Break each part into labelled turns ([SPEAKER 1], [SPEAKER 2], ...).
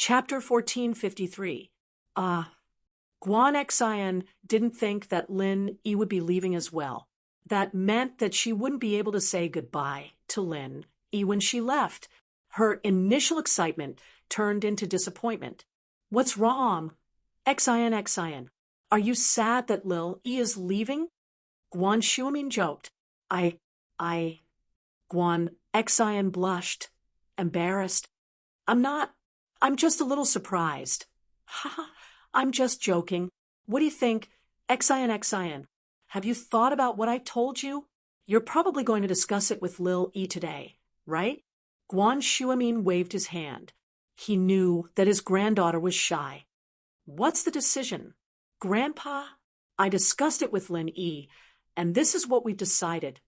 [SPEAKER 1] Chapter 1453. Guan Xian didn't think that Lin Yi would be leaving as well. That meant that she wouldn't be able to say goodbye to Lin Yi when she left. Her initial excitement turned into disappointment. What's wrong? Xian, are you sad that Lil Yi is leaving? Guan Shuimin joked. Guan Xian blushed, embarrassed. I'm just a little surprised. Ha, I'm just joking. What do you think? Xian, have you thought about what I told you? You're probably going to discuss it with Lil Yi today, right? Guan Shuimin waved his hand. He knew that his granddaughter was shy. What's the decision? Grandpa? I discussed it with Lin Yi, and this is what we've decided.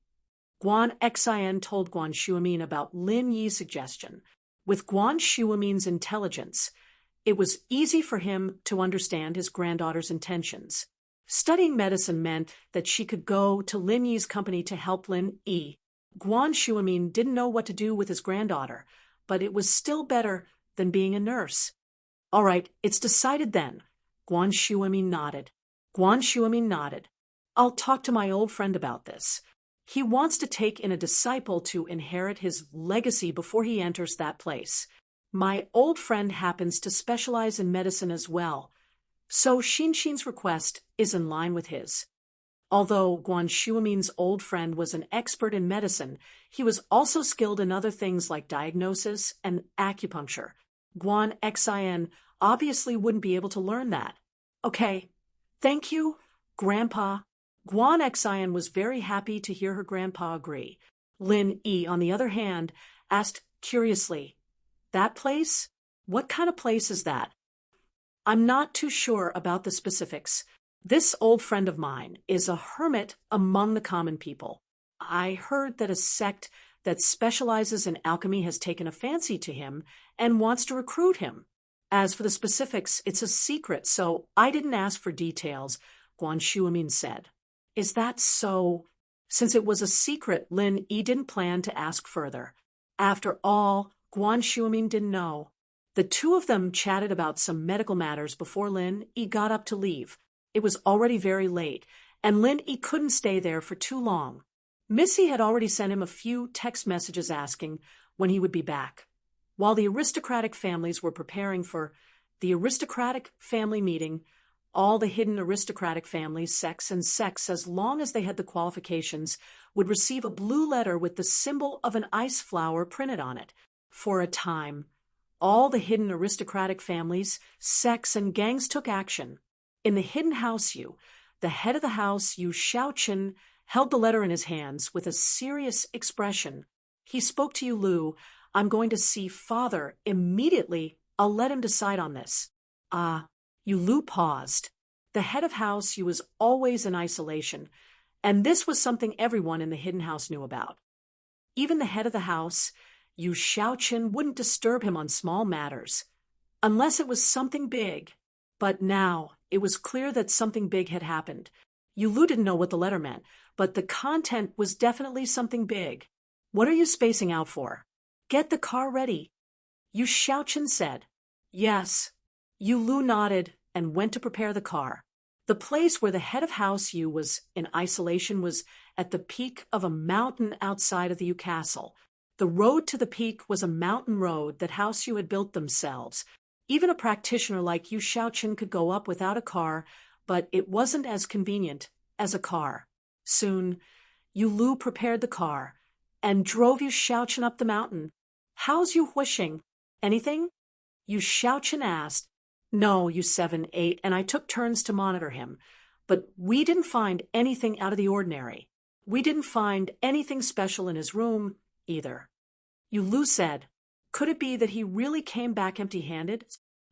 [SPEAKER 1] Guan Xian told Guan Shuimin about Lin Yi's suggestion. With Guan Shuimin's intelligence, it was easy for him to understand his granddaughter's intentions. Studying medicine meant that she could go to Lin Yi's company to help Lin Yi. Guan Shuimin didn't know what to do with his granddaughter, but it was still better than being a nurse. All right, it's decided then. Guan Shuimin nodded. I'll talk to my old friend about this. He wants to take in a disciple to inherit his legacy before he enters that place. My old friend happens to specialize in medicine as well, so Xinxin's request is in line with his. Although Guan Shuimin's old friend was an expert in medicine, he was also skilled in other things like diagnosis and acupuncture. Guan Xian obviously wouldn't be able to learn that. Okay, thank you, Grandpa. Guan Xian was very happy to hear her grandpa agree. Lin Yi, on the other hand, asked curiously, that place? What kind of place is that? I'm not too sure about the specifics. This old friend of mine is a hermit among the common people. I heard that a sect that specializes in alchemy has taken a fancy to him and wants to recruit him. As for the specifics, it's a secret, so I didn't ask for details, Guan Shuimin said. Is that so? Since it was a secret, Lin Yi didn't plan to ask further. After all, Guan Shuimin didn't know. The two of them chatted about some medical matters before Lin Yi got up to leave. It was already very late, and Lin Yi couldn't stay there for too long. Missy had already sent him a few text messages asking when he would be back. While the aristocratic families were preparing for the aristocratic family meeting, all the hidden aristocratic families, sects, as long as they had the qualifications, would receive a blue letter with the symbol of an ice flower printed on it. For a time, all the hidden aristocratic families, sects, and gangs took action. In the hidden house Yu, the head of the house, Yu Shaoqin, held the letter in his hands with a serious expression. He spoke to Yu Lu. I'm going to see father immediately. I'll let him decide on this. Yu Lu paused. The head of house Yu was always in isolation, and this was something everyone in the hidden house knew about. Even the head of the house, Yu Shaoqin, wouldn't disturb him on small matters, unless it was something big. But now, it was clear that something big had happened. Yu Lu didn't know what the letter meant, but the content was definitely something big. What are you spacing out for? Get the car ready, Yu Shaoqin said. Yes. Yu Lu nodded and went to prepare the car. The place where the head of house Yu was in isolation was at the peak of a mountain outside of the Yu castle. The road to the peak was a mountain road that house Yu had built themselves. Even a practitioner like Yu Shaoqin could go up without a car, but it wasn't as convenient as a car. Soon, Yu Lu prepared the car and drove Yu Shaoqin up the mountain. How's Yu Huixing? Anything? Yu Shaoqin asked. No, Yu 7-8, and I took turns to monitor him. But we didn't find anything out of the ordinary. We didn't find anything special in his room, either. Yu Lu said, could it be that he really came back empty-handed?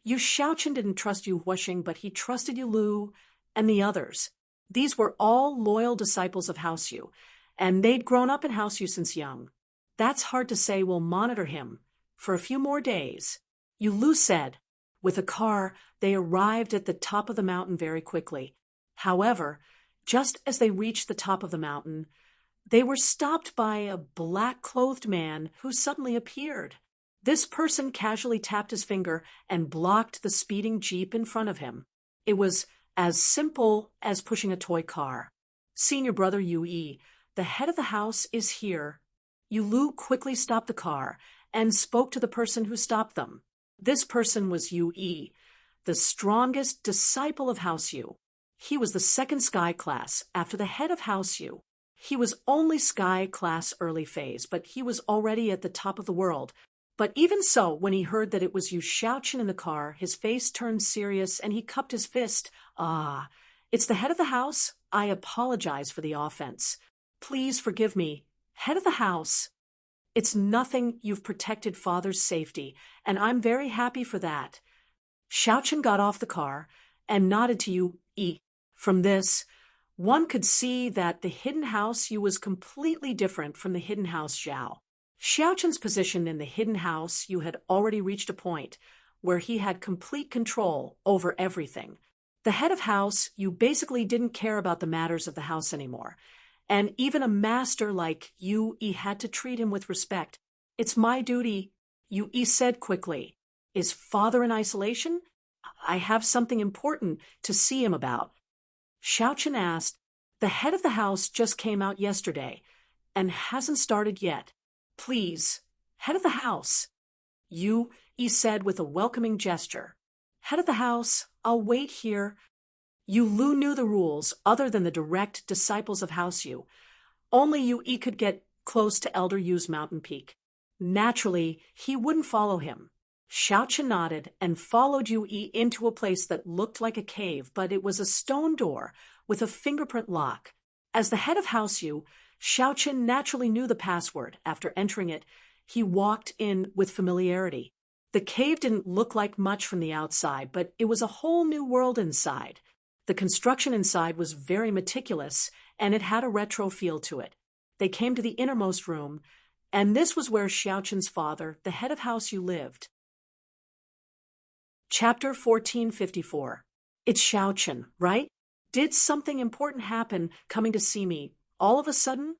[SPEAKER 1] Yu Shaoqin didn't trust Yu Huixing, but he trusted Yu Lu and the others. These were all loyal disciples of House Yu, and they'd grown up in House Yu since young. That's hard to say. We'll monitor him for a few more days. Yu Lu said. With a car, they arrived at the top of the mountain very quickly. However, just as they reached the top of the mountain, they were stopped by a black-clothed man who suddenly appeared. This person casually tapped his finger and blocked the speeding jeep in front of him. It was as simple as pushing a toy car. Senior brother Yue, the head of the house is here. Yulu quickly stopped the car and spoke to the person who stopped them. This person was Yue, the strongest disciple of House Yu. He was the second Sky class after the head of House Yu. He was only Sky class early phase, but he was already at the top of the world. But even so, when he heard that it was Yu Xiaoqin in the car, his face turned serious and he cupped his fist. Ah, it's the head of the house. I apologize for the offense. Please forgive me. Head of the house. It's nothing. You've protected father's safety, and I'm very happy for that. Xiaoqin got off the car and nodded to Yue. From this, one could see that the hidden house Yu was completely different from the hidden house Zhao. Xiaoqin's position in the hidden house Yu had already reached a point where he had complete control over everything. The head of house Yu basically didn't care about the matters of the house anymore, and even a master like Yue had to treat him with respect. It's my duty, Yue said quickly. Is father in isolation? I have something important to see him about. Xiaoqin asked. The head of the house just came out yesterday and hasn't started yet. Please, head of the house. Yue said with a welcoming gesture. Head of the house, I'll wait here. Yu Lu knew the rules other than the direct disciples of House Yu. Only Yue could get close to Elder Yu's mountain peak. Naturally, he wouldn't follow him. Xiaoqin nodded and followed Yue into a place that looked like a cave, but it was a stone door with a fingerprint lock. As the head of House Yu, Xiaoqin naturally knew the password. After entering it, he walked in with familiarity. The cave didn't look like much from the outside, but it was a whole new world inside. The construction inside was very meticulous, and it had a retro feel to it. They came to the innermost room, and this was where Xiaoqin's father, the head of House Yu, lived. Chapter 1454. It's Xiaoqin, right? Did something important happen coming to see me all of a sudden?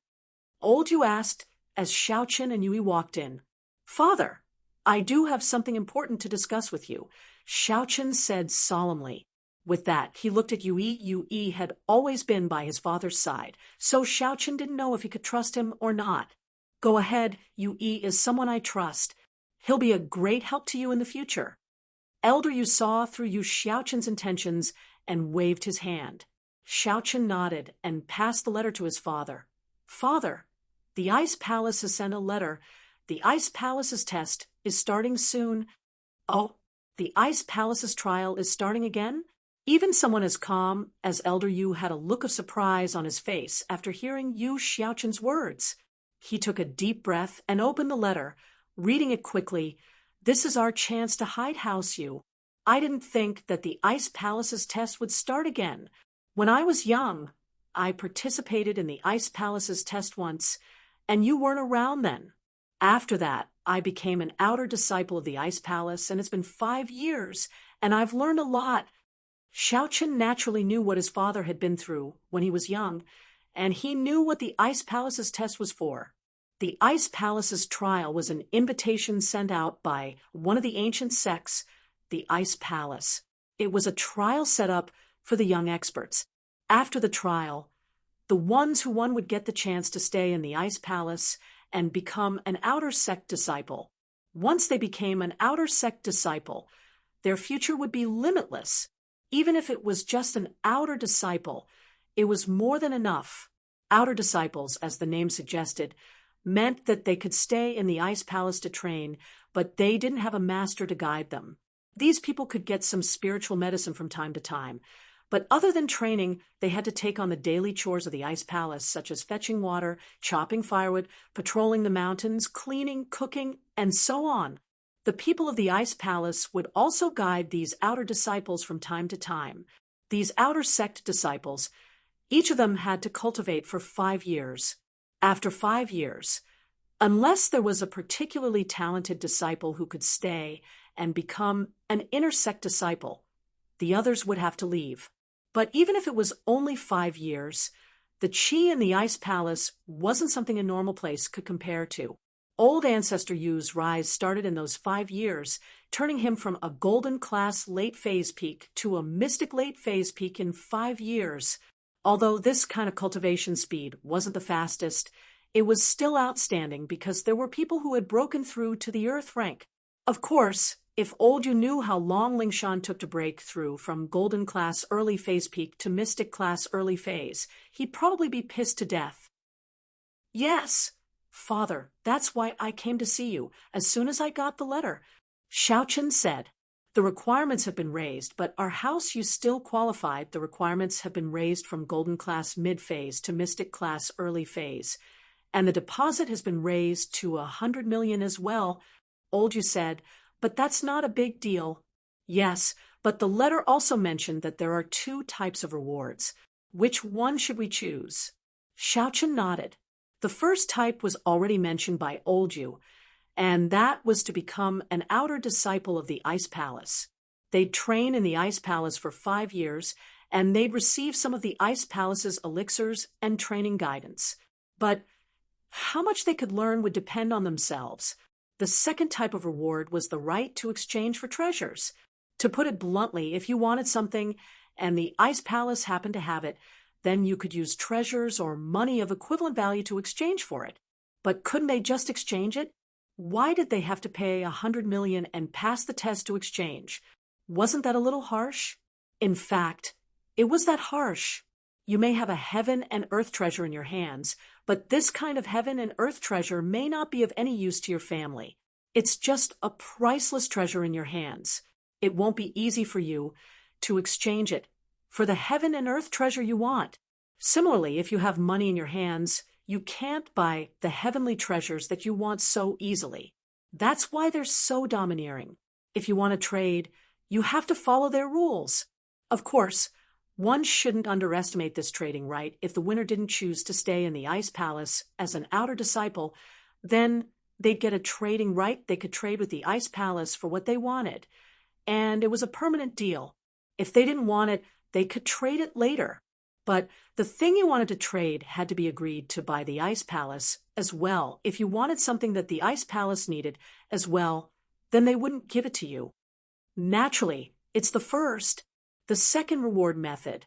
[SPEAKER 1] Old Yu asked as Xiaoqin and Yue walked in. Father, I do have something important to discuss with you, Xiaoqin said solemnly. With that, he looked at Yue. Yue had always been by his father's side, so Xiaoqin didn't know if he could trust him or not. Go ahead, Yue is someone I trust. He'll be a great help to you in the future. Elder Yu saw through Yu Xiaoqin's intentions and waved his hand. Xiaoqin nodded and passed the letter to his father. Father, the Ice Palace has sent a letter. The Ice Palace's test is starting soon. Oh, the Ice Palace's trial is starting again? Even someone as calm as Elder Yu had a look of surprise on his face after hearing Yu Xiaoqin's words. He took a deep breath and opened the letter, reading it quickly. This is our chance to hide House Yu. I didn't think that the Ice Palace's test would start again. When I was young, I participated in the Ice Palace's test once, and you weren't around then. After that, I became an outer disciple of the Ice Palace, and it's been 5 years, and I've learned a lot. Xiaoqin naturally knew what his father had been through when he was young, and he knew what the Ice Palace's test was for. The Ice Palace's trial was an invitation sent out by one of the ancient sects, the Ice Palace. It was a trial set up for the young experts. After the trial, the ones who won would get the chance to stay in the Ice Palace and become an outer sect disciple. Once they became an outer sect disciple, their future would be limitless. Even if it was just an outer disciple, it was more than enough. Outer disciples, as the name suggested, meant that they could stay in the Ice Palace to train, but they didn't have a master to guide them. These people could get some spiritual medicine from time to time, but other than training, they had to take on the daily chores of the Ice Palace, such as fetching water, chopping firewood, patrolling the mountains, cleaning, cooking, and so on. The people of the Ice Palace would also guide these outer disciples from time to time. These outer sect disciples, each of them had to cultivate for 5 years. After 5 years, unless there was a particularly talented disciple who could stay and become an inner sect disciple, the others would have to leave. But even if it was only 5 years, the qi in the Ice Palace wasn't something a normal place could compare to. Old Ancestor Yu's rise started in those 5 years, turning him from a golden class late phase peak to a mystic late phase peak in 5 years. Although this kind of cultivation speed wasn't the fastest, it was still outstanding because there were people who had broken through to the Earth rank. Of course, if Old Yu knew how long Lingshan took to break through from golden class early phase peak to mystic class early phase, he'd probably be pissed to death. Yes, Father, that's why I came to see you, as soon as I got the letter. Xiaochen said, the requirements have been raised, but our house you still qualified. The requirements have been raised from golden class mid-phase to mystic class early phase. And the deposit has been raised to 100 million as well. Old Yu said, but that's not a big deal. Yes, but the letter also mentioned that there are 2 types of rewards. Which one should we choose? Xiaochen nodded. The first type was already mentioned by Old Yu, and that was to become an outer disciple of the Ice Palace. They'd train in the Ice Palace for 5 years, and they'd receive some of the Ice Palace's elixirs and training guidance. But how much they could learn would depend on themselves. The second type of reward was the right to exchange for treasures. To put it bluntly, if you wanted something and the Ice Palace happened to have it, then you could use treasures or money of equivalent value to exchange for it. But couldn't they just exchange it? Why did they have to pay 100 million and pass the test to exchange? Wasn't that a little harsh? In fact, it was that harsh. You may have a heaven and earth treasure in your hands, but this kind of heaven and earth treasure may not be of any use to your family. It's just a priceless treasure in your hands. It won't be easy for you to exchange it for the heaven and earth treasure you want. Similarly, if you have money in your hands, you can't buy the heavenly treasures that you want so easily. That's why they're so domineering. If you want to trade, you have to follow their rules. Of course, one shouldn't underestimate this trading right. If the winner didn't choose to stay in the Ice Palace as an outer disciple, then they'd get a trading right. They could trade with the Ice Palace for what they wanted. And it was a permanent deal. If they didn't want it, they could trade it later. But the thing you wanted to trade had to be agreed to by the Ice Palace as well. If you wanted something that the Ice Palace needed as well, then they wouldn't give it to you. Naturally, it's the first. The second reward method.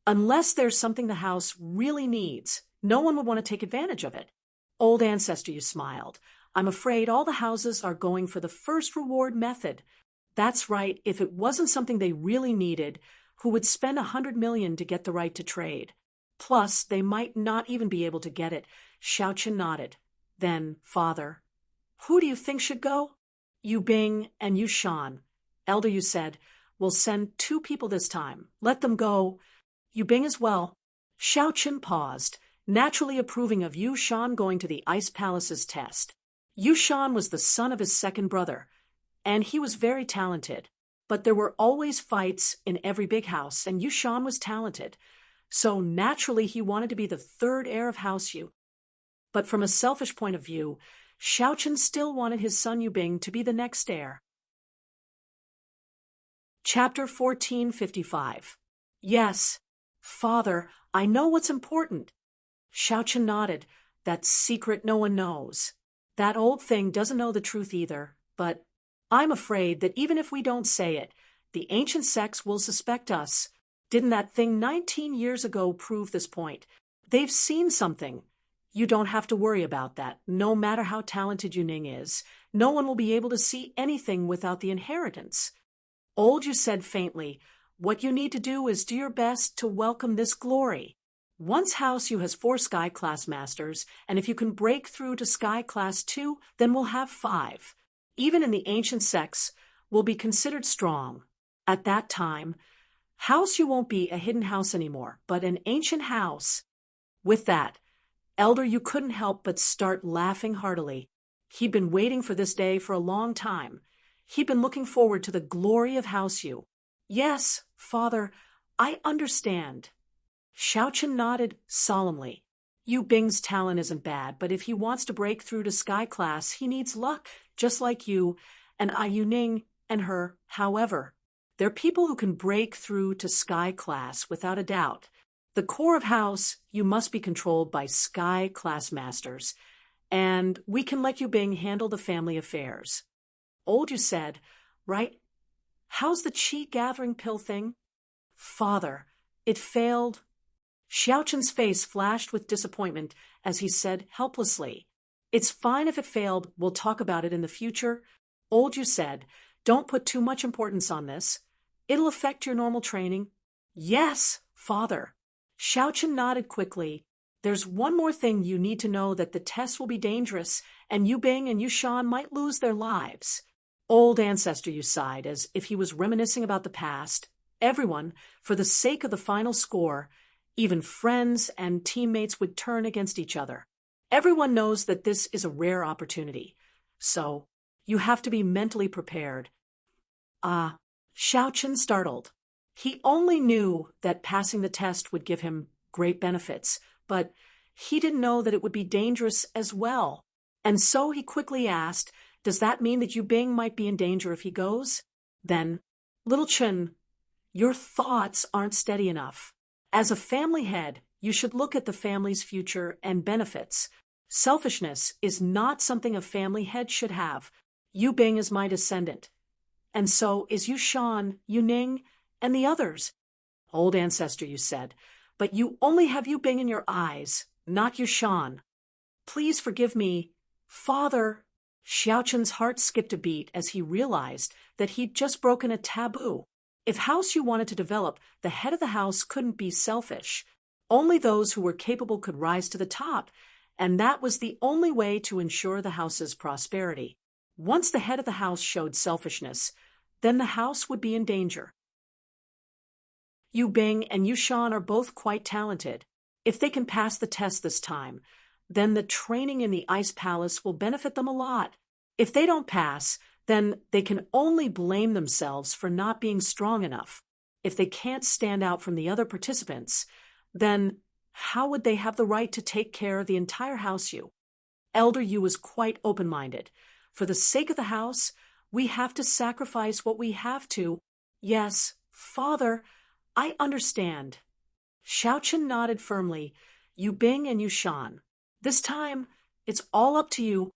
[SPEAKER 1] Unless there's something the house really needs, no one would want to take advantage of it. Old Ancestor, you smiled. I'm afraid all the houses are going for the first reward method. That's right, if it wasn't something they really needed, who would spend 100 million to get the right to trade? Plus, they might not even be able to get it. Xiaochen nodded. Then, Father, who do you think should go? Yu Bing and Yu Shan. Elder Yu said, we'll send 2 people this time. Let them go. Yu Bing as well. Xiaochen paused, naturally approving of Yu Shan going to the Ice Palace's test. Yu Shan was the son of his second brother, and he was very talented. But there were always fights in every big house, and Yu Shan was talented. So naturally he wanted to be the third heir of House Yu. But from a selfish point of view, Xiaochen still wanted his son Yu Bing to be the next heir. Chapter 1455. Yes, Father, I know what's important. Xiaochen nodded. That secret no one knows. That old thing doesn't know the truth either, but I'm afraid that even if we don't say it, the ancient sects will suspect us. Didn't that thing 19 years ago prove this point? They've seen something. You don't have to worry about that. No matter how talented Yuning is, no one will be able to see anything without the inheritance. Old Yu said faintly, what you need to do is do your best to welcome this glory. Once House Yu has 4 Sky Class Masters, and if you can break through to Sky Class 2, then we'll have 5. Even in the ancient sects, will be considered strong. At that time, House Yu won't be a hidden house anymore, but an ancient house. With that, Elder Yu couldn't help but start laughing heartily. He'd been waiting for this day for a long time. He'd been looking forward to the glory of House Yu. Yes, Father, I understand. Xiaochen nodded solemnly. Yu Bing's talent isn't bad, but if he wants to break through to Sky Class, he needs luck, just like you and Yuning and her. However, there are people who can break through to Sky Class without a doubt. The core of House Yu must be controlled by Sky Class Masters, and we can let Yu Bing handle the family affairs. Old Yu said, right? How's the chi gathering pill thing? Father, it failed. Xiaoqin's face flashed with disappointment as he said helplessly, it's fine if it failed, we'll talk about it in the future. Old Yu said, don't put too much importance on this. It'll affect your normal training. Yes, father. Xiaoqin nodded quickly. There's one more thing you need to know, that the test will be dangerous, and Yu Bing and Yu Shan might lose their lives. Old ancestor Yu sighed as if he was reminiscing about the past. Everyone, for the sake of the final score, even friends and teammates, would turn against each other. Everyone knows that this is a rare opportunity. So, you have to be mentally prepared. Xiaoqin startled. He only knew that passing the test would give him great benefits, but he didn't know that it would be dangerous as well. And so he quickly asked, does that mean that Yu Bing might be in danger if he goes? Then, little Chen, your thoughts aren't steady enough. As a family head, you should look at the family's future and benefits. Selfishness is not something a family head should have. Yu Bing is my descendant. And so is Yu Shan, Yu Ning, and the others. Old ancestor, you said, but you only have Yu Bing in your eyes, not Yu Shan. Please forgive me, father. Xiaoqin's heart skipped a beat as he realized that he'd just broken a taboo. If House Yu wanted to develop, the head of the house couldn't be selfish. Only those who were capable could rise to the top, and that was the only way to ensure the house's prosperity. Once the head of the house showed selfishness, then the house would be in danger. Yu Bing and Yu Shan are both quite talented. If they can pass the test this time, then the training in the Ice Palace will benefit them a lot. If they don't pass, then they can only blame themselves for not being strong enough. If they can't stand out from the other participants, then how would they have the right to take care of the entire house Yu? Elder Yu was quite open-minded. For the sake of the house, we have to sacrifice what we have to. Yes, father, I understand. Xiaoqin nodded firmly. Yu Bing and Yu Shan. This time, it's all up to you.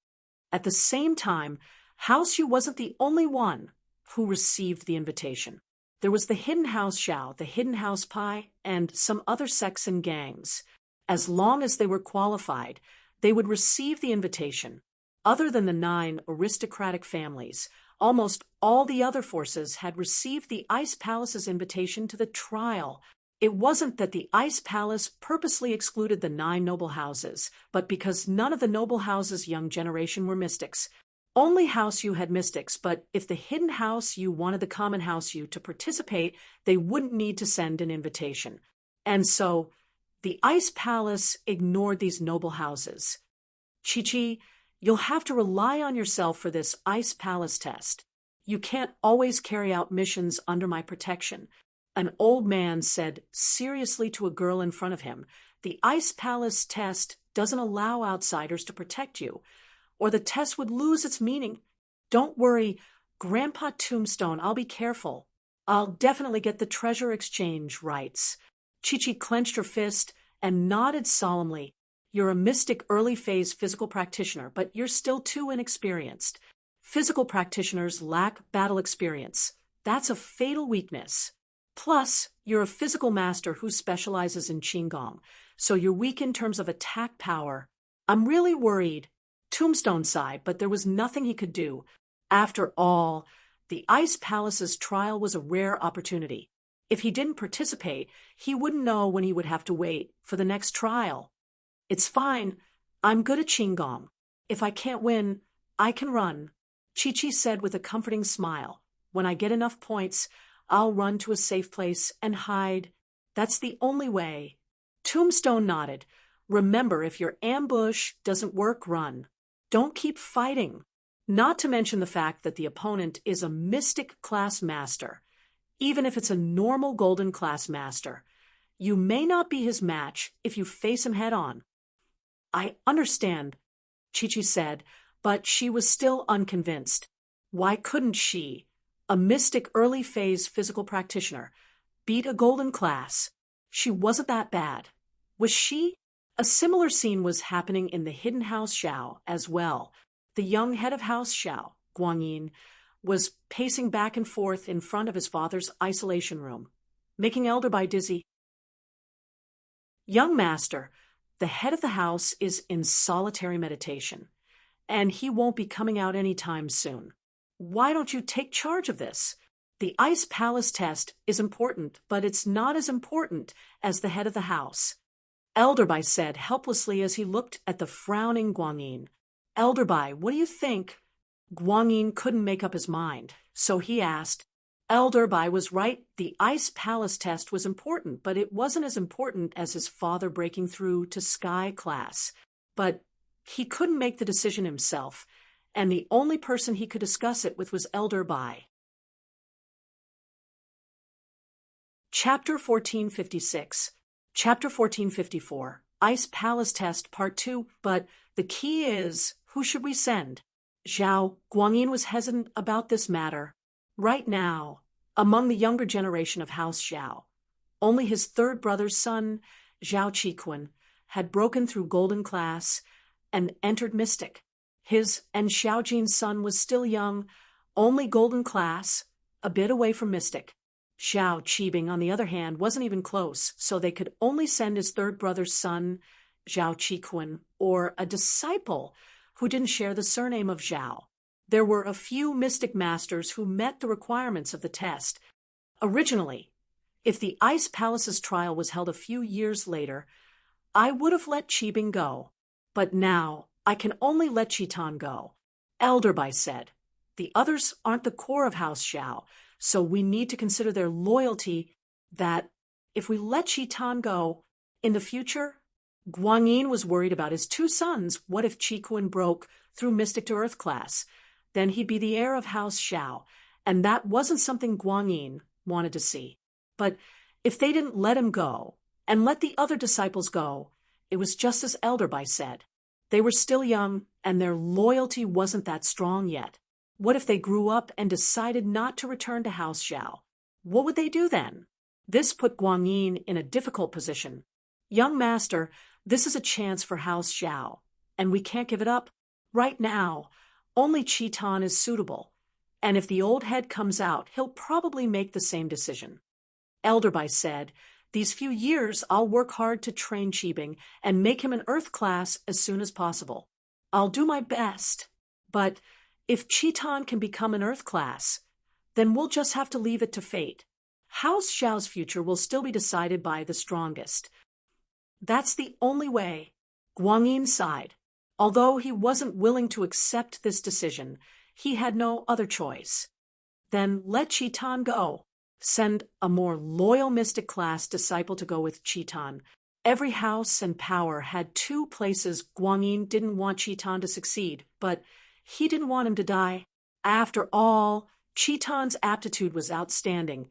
[SPEAKER 1] At the same time, House Yu wasn't the only one who received the invitation. There was the Hidden House Xiao, the Hidden House Pai, and some other sects and gangs. As long as they were qualified, they would receive the invitation. Other than the 9 aristocratic families, almost all the other forces had received the Ice Palace's invitation to the trial. It wasn't that the Ice Palace purposely excluded the 9 noble houses, but because none of the noble houses' young generation were mystics. Only House Yu had mystics, but if the Hidden House Yu wanted the common House Yu to participate, they wouldn't need to send an invitation. And so, the Ice Palace ignored these noble houses. Chi-Chi, you'll have to rely on yourself for this Ice Palace test. You can't always carry out missions under my protection. An old man said seriously to a girl in front of him, the Ice Palace test doesn't allow outsiders to protect you, or the test would lose its meaning. Don't worry, Grandpa Tombstone, I'll be careful. I'll definitely get the treasure exchange rights. Chi-Chi clenched her fist and nodded solemnly. You're a mystic early-phase physical practitioner, but you're still too inexperienced. Physical practitioners lack battle experience. That's a fatal weakness. Plus, you're a physical master who specializes in Qigong, so you're weak in terms of attack power. I'm really worried. Tombstone sighed, but there was nothing he could do. After all, the Ice Palace's trial was a rare opportunity. If he didn't participate, he wouldn't know when he would have to wait for the next trial. It's fine. I'm good at Qigong. If I can't win, I can run. Chi-Chi said with a comforting smile. When I get enough points, I'll run to a safe place and hide. That's the only way. Tombstone nodded. Remember, if your ambush doesn't work, run. Don't keep fighting. Not to mention the fact that the opponent is a mystic class master. Even if it's a normal golden class master, you may not be his match if you face him head on. I understand, Chi-Chi said, but she was still unconvinced. Why couldn't she, a mystic early-phase physical practitioner, beat a golden class? She wasn't that bad. Was she? A similar scene was happening in the hidden house Xiao as well. The young head of house Xiao, Guangyin, was pacing back and forth in front of his father's isolation room, making Elder Bai dizzy. Young master, the head of the house is in solitary meditation, and he won't be coming out anytime soon. Why don't you take charge of this? The Ice Palace test is important, but it's not as important as the head of the house. Elder Bai said helplessly as he looked at the frowning Guangyin. Elder Bai, what do you think? Guangyin couldn't make up his mind, so he asked. Elder Bai was right. The Ice Palace test was important, but it wasn't as important as his father breaking through to Sky class. But he couldn't make the decision himself, and the only person he could discuss it with was Elder Bai. Chapter 1456. Chapter 1454. Ice Palace Test Part 2. But the key is, who should we send? Zhao Guangyin was hesitant about this matter. Right now, among the younger generation of House Xiao, only his third brother's son, Zhao Qiqun, had broken through Golden Class and entered Mystic. His and Xiaojin's son was still young, only Golden Class, a bit away from Mystic. Xiao Qibing, on the other hand, wasn't even close, so they could only send his third brother's son, Zhao Qiqun, or a disciple who didn't share the surname of Zhao. There were a few mystic masters who met the requirements of the test. Originally, if the Ice Palace's trial was held a few years later, I would have let Qibing go. But now, I can only let Qitan go. Elder Bai said, the others aren't the core of House Xiao, so we need to consider their loyalty that if we let Qitan go, in the future, Guangyin was worried about his two sons. What if Qiqun broke through Mystic to Earth class? Then he'd be the heir of House Xiao, and that wasn't something Guangyin wanted to see. But if they didn't let him go, and let the other disciples go, it was just as Elder Bai said. They were still young, and their loyalty wasn't that strong yet. What if they grew up and decided not to return to House Xiao? What would they do then? This put Guangyin in a difficult position. Young master, this is a chance for House Xiao, and we can't give it up. Right now, only Qitan is suitable, and if the old head comes out, he'll probably make the same decision. Elder Bai said, these few years I'll work hard to train Qibing and make him an Earth class as soon as possible. I'll do my best, but if Qitan can become an Earth class, then we'll just have to leave it to fate. House Xiao's future will still be decided by the strongest. That's the only way. Guangyin sighed. Although he wasn't willing to accept this decision, he had no other choice. Then let Qitan go. Send a more loyal mystic class disciple to go with Qitan. Every house and power had two places. Guangyin didn't want Qitan to succeed, but he didn't want him to die. After all, Qitan's aptitude was outstanding,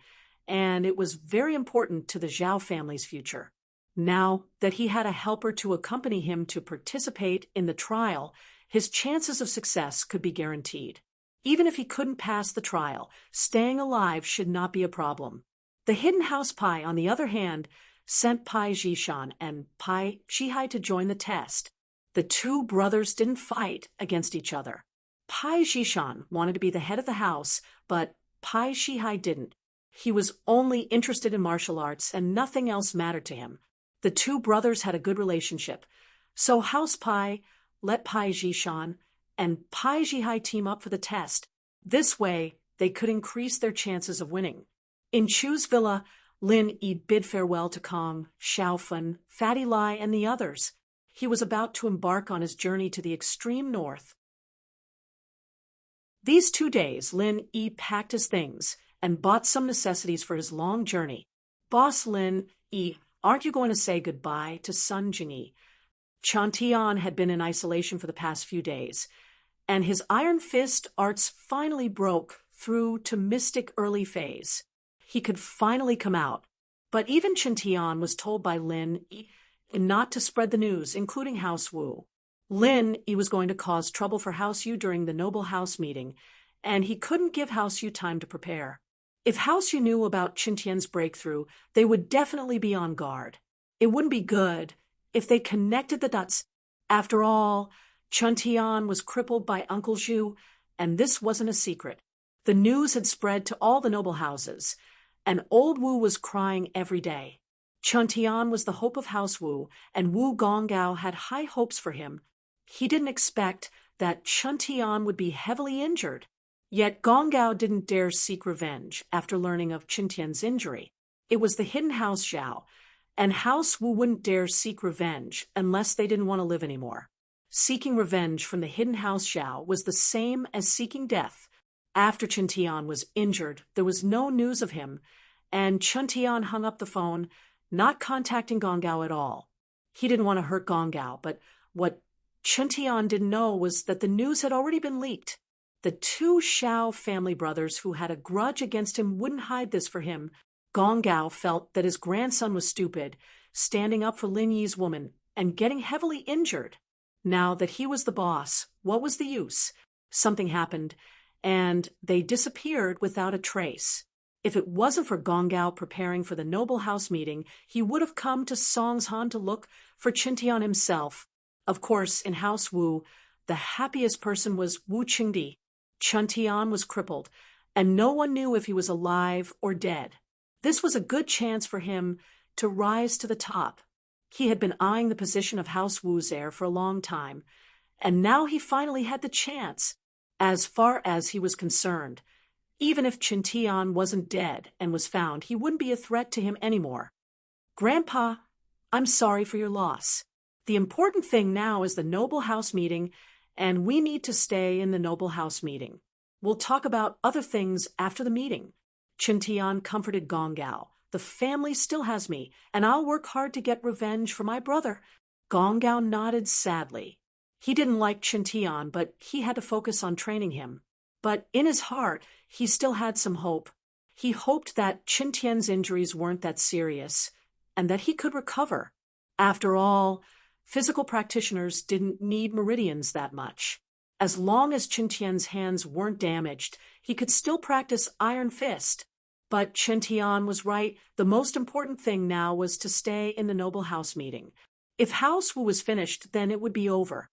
[SPEAKER 1] and it was very important to the Zhao family's future. Now that he had a helper to accompany him to participate in the trial, his chances of success could be guaranteed. Even if he couldn't pass the trial, staying alive should not be a problem. The hidden house Pai, on the other hand, sent Pai Zhishan and Pai Zhihai to join the test. The two brothers didn't fight against each other. Pai Zhishan wanted to be the head of the house, but Pai Zhihai didn't. He was only interested in martial arts, and nothing else mattered to him. The two brothers had a good relationship, so House Pai let Pai Zhishan and Pai Zhihai team up for the test. This way, they could increase their chances of winning. In Chu's villa, Lin Yi bid farewell to Kong, Xiaofan, Fatty Lai, and the others. He was about to embark on his journey to the extreme north. These 2 days, Lin Yi packed his things and bought some necessities for his long journey. Boss Lin Yi, aren't you going to say goodbye to Sun Jingyi? Chantian had been in isolation for the past few days, and his iron fist arts finally broke through to mystic early phase. He could finally come out, but even Chantian was told by Lin Yi not to spread the news, including House Wu. Lin Yi was going to cause trouble for House Yu during the Noble House meeting, and he couldn't give House Yu time to prepare. If House Yu knew about Qintian's breakthrough, they would definitely be on guard. It wouldn't be good If they connected the dots. After all, Chun Tian was crippled by Uncle Zhu, and this wasn't a secret. The news had spread to all the noble houses, and old Wu was crying every day. Chun Tian was the hope of House Wu, and Wu Gongao had high hopes for him. He didn't expect that Chun Tian would be heavily injured. Yet Gongao didn't dare seek revenge after learning of Chun Tian's injury. It was the hidden House Zhao, and House Wu wouldn't dare seek revenge unless they didn't want to live anymore. Seeking revenge from the hidden House Zhao was the same as seeking death. After Chun Tian was injured, there was no news of him, and Chun Tian hung up the phone, not contacting Gongao at all. He didn't want to hurt Gongao, but what Chun Tian didn't know was that the news had already been leaked. The two Shao family brothers who had a grudge against him wouldn't hide this for him. Gongao felt that his grandson was stupid, standing up for Lin Yi's woman and getting heavily injured. Now that he was the boss, what was the use? Something happened, and they disappeared without a trace. If it wasn't for Gongao preparing for the noble house meeting, he would have come to Songshan to look for Chun Tian himself. Of course, in House Wu, the happiest person was Wu Qingdi. Chun Tian was crippled, and no one knew if he was alive or dead. This was a good chance for him to rise to the top. He had been eyeing the position of House Wu's heir for a long time, and now he finally had the chance. As far as he was concerned, even if Chun Tian wasn't dead and was found, he wouldn't be a threat to him anymore. Grandpa, I'm sorry for your loss. The important thing now is the noble house meeting, and we need to stay in the noble house meeting. We'll talk about other things after the meeting. Chun Tian comforted Gongao. The family still has me, and I'll work hard to get revenge for my brother. Gongao nodded sadly. He didn't like Chun Tian, but he had to focus on training him. But in his heart, he still had some hope. He hoped that Chun Tian's injuries weren't that serious, and that he could recover. After all, physical practitioners didn't need meridians that much. As long as Chun Tian's hands weren't damaged, he could still practice Iron Fist. But Chun Tian was right. The most important thing now was to stay in the noble house meeting. If House Wu was finished, then it would be over.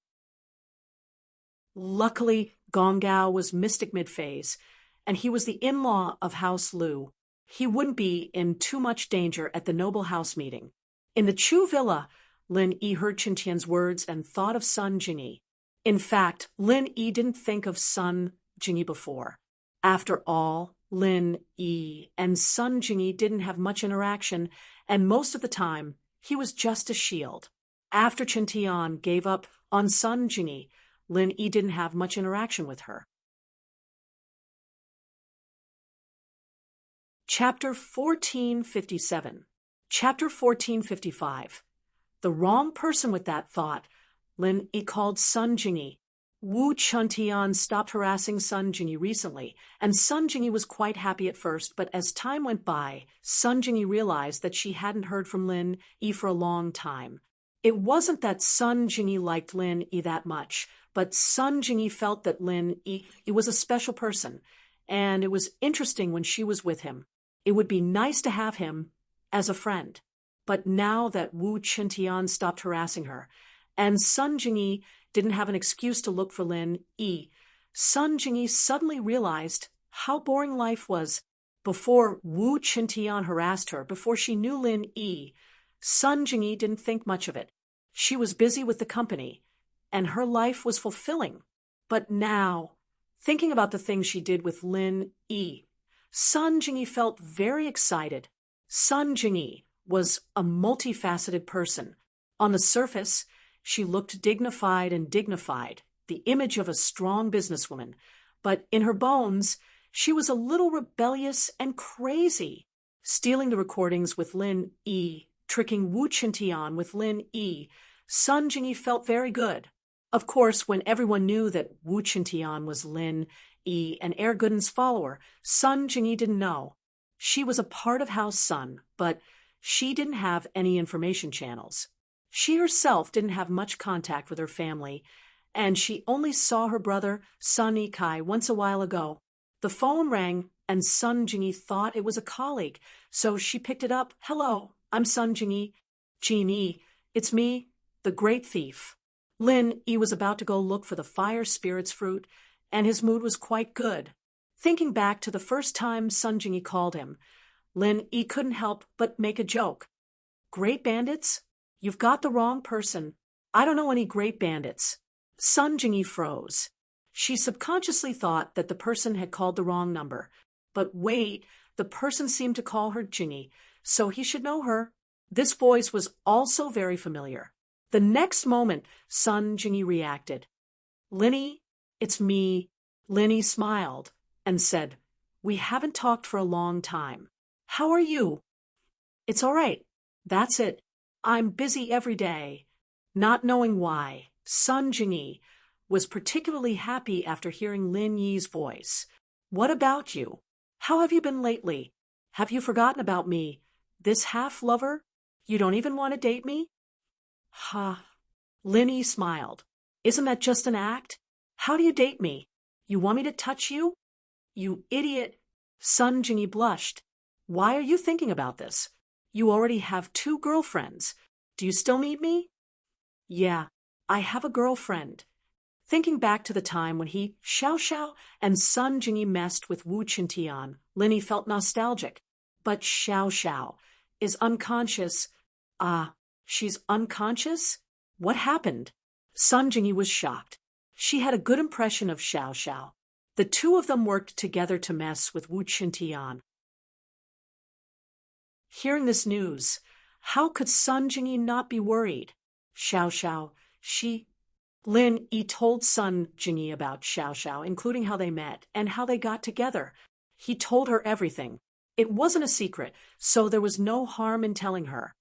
[SPEAKER 1] Luckily, Gongao was mystic mid-phase, and he was the in-law of House Lu. He wouldn't be in too much danger at the noble house meeting. In the Chu villa, Lin Yi heard Chun Tian's words and thought of Sun Jingyi. In fact, Lin Yi didn't think of Sun Jingyi before. After all, Lin Yi and Sun Jingyi didn't have much interaction, and most of the time, he was just a shield. After Chun Tian gave up on Sun Jingyi, Lin Yi didn't have much interaction with her. Chapter 1457. Chapter 1455. The wrong person with that thought. Lin Yi called Sun Jingyi. Wu Chun Tian stopped harassing Sun Jingyi recently, and Sun Jingyi was quite happy at first, but as time went by, Sun Jingyi realized that she hadn't heard from Lin Yi for a long time. It wasn't that Sun Jingyi liked Lin Yi that much, but Sun Jingyi felt that Lin Yi was a special person, and it was interesting when she was with him. It would be nice to have him as a friend. But now that Wu Chun Tian stopped harassing her, and Sun Jingyi didn't have an excuse to look for Lin Yi, Sun Jingyi suddenly realized how boring life was. Before Wu Chun Tian harassed her, before she knew Lin Yi, Sun Jingyi didn't think much of it. She was busy with the company, and her life was fulfilling. But now, thinking about the things she did with Lin Yi, Sun Jingyi felt very excited. Sun Jingyi was a multifaceted person. On the surface, she looked dignified, the image of a strong businesswoman. But in her bones, she was a little rebellious and crazy. Stealing the recordings with Lin Yi, tricking Wu Chun Tian with Lin Yi, Sun Jingyi felt very good. Of course, when everyone knew that Wu Chun Tian was Lin Yi and Erguden's follower, Sun Jingyi didn't know. She was a part of House Sun, but she didn't have any information channels. She herself didn't have much contact with her family, and she only saw her brother, Sun Yikai, once a while ago. The phone rang, and Sun Jingyi thought it was a colleague, so she picked it up. "Hello, I'm Sun Jingyi." "Jingyi, it's me, the great thief. Lin Yi was about to go look for the fire spirit's fruit, and his mood was quite good. Thinking back to the first time Sun Jingyi called him, Lin Yi couldn't help but make a joke. Great bandits? You've got the wrong person. I don't know any great bandits. Sun Jingyi froze. She subconsciously thought that the person had called the wrong number. But wait, the person seemed to call her Jingyi, so he should know her. This voice was also very familiar. The next moment, Sun Jingyi reacted. Linny, it's me. Linny smiled and said, we haven't talked for a long time. How are you? It's all right. That's it. I'm busy every day. Not knowing why, Sun Jingyi was particularly happy after hearing Lin Yi's voice. What about you? How have you been lately? Have you forgotten about me? This half-lover? You don't even want to date me? Ha. Lin Yi smiled. Isn't that just an act? How do you date me? You want me to touch you? You idiot. Sun Jingyi blushed. Why are you thinking about this? You already have 2 girlfriends. Do you still need me? Yeah, I have a girlfriend. Thinking back to the time when he, Xiao, and Sun Jingyi messed with Wu Qintian, Lin Yi felt nostalgic. But Xiao is unconscious. She's unconscious? What happened? Sun Jingyi was shocked. She had a good impression of Xiao. The 2 of them worked together to mess with Wu Qintian. Hearing this news, how could Sun Jingyi not be worried? Xiao, Lin Yi told Sun Jingyi about Xiao, including how they met and how they got together. He told her everything. It wasn't a secret, so there was no harm in telling her.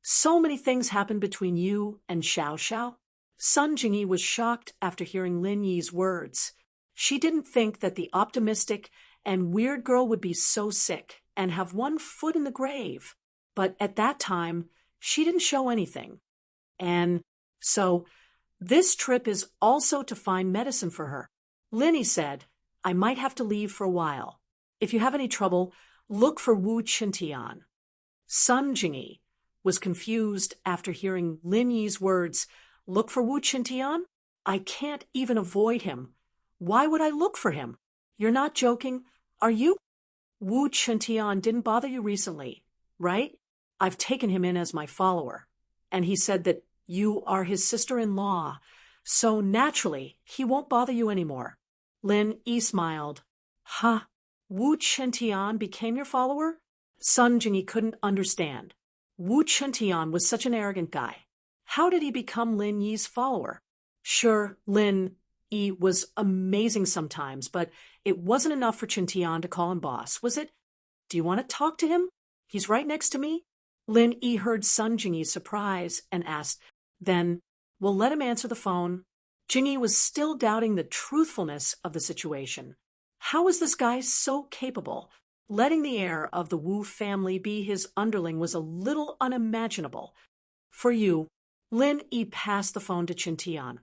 [SPEAKER 1] So many things happened between you and Xiao. Sun Jingyi was shocked after hearing Lin Yi's words. She didn't think that the optimistic and weird girl would be so sick and have 1 foot in the grave. But at that time, she didn't show anything. And so, this trip is also to find medicine for her. Lin Yi said, I might have to leave for a while. If you have any trouble, look for Wu Qintian. Sun Jingyi was confused after hearing Lin Yi's words. Look for Wu Qintian? I can't even avoid him. Why would I look for him? You're not joking, are you? Wu Qintian didn't bother you recently, right? I've taken him in as my follower. And he said that you are his sister-in-law, so naturally he won't bother you anymore. Lin Yi smiled. Wu Qintian became your follower? Sun Jingyi couldn't understand. Wu Qintian was such an arrogant guy. How did he become Lin Yi's follower? Sure, Lin Yi was amazing sometimes, but it wasn't enough for Qintian to call him boss, was it? Do you want to talk to him? He's right next to me. Lin Yi heard Sun Jingyi's surprise and asked, then, we'll let him answer the phone. Jingyi was still doubting the truthfulness of the situation. How was this guy so capable? Letting the heir of the Wu family be his underling was a little unimaginable. For you, Lin Yi passed the phone to Qintian,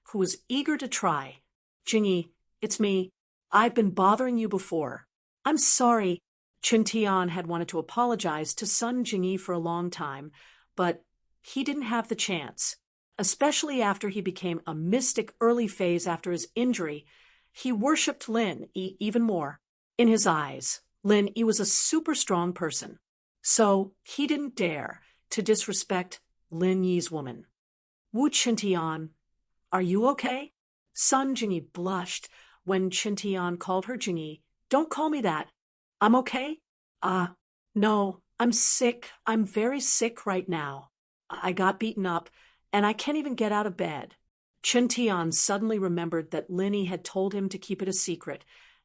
[SPEAKER 1] who was eager to try. Jingyi, it's me. I've been bothering you before. I'm sorry. Qintian had wanted to apologize to Sun Jingyi for a long time, but he didn't have the chance. Especially after he became a mystic early phase after his injury, he worshipped Lin Yi even more. In his eyes, Lin Yi was a super strong person. So he didn't dare to disrespect Lin Yi's woman. Wu Qintian, are you okay? Sun Jingyi blushed when Qintian called her Jingyi. Don't call me that. I'm okay? No, I'm sick. I'm very sick right now. I got beaten up, and I can't even get out of bed. Qintian suddenly remembered that Lin Yi had told him to keep it a secret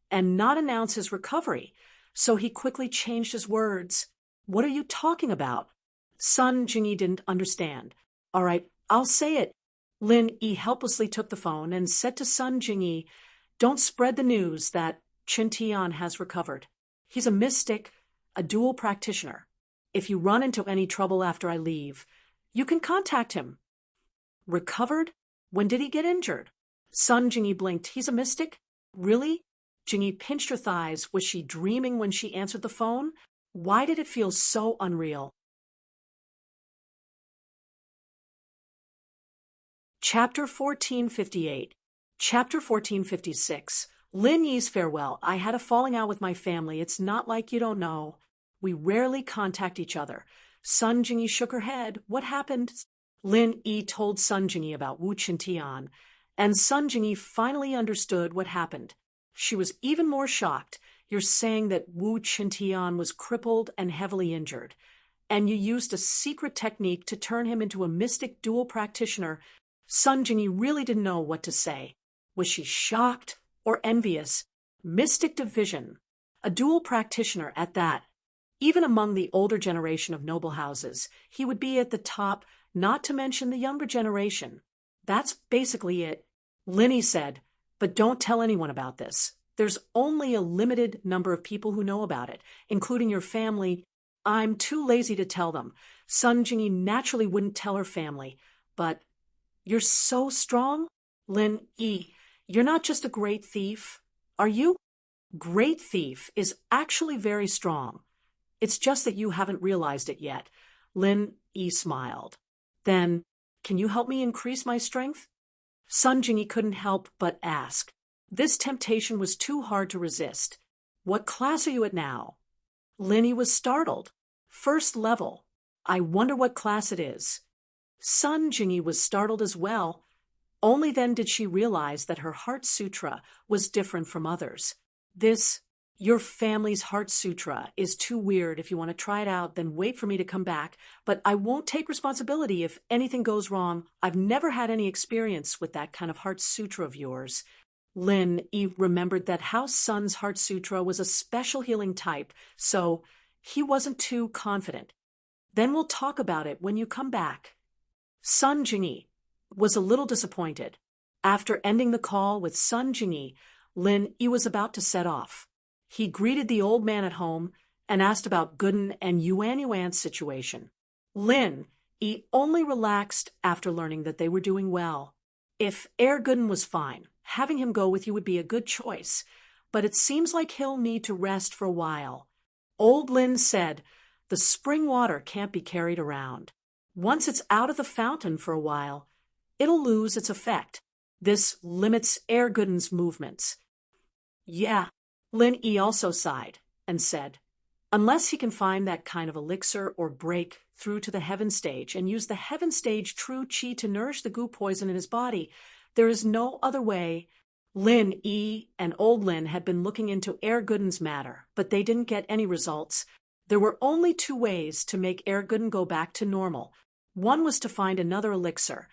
[SPEAKER 1] and not announce his recovery, so he quickly changed his words. What are you talking about? Sun Jingyi didn't understand. All right, I'll say it. Lin Yi helplessly took the phone and said to Sun Jingyi, don't spread the news that Qintian has recovered. He's a mystic, a dual practitioner. If you run into any trouble after I leave, you can contact him. Recovered? When did he get injured? Sun Jingyi blinked. He's a mystic? Really? Jingyi pinched her thighs. Was she dreaming when she answered the phone? Why did it feel so unreal? Chapter 1458. Chapter 1456. Lin Yi's farewell. I had a falling out with my family. It's not like you don't know. We rarely contact each other. Sun Jingyi shook her head. What happened? Lin Yi told Sun Jingyi about Wu Qintian, and Sun Jingyi finally understood what happened. She was even more shocked. You're saying that Wu Qintian was crippled and heavily injured, and you used a secret technique to turn him into a mystic dual practitioner. Sun Jingyi really didn't know what to say. Was she shocked or envious? Mystic division. A dual practitioner at that. Even among the older generation of noble houses, he would be at the top, not to mention the younger generation. That's basically it. Linny said, but don't tell anyone about this. There's only a limited number of people who know about it, including your family. I'm too lazy to tell them. Sun Jingyi naturally wouldn't tell her family. But you're so strong? Lin Yi, you're not just a great thief, are you? Great thief is actually very strong. It's just that you haven't realized it yet. Lin Yi smiled. Then, can you help me increase my strength? Sun Jingyi couldn't help but ask. This temptation was too hard to resist. What class are you at now? Lin Yi was startled. First level. I wonder what class it is. Sun Jingyi was startled as well. Only then did she realize that her Heart Sutra was different from others. Your family's Heart Sutra is too weird. If you want to try it out, then wait for me to come back. But I won't take responsibility if anything goes wrong. I've never had any experience with that kind of Heart Sutra of yours. Lin Yi remembered that House Sun's Heart Sutra was a special healing type, so he wasn't too confident. Then we'll talk about it when you come back. Sun Jingyi was a little disappointed. After ending the call with Sun Jingyi, Lin Yi was about to set off. He greeted the old man at home and asked about Gooden and Yuan situation. Lin Yi only relaxed after learning that they were doing well. If Gooden was fine, having him go with you would be a good choice, but it seems like he'll need to rest for a while. Old Lin said, the spring water can't be carried around. Once it's out of the fountain for a while, it'll lose its effect. This limits Gooden's movements. Yeah. Lin Yi also sighed and said, unless he can find that kind of elixir or break through to the heaven stage and use the heaven stage true qi to nourish the goo poison in his body, there is no other way. Lin Yi and Old Lin had been looking into Gooden's matter, but they didn't get any results. There were only two ways to make Gooden go back to normal. One was to find another elixir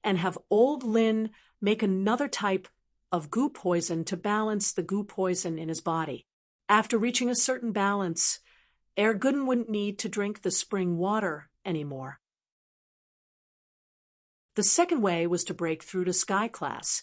[SPEAKER 1] and have Old Lin make another type of goo poison to balance the goo poison in his body. After reaching a certain balance, Gooden wouldn't need to drink the spring water anymore. The second way was to break through to Sky Class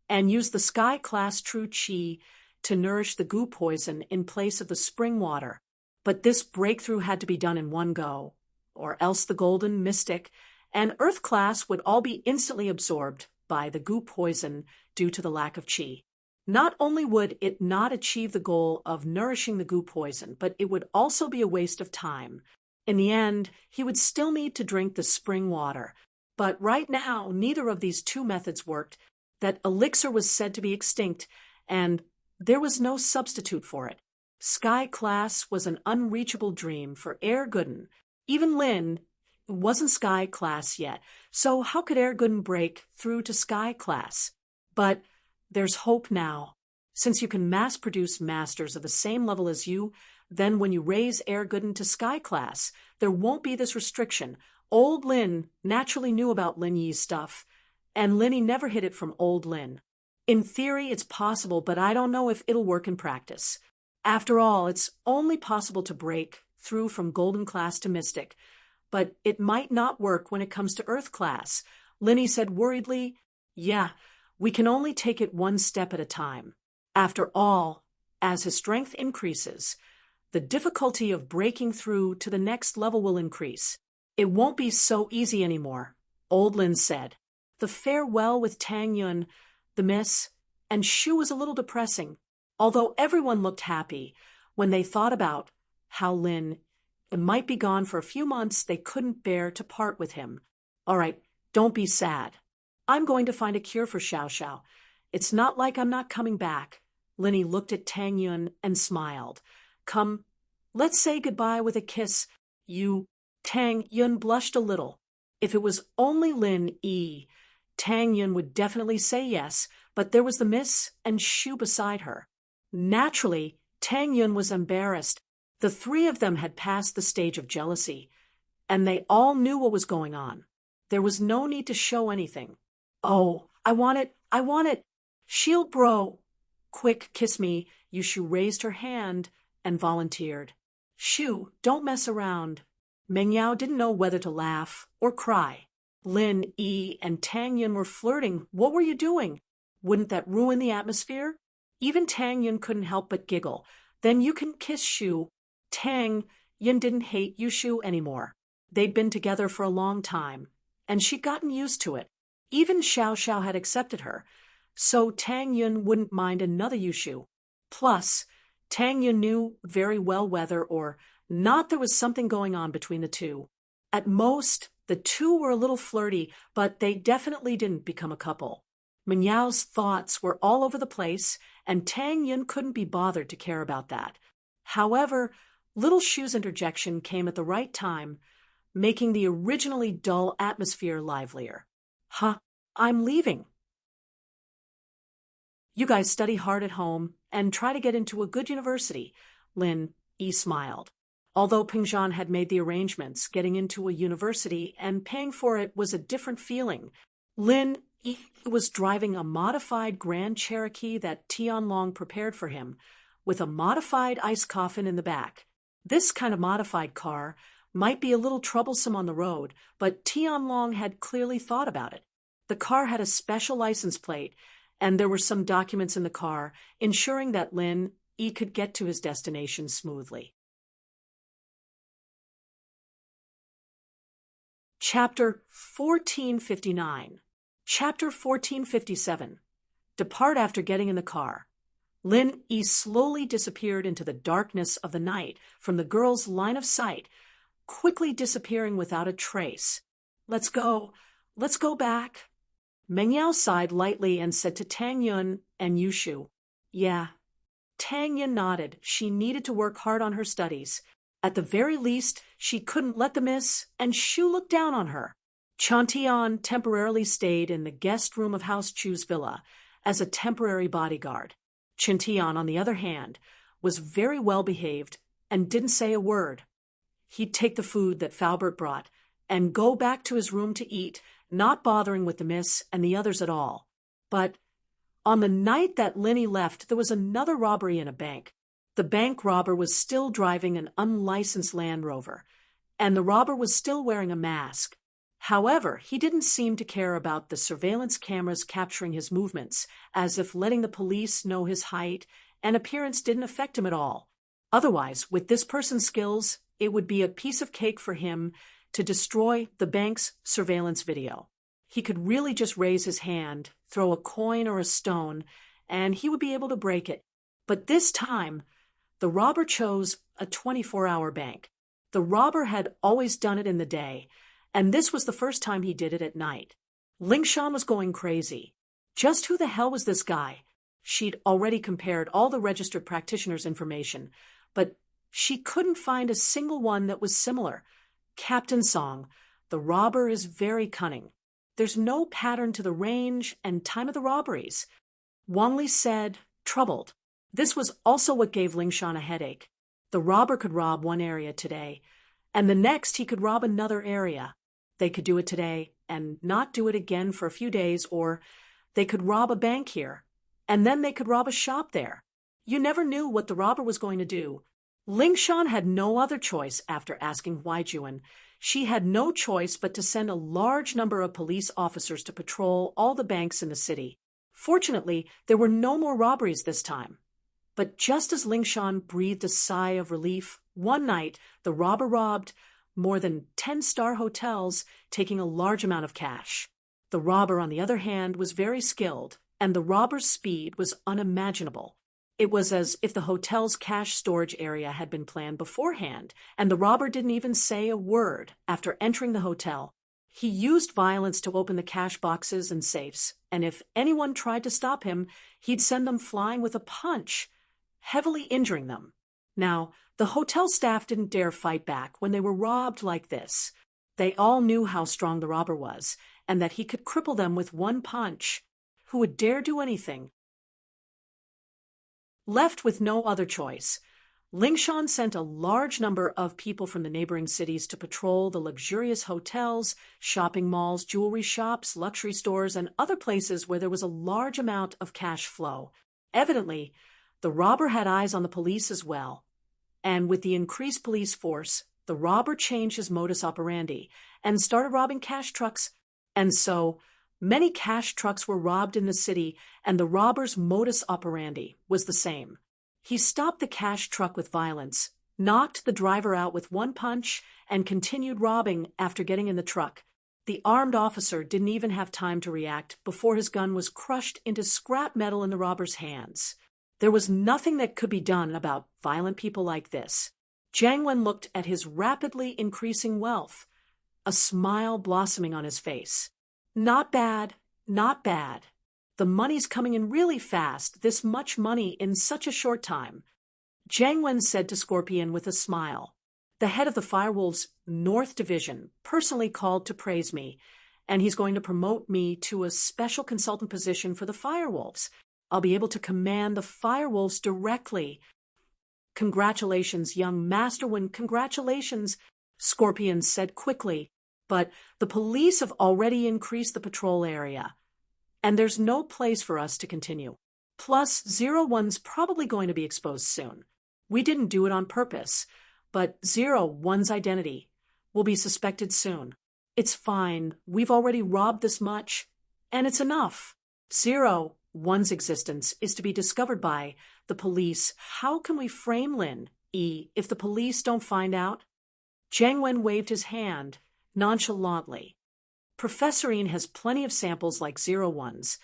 [SPEAKER 1] and use the Sky Class True Qi to nourish the goo poison in place of the spring water. But this breakthrough had to be done in one go, or else the Golden, Mystic, and Earth Class would all be instantly absorbed by the goo poison due to the lack of qi. Not only would it not achieve the goal of nourishing the goo poison, but it would also be a waste of time. In the end, he would still need to drink the spring water. But right now, neither of these two methods worked. That elixir was said to be extinct, and there was no substitute for it. Sky Class was an unreachable dream for Gooden. Even Lin wasn't Sky Class yet, so how could Gooden break through to Sky Class? But there's hope now. Since you can mass-produce masters of the same level as you, then when you raise Gooden to Sky Class, there won't be this restriction. Old Lin naturally knew about Lin Yi's stuff, and Lin Yi never hid it from Old Lin. In theory, it's possible, but I don't know if it'll work in practice. After all, it's only possible to break through from Golden Class to Mystic, but it might not work when it comes to Earth Class. Lin Yi said worriedly, yeah, we can only take it one step at a time. After all, as his strength increases, the difficulty of breaking through to the next level will increase. It won't be so easy anymore, Old Lin said. The farewell with Tang Yun, the miss, and Shu was a little depressing, although everyone looked happy when they thought about how Lin might be gone for a few months. They couldn't bear to part with him. All right, don't be sad. I'm going to find a cure for Xiao Xiao. It's not like I'm not coming back. Linny looked at Tang Yun and smiled. Come, let's say goodbye with a kiss. You. Tang Yun blushed a little. If it was only Lin Yi, Tang Yun would definitely say yes, but there was the miss and Shu beside her. Naturally, Tang Yun was embarrassed. The three of them had passed the stage of jealousy, and they all knew what was going on. There was no need to show anything. Oh, I want it. Shield bro. Quick, kiss me. Yushu raised her hand and volunteered. Shu, don't mess around. Meng Yao didn't know whether to laugh or cry. Lin Yi and Tang Yun were flirting. What were you doing? Wouldn't that ruin the atmosphere? Even Tang Yun couldn't help but giggle. Then you can kiss Shu. Tang Yun didn't hate Yushu anymore. They'd been together for a long time, and she'd gotten used to it. Even Xiao Xiao had accepted her, so Tang Yun wouldn't mind another Yushu. Plus, Tang Yun knew very well whether or not there was something going on between the two. At most, the two were a little flirty, but they definitely didn't become a couple. Meng Yao's thoughts were all over the place, and Tang Yun couldn't be bothered to care about that. However, Little Shu's interjection came at the right time, making the originally dull atmosphere livelier. Huh, I'm leaving. You guys study hard at home and try to get into a good university, Lin Yi smiled. Although Pingzhan had made the arrangements, getting into a university and paying for it was a different feeling. Lin Yi was driving a modified Grand Cherokee that Tianlong prepared for him, with a modified ice coffin in the back. This kind of modified car might be a little troublesome on the road, but Tianlong had clearly thought about it. The car had a special license plate, and there were some documents in the car ensuring that Lin Yi could get to his destination smoothly. Chapter 1459. Chapter 1457. Depart after getting in the car. Lin Yi slowly disappeared into the darkness of the night from the girl's line of sight, quickly disappearing without a trace. Let's go back. Meng Yao sighed lightly and said to Tang Yun and Yushu, Yeah. Tang Yun nodded. She needed to work hard on her studies. At the very least, she couldn't let the miss, and Shu looked down on her. Chantian temporarily stayed in the guest room of House Chu's villa as a temporary bodyguard. Chantian, on the other hand, was very well behaved and didn't say a word. He'd take the food that Faubert brought and go back to his room to eat, not bothering with the miss and the others at all. But on the night that Linny left, there was another robbery in a bank. The bank robber was still driving an unlicensed Land Rover, and the robber was still wearing a mask. However, he didn't seem to care about the surveillance cameras capturing his movements, as if letting the police know his height and appearance didn't affect him at all. Otherwise, with this person's skills, it would be a piece of cake for him to destroy the bank's surveillance video. He could really just raise his hand, throw a coin or a stone, and he would be able to break it. But this time, the robber chose a 24-hour bank. The robber had always done it in the day, and this was the first time he did it at night. Lingshan was going crazy. Just who the hell was this guy? She'd already compared all the registered practitioners' information, but she couldn't find a single one that was similar. Captain Song, the robber is very cunning. There's no pattern to the range and time of the robberies. Wang Li said, troubled. This was also what gave Lingshan a headache. The robber could rob one area today, and the next he could rob another area. They could do it today and not do it again for a few days, or they could rob a bank here, and then they could rob a shop there. You never knew what the robber was going to do. Lingshan had no other choice after asking Huaijuan. She had no choice but to send a large number of police officers to patrol all the banks in the city. Fortunately, there were no more robberies this time. But just as Lingshan breathed a sigh of relief, one night the robber robbed more than 10-star hotels, taking a large amount of cash. The robber, on the other hand, was very skilled, and the robber's speed was unimaginable. It was as if the hotel's cash storage area had been planned beforehand, and the robber didn't even say a word after entering the hotel. He used violence to open the cash boxes and safes, and if anyone tried to stop him, he'd send them flying with a punch, heavily injuring them. Now, the hotel staff didn't dare fight back when they were robbed like this. They all knew how strong the robber was, and that he could cripple them with one punch. Who would dare do anything? Left with no other choice, Lingshan sent a large number of people from the neighboring cities to patrol the luxurious hotels, shopping malls, jewelry shops, luxury stores, and other places where there was a large amount of cash flow. Evidently, the robber had eyes on the police as well. And with the increased police force, the robber changed his modus operandi and started robbing cash trucks. And so, many cash trucks were robbed in the city, and the robber's modus operandi was the same. He stopped the cash truck with violence, knocked the driver out with one punch, and continued robbing after getting in the truck. The armed officer didn't even have time to react before his gun was crushed into scrap metal in the robber's hands. There was nothing that could be done about violent people like this. Jiang Wen looked at his rapidly increasing wealth, a smile blossoming on his face. Not bad, not bad. The money's coming in really fast, this much money in such a short time. Jiang Wen said to Scorpion with a smile. The head of the Firewolves' North Division personally called to praise me, and he's going to promote me to a special consultant position for the Firewolves. I'll be able to command the Firewolves directly. Congratulations, young Master Wen, congratulations, Scorpion said quickly. But the police have already increased the patrol area, and there's no place for us to continue. Plus, 01's probably going to be exposed soon. We didn't do it on purpose, but 01's identity will be suspected soon. It's fine, we've already robbed this much, and it's enough. 01's existence is to be discovered by the police. How can we frame Lin Yi if the police don't find out? Jiang Wen waved his hand nonchalantly. Professor Yin has plenty of samples like 01's,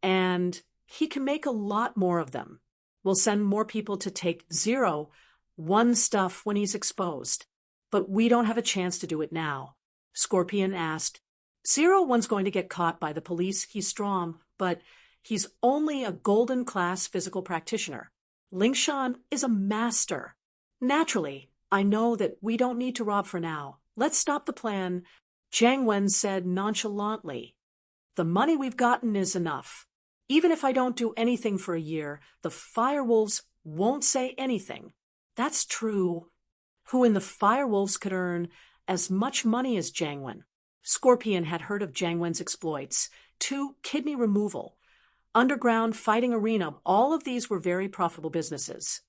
[SPEAKER 1] and he can make a lot more of them. We'll send more people to take 01 stuff when he's exposed. But we don't have a chance to do it now. Scorpion asked. 01's going to get caught by the police. He's strong, but he's only a golden class physical practitioner. Lingshan is a master. Naturally, I know that we don't need to rob for now. Let's stop the plan. Jiang Wen said nonchalantly. The money we've gotten is enough. Even if I don't do anything for a year, the Firewolves won't say anything. That's true. Who in the Firewolves could earn as much money as Jiang Wen? Scorpion had heard of Jiang Wen's exploits. 2, kidney removal, underground fighting arena, all of these were very profitable businesses.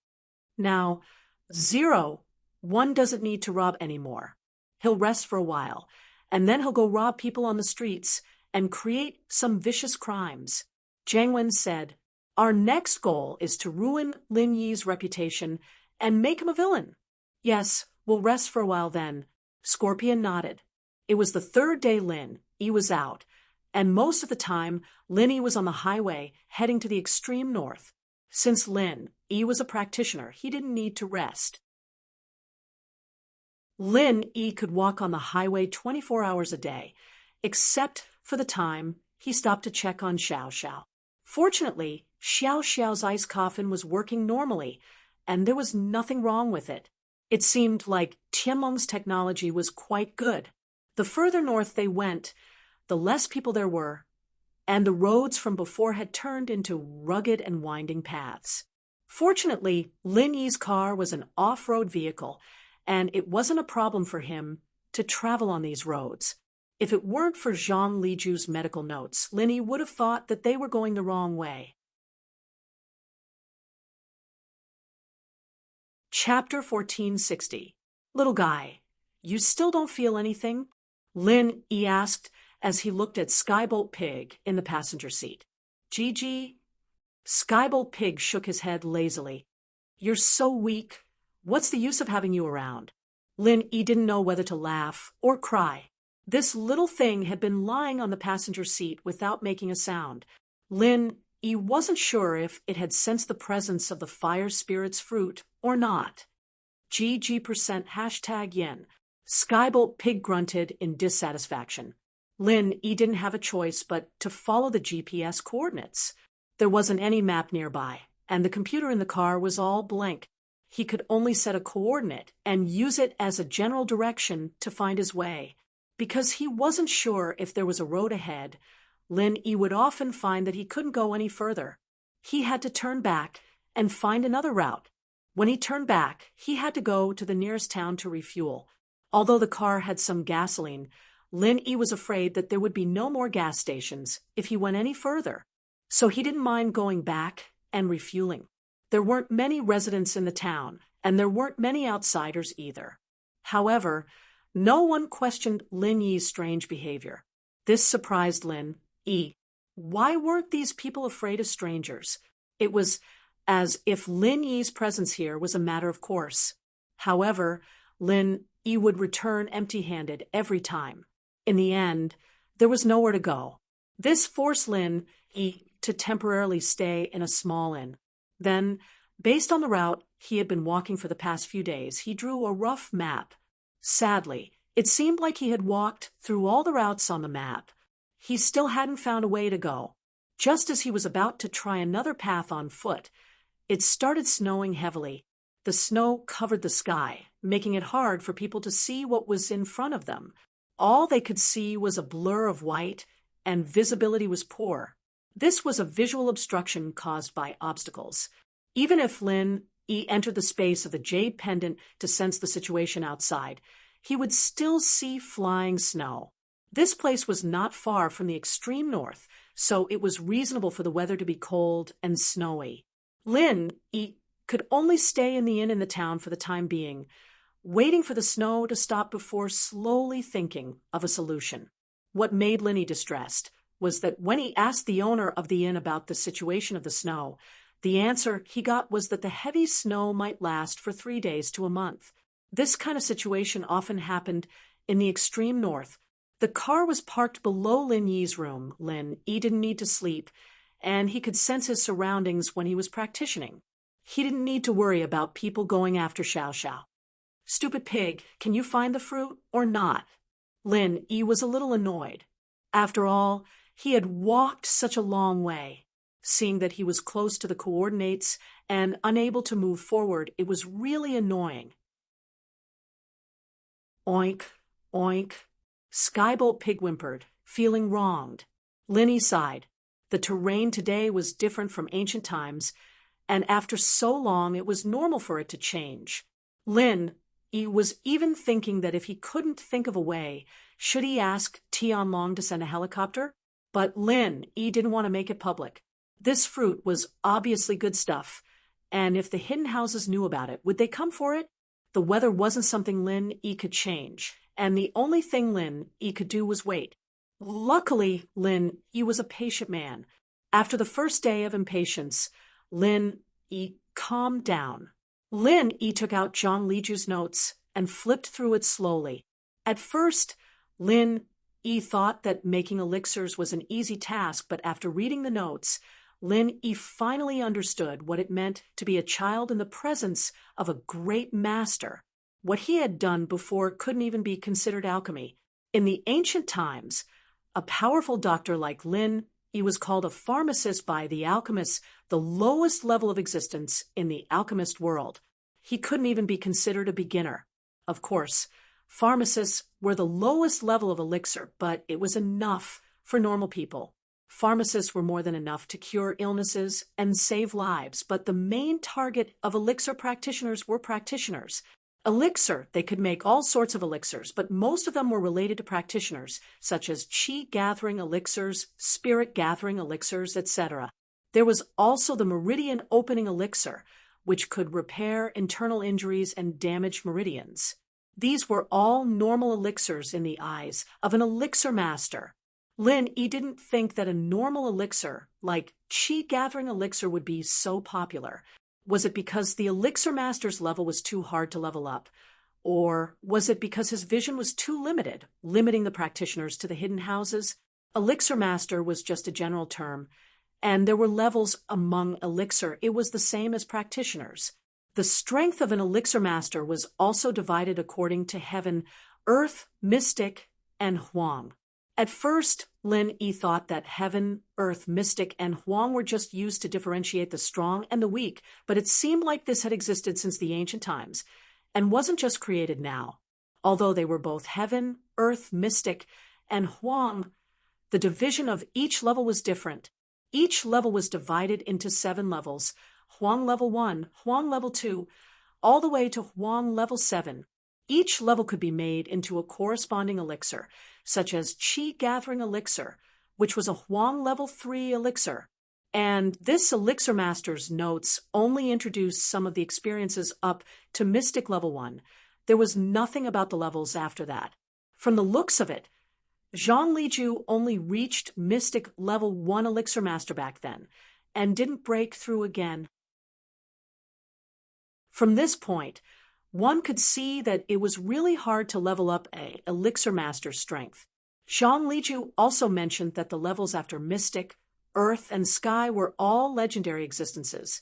[SPEAKER 1] Now, 01 doesn't need to rob anymore. He'll rest for a while, and then he'll go rob people on the streets and create some vicious crimes. Jiang Wen said, our next goal is to ruin Lin Yi's reputation and make him a villain. Yes, we'll rest for a while then. Scorpion nodded. It was the third day Lin Yi was out, and most of the time Lin Yi was on the highway heading to the extreme north. Since Lin Yi was a practitioner, he didn't need to rest. Lin Yi could walk on the highway 24 hours a day, except for the time he stopped to check on Xiao Xiao. Fortunately, Xiao Xiao's ice coffin was working normally, and there was nothing wrong with it. It seemed like Tianlong's technology was quite good. The further north they went, the less people there were, and the roads from before had turned into rugged and winding paths. Fortunately, Lin Yi's car was an off-road vehicle, and it wasn't a problem for him to travel on these roads. If it weren't for Zhang Liju's medical notes, Lin Yi would have thought that they were going the wrong way. Chapter 1460. Little guy, you still don't feel anything? Lin Yi asked as he looked at Skybolt Pig in the passenger seat. Gigi? Skybolt Pig shook his head lazily. You're so weak. What's the use of having you around? Lin Yi didn't know whether to laugh or cry. This little thing had been lying on the passenger seat without making a sound. Lin Yi wasn't sure if it had sensed the presence of the fire spirit's fruit or not. GG% #yen. Skybolt Pig grunted in dissatisfaction. Lin Yi didn't have a choice but to follow the GPS coordinates. There wasn't any map nearby, and the computer in the car was all blank. He could only set a coordinate and use it as a general direction to find his way. Because he wasn't sure if there was a road ahead, Lin Yi would often find that he couldn't go any further. He had to turn back and find another route. When he turned back, he had to go to the nearest town to refuel. Although the car had some gasoline, Lin Yi was afraid that there would be no more gas stations if he went any further. So he didn't mind going back and refueling. There weren't many residents in the town, and there weren't many outsiders either. However, no one questioned Lin Yi's strange behavior. This surprised Lin Yi. Why weren't these people afraid of strangers? It was as if Lin Yi's presence here was a matter of course. However, Lin Yi would return empty-handed every time. In the end, there was nowhere to go. This forced Lin Yi to temporarily stay in a small inn. Then, based on the route he had been walking for the past few days, he drew a rough map. Sadly, it seemed like he had walked through all the routes on the map. He still hadn't found a way to go. Just as he was about to try another path on foot, it started snowing heavily. The snow covered the sky, making it hard for people to see what was in front of them. All they could see was a blur of white, and visibility was poor. This was a visual obstruction caused by obstacles. Even if Lin Yi entered the space of the jade pendant to sense the situation outside, he would still see flying snow. This place was not far from the extreme north, so it was reasonable for the weather to be cold and snowy. Lin Yi could only stay in the inn in the town for the time being, waiting for the snow to stop before slowly thinking of a solution. What made Lin Yi distressed was that when he asked the owner of the inn about the situation of the snow, the answer he got was that the heavy snow might last for 3 days to a month. This kind of situation often happened in the extreme north. The car was parked below Lin Yi's room. Lin Yi didn't need to sleep, and he could sense his surroundings when he was practicing. He didn't need to worry about people going after Xiao Xiao. "Stupid pig, can you find the fruit or not?" Lin Yi was a little annoyed. After all, he had walked such a long way. Seeing that he was close to the coordinates and unable to move forward, it was really annoying. Oink, oink. Skybolt pig whimpered, feeling wronged. Lin Yi sighed. The terrain today was different from ancient times, and after so long it was normal for it to change. Lin Yi was even thinking that if he couldn't think of a way, should he ask Tianlong to send a helicopter? But Lin Yi didn't want to make it public. This fruit was obviously good stuff, and if the hidden houses knew about it, would they come for it? The weather wasn't something Lin Yi could change, and the only thing Lin Yi could do was wait. Luckily, Lin Yi was a patient man. After the first day of impatience, Lin Yi calmed down. Lin Yi took out Zhang Liju's notes and flipped through it slowly. At first, Lin Yi thought that making elixirs was an easy task, but after reading the notes, Lin Yi finally understood what it meant to be a child in the presence of a great master. What he had done before couldn't even be considered alchemy. In the ancient times, a powerful doctor like Lin Yi was called a pharmacist by the alchemists, the lowest level of existence in the alchemist world. He couldn't even be considered a beginner. Of course, pharmacists were the lowest level of elixir, but it was enough for normal people. Pharmacists were more than enough to cure illnesses and save lives, but the main target of elixir practitioners were practitioners. Elixir, they could make all sorts of elixirs, but most of them were related to practitioners, such as qi-gathering elixirs, spirit-gathering elixirs, etc. There was also the meridian-opening elixir, which could repair internal injuries and damaged meridians. These were all normal elixirs in the eyes of an elixir master. Lin Yi didn't think that a normal elixir, like qi-gathering elixir, would be so popular. Was it because the elixir master's level was too hard to level up? Or was it because his vision was too limited, limiting the practitioners to the hidden houses? Elixir master was just a general term, and there were levels among elixir. It was the same as practitioners. The strength of an elixir master was also divided according to heaven, earth, mystic, and Huang. At first, Lin Yi thought that heaven, earth, mystic, and Huang were just used to differentiate the strong and the weak, but it seemed like this had existed since the ancient times, and wasn't just created now. Although they were both heaven, earth, mystic, and Huang, the division of each level was different. Each level was divided into 7 levels: Huang level 1, Huang level 2, all the way to Huang level 7. Each level could be made into a corresponding elixir, such as Qi Gathering Elixir, which was a Huang level 3 elixir. And this elixir master's notes only introduced some of the experiences up to Mystic level 1. There was nothing about the levels after that. From the looks of it, Zhang Liju only reached Mystic level 1 elixir master back then, and didn't break through again. From this point, one could see that it was really hard to level up a elixir master's strength. Zhang Liju also mentioned that the levels after Mystic, Earth, and Sky were all legendary existences,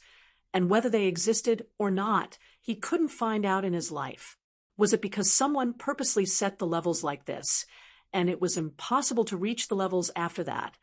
[SPEAKER 1] and whether they existed or not, he couldn't find out in his life. Was it because someone purposely set the levels like this, and it was impossible to reach the levels after that?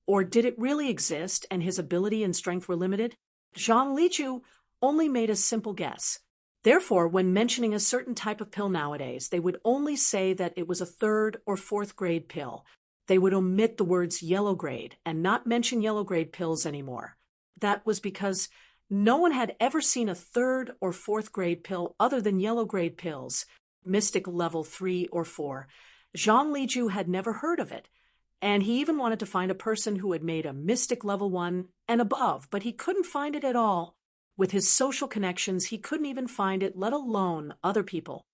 [SPEAKER 1] Or did it really exist and his ability and strength were limited? Zhang Liju only made a simple guess. Therefore, when mentioning a certain type of pill nowadays, they would only say that it was a 3rd or 4th grade pill. They would omit the words yellow grade and not mention yellow grade pills anymore. That was because no one had ever seen a 3rd or 4th grade pill other than yellow grade pills, Mystic level 3 or 4. Zhang Liju had never heard of it, and he even wanted to find a person who had made a Mystic level 1 and above, but he couldn't find it at all. With his social connections, he couldn't even find it, let alone other people.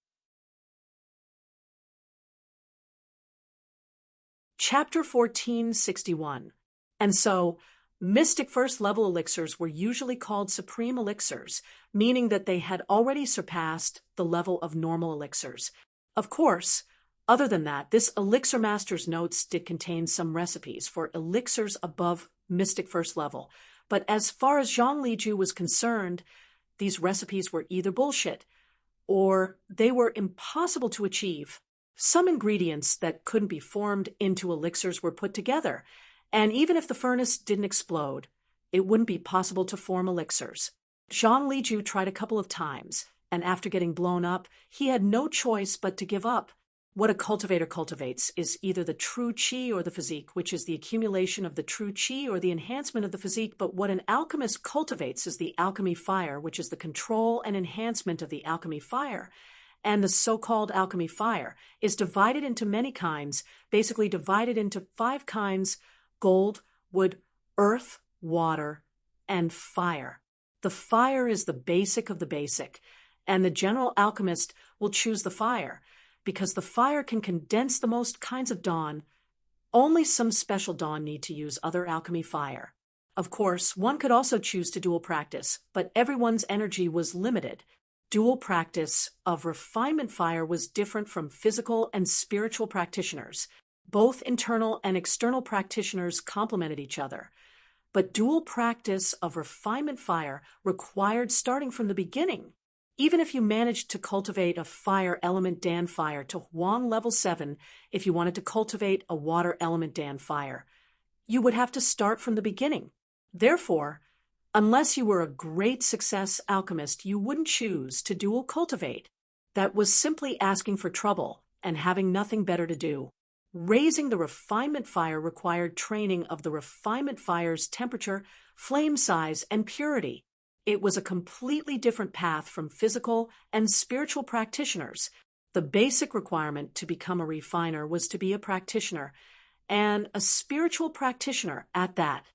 [SPEAKER 1] Chapter 1461. And so, Mystic first level elixirs were usually called supreme elixirs, meaning that they had already surpassed the level of normal elixirs. Of course, other than that, this elixir master's notes did contain some recipes for elixirs above Mystic first level. But as far as Zhang Liju was concerned, these recipes were either bullshit, or they were impossible to achieve. Some ingredients that couldn't be formed into elixirs were put together, and even if the furnace didn't explode, it wouldn't be possible to form elixirs. Zhang Liju tried a couple of times, and after getting blown up, he had no choice but to give up. What a cultivator cultivates is either the true qi or the physique, which is the accumulation of the true qi or the enhancement of the physique, but what an alchemist cultivates is the alchemy fire, which is the control and enhancement of the alchemy fire. And the so-called alchemy fire is divided into many kinds, basically divided into 5 kinds: gold, wood, earth, water, and fire. The fire is the basic of the basic, and the general alchemist will choose the fire, because the fire can condense the most kinds of dawn. Only some special dawn need to use other alchemy fire. Of course, one could also choose to dual practice, but everyone's energy was limited. Dual practice of refinement fire was different from physical and spiritual practitioners. Both internal and external practitioners complemented each other. But dual practice of refinement fire required starting from the beginning. Even if you managed to cultivate a fire element Dan fire to Huang level 7, if you wanted to cultivate a water element Dan fire, you would have to start from the beginning. Therefore, unless you were a great success alchemist, you wouldn't choose to dual cultivate. That was simply asking for trouble and having nothing better to do. Raising the refinement fire required training of the refinement fire's temperature, flame size, and purity. It was a completely different path from physical and spiritual practitioners. The basic requirement to become a refiner was to be a practitioner, and a spiritual practitioner at that.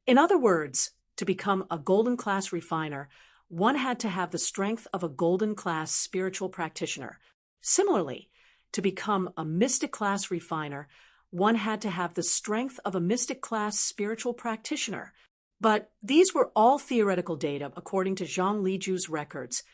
[SPEAKER 1] In other words, to become a golden class refiner, one had to have the strength of a golden class spiritual practitioner. Similarly, to become a mystic class refiner, one had to have the strength of a mystic class spiritual practitioner. But these were all theoretical data according to Zhang Liju's records.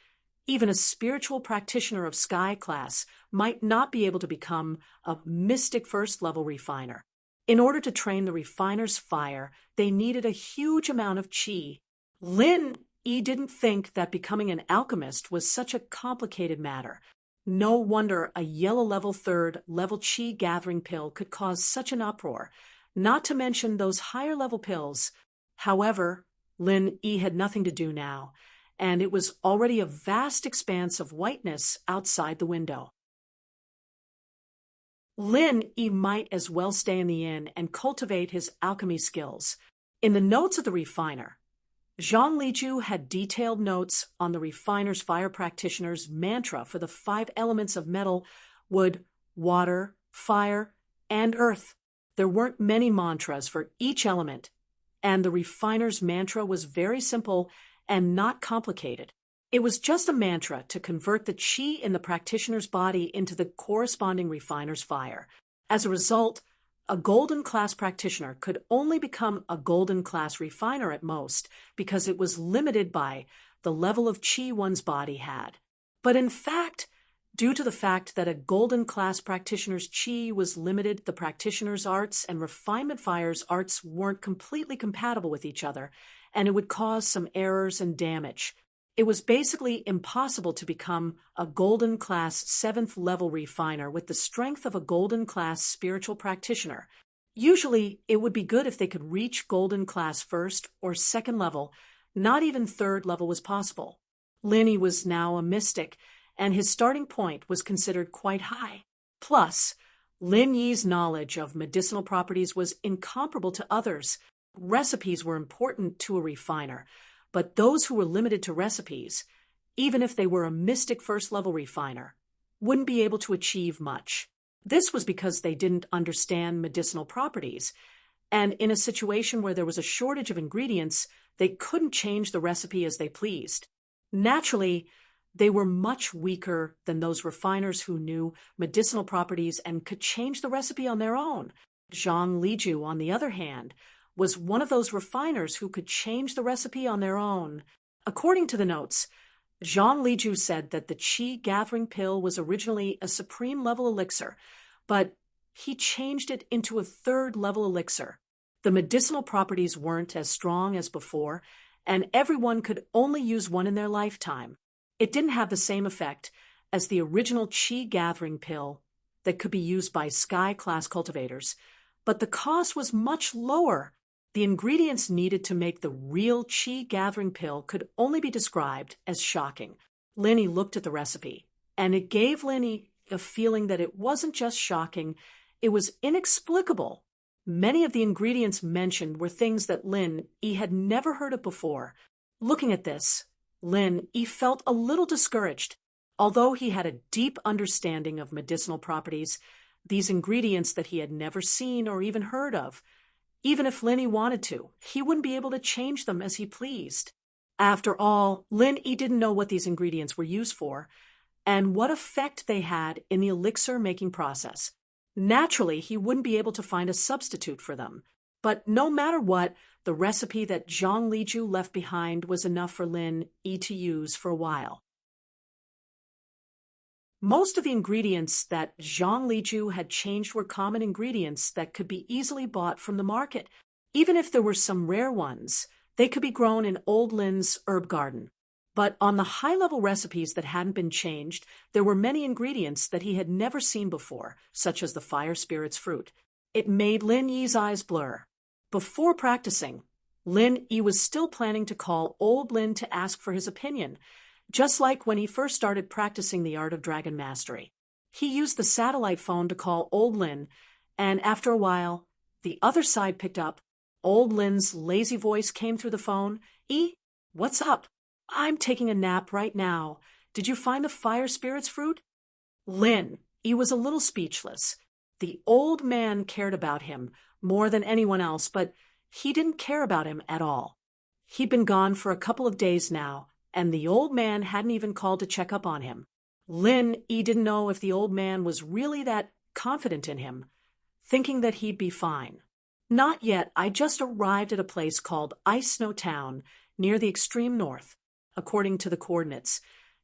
[SPEAKER 1] Even a spiritual practitioner of sky class might not be able to become a mystic first level refiner. In order to train the refiner's fire, they needed a huge amount of qi. Lin Yi didn't think that becoming an alchemist was such a complicated matter. No wonder a yellow level third level chi gathering pill could cause such an uproar, not to mention those higher level pills. However, Lin Yi had nothing to do now, and it was already a vast expanse of whiteness outside the window. Lin Yi might as well stay in the inn and cultivate his alchemy skills. In the notes of the refiner, Zhang Liju had detailed notes on the refiner's fire practitioner's mantra for the 5 elements of metal: wood, water, fire, and earth. There weren't many mantras for each element, and the refiner's mantra was very simple and not complicated. It was just a mantra to convert the chi in the practitioner's body into the corresponding refiner's fire. As a result, a golden class practitioner could only become a golden class refiner at most, because it was limited by the level of chi one's body had. But in fact, due to the fact that a golden class practitioner's chi was limited, the practitioner's arts and refinement fire's arts weren't completely compatible with each other, and it would cause some errors and damage. It was basically impossible to become a golden class 7th level refiner with the strength of a golden class spiritual practitioner. Usually, it would be good if they could reach golden class 1st or 2nd level. Not even 3rd level was possible. Lin Yi was now a mystic, and his starting point was considered quite high. Plus, Lin Yi's knowledge of medicinal properties was incomparable to others. Recipes were important to a refiner, but those who were limited to recipes, even if they were a mystic 1st level refiner, wouldn't be able to achieve much. This was because they didn't understand medicinal properties, and in a situation where there was a shortage of ingredients, they couldn't change the recipe as they pleased. Naturally, they were much weaker than those refiners who knew medicinal properties and could change the recipe on their own. Zhang Liju, on the other hand, was one of those refiners who could change the recipe on their own. According to the notes, Zhang Liju said that the chi gathering pill was originally a supreme level elixir, but he changed it into a 3rd level elixir. The medicinal properties weren't as strong as before, and everyone could only use one in their lifetime. It didn't have the same effect as the original chi gathering pill that could be used by sky class cultivators, but the cost was much lower. The ingredients needed to make the real chi gathering pill could only be described as shocking. Lin Yi looked at the recipe, and it gave Lin Yi a feeling that it wasn't just shocking, it was inexplicable. Many of the ingredients mentioned were things that Lin Yi had never heard of before. Looking at this, Lin Yi felt a little discouraged. Although he had a deep understanding of medicinal properties, these ingredients that he had never seen or even heard of, even if Lin Yi wanted to, he wouldn't be able to change them as he pleased. After all, Lin Yi didn't know what these ingredients were used for, and what effect they had in the elixir-making process. Naturally, he wouldn't be able to find a substitute for them. But no matter what, the recipe that Zhang Liju left behind was enough for Lin Yi to use for a while. Most of the ingredients that Zhang Liju had changed were common ingredients that could be easily bought from the market. Even if there were some rare ones, they could be grown in old Lin's herb garden. But on the high-level recipes that hadn't been changed, there were many ingredients that he had never seen before, such as the fire spirit's fruit. It made Lin Yi's eyes blur. Before practicing, Lin Yi was still planning to call old Lin to ask for his opinion, just like when he first started practicing the art of dragon mastery. He used the satellite phone to call old Lin, and after a while, the other side picked up. Old Lin's lazy voice came through the phone. What's up? I'm taking a nap right now. Did you find the fire spirit's fruit? Lin Yi was a little speechless. The old man cared about him more than anyone else, but he didn't care about him at all. He'd been gone for a couple of days now, and the old man hadn't even called to check up on him. Lin Yi didn't know if the old man was really that confident in him, thinking that he'd be fine. Not yet. I just arrived at a place called Ice Snow Town, near the extreme north. According to the coordinates,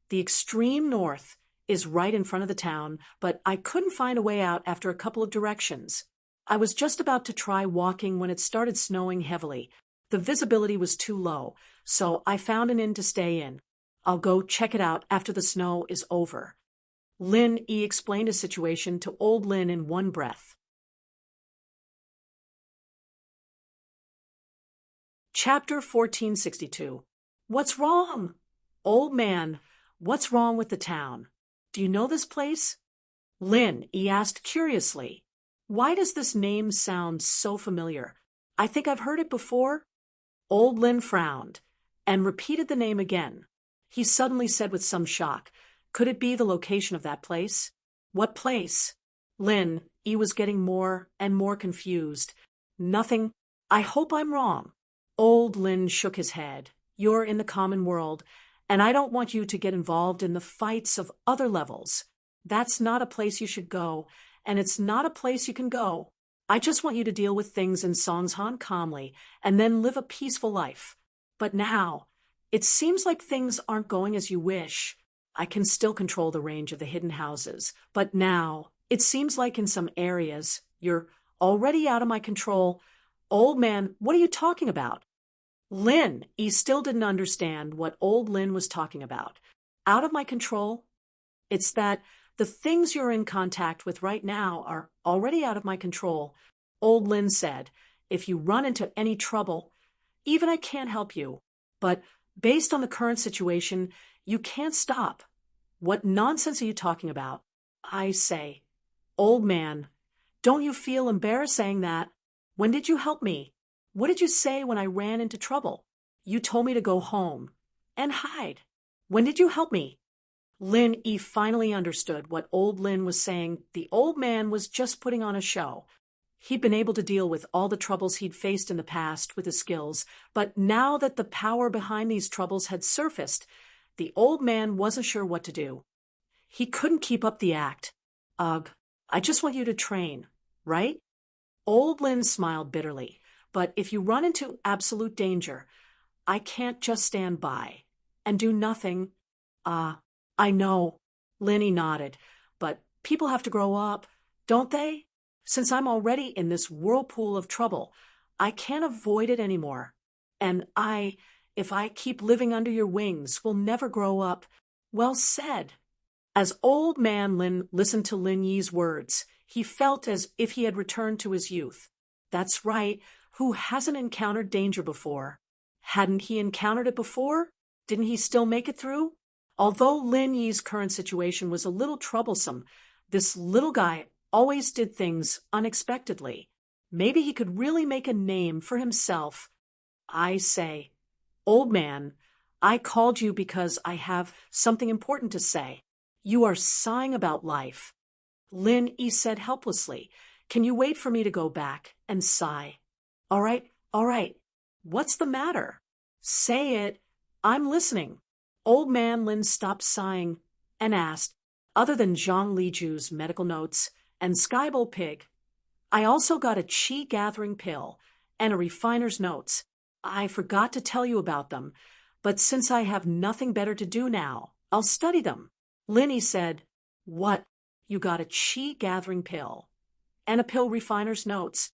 [SPEAKER 1] the extreme north is right in front of the town, but I couldn't find a way out after a couple of directions. I was just about to try walking when it started snowing heavily. The visibility was too low, so I found an inn to stay in. I'll go check it out after the snow is over. Lin Yi explained his situation to old Lin in one breath. Chapter 1462. What's wrong? Old man, what's wrong with the town? Do you know this place? Lin Yi asked curiously. Why does this name sound so familiar? I think I've heard it before. Old Lin frowned and repeated the name again. He suddenly said with some shock, could it be the location of that place? What place? Lin Yi was getting more and more confused. Nothing. I hope I'm wrong. Old Lin shook his head. You're in the common world, and I don't want you to get involved in the fights of other levels. That's not a place you should go, and it's not a place you can go. I just want you to deal with things in Songshan calmly, and then live a peaceful life. But now, it seems like things aren't going as you wish. I can still control the range of the hidden houses, but now, it seems like in some areas, you're already out of my control. Old man, what are you talking about? Lin Yi still didn't understand what old Lin was talking about. Out of my control? It's that the things you're in contact with right now are already out of my control. Old Lin said, if you run into any trouble, even I can't help you. But based on the current situation, you can't stop. What nonsense are you talking about? I say, old man, don't you feel embarrassed saying that? When did you help me? What did you say when I ran into trouble? You told me to go home and hide. When did you help me? Lin Yi finally understood what old Lin was saying. The old man was just putting on a show. He'd been able to deal with all the troubles he'd faced in the past with his skills, but now that the power behind these troubles had surfaced, the old man wasn't sure what to do. He couldn't keep up the act. Ugh, I just want you to train, right? Old Lin smiled bitterly. But if you run into absolute danger, I can't just stand by and do nothing. I know. Lin Yi nodded. But people have to grow up, don't they? Since I'm already in this whirlpool of trouble, I can't avoid it anymore. And if I keep living under your wings, will never grow up. Well said. As old man Lin listened to Lin Yi's words, he felt as if he had returned to his youth. That's right. Who hasn't encountered danger before? Hadn't he encountered it before? Didn't he still make it through? Although Lin Yi's current situation was a little troublesome, this little guy always did things unexpectedly. Maybe he could really make a name for himself. I say, old man, I called you because I have something important to say. You are sighing about life. Lin Yi said helplessly, can you wait for me to go back and sigh? All right. What's the matter? Say it. I'm listening. Old man Lin stopped sighing and asked, other than Zhang Liju's medical notes and Skybowl Pig, I also got a qi gathering pill and a refiner's notes. I forgot to tell you about them, but since I have nothing better to do now, I'll study them. Lin Yi said, what? You got a qi gathering pill and a pill refiner's notes?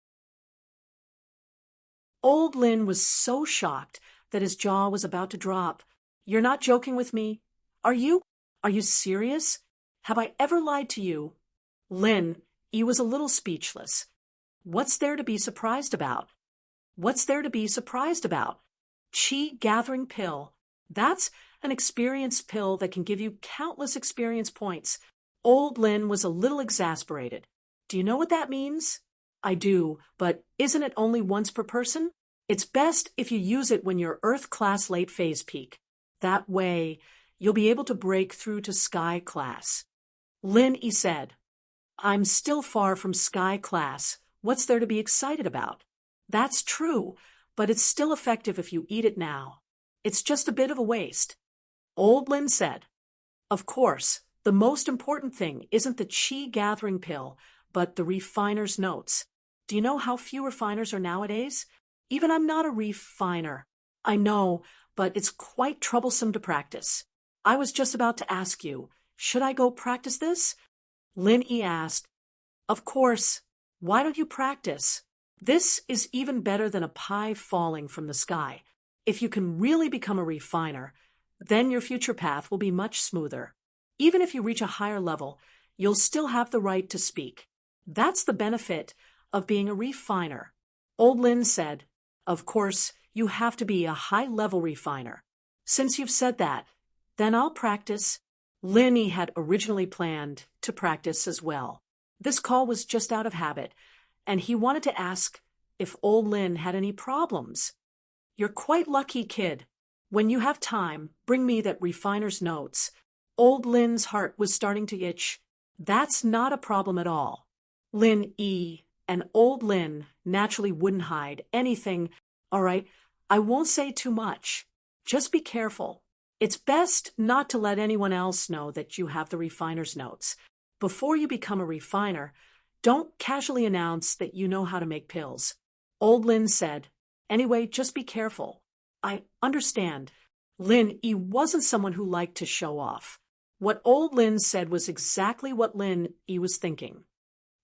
[SPEAKER 1] Old Lin was so shocked that his jaw was about to drop. You're not joking with me? Are you? Are you serious? Have I ever lied to you? Lin Yi was a little speechless. What's there to be surprised about? What's there to be surprised about? Qi gathering pill. That's an experience pill that can give you countless experience points. Old Lin was a little exasperated. Do you know what that means? I do, but isn't it only once per person? It's best if you use it when you're Earth class late phase peak. That way, you'll be able to break through to Sky class. Lin Yi said, I'm still far from Sky class. What's there to be excited about? That's true, but it's still effective if you eat it now. It's just a bit of a waste. Old Lin said, of course, the most important thing isn't the qi gathering pill, but the refiner's notes. Do you know how few refiners are nowadays? Even I'm not a refiner. I know, but it's quite troublesome to practice. I was just about to ask you, should I go practice this? Lin Yi asked, of course. Why don't you practice? This is even better than a pie falling from the sky. If you can really become a refiner, then your future path will be much smoother. Even if you reach a higher level, you'll still have the right to speak. That's the benefit of being a refiner. Old Lin said, "Of course, you have to be a high-level refiner. Since you've said that, then I'll practice." Lin Yi had originally planned to practice as well. This call was just out of habit, and he wanted to ask if Old Lin had any problems. "You're quite lucky, kid. When you have time, bring me that refiner's notes." Old Lin's heart was starting to itch. "That's not a problem at all." Lin Yi and Old Lin naturally wouldn't hide anything. "All right, I won't say too much. Just be careful. It's best not to let anyone else know that you have the refiner's notes. Before you become a refiner, don't casually announce that you know how to make pills." Old Lin said, "Anyway, just be careful." "I understand." Lin Yi wasn't someone who liked to show off. What Old Lin said was exactly what Lin Yi was thinking.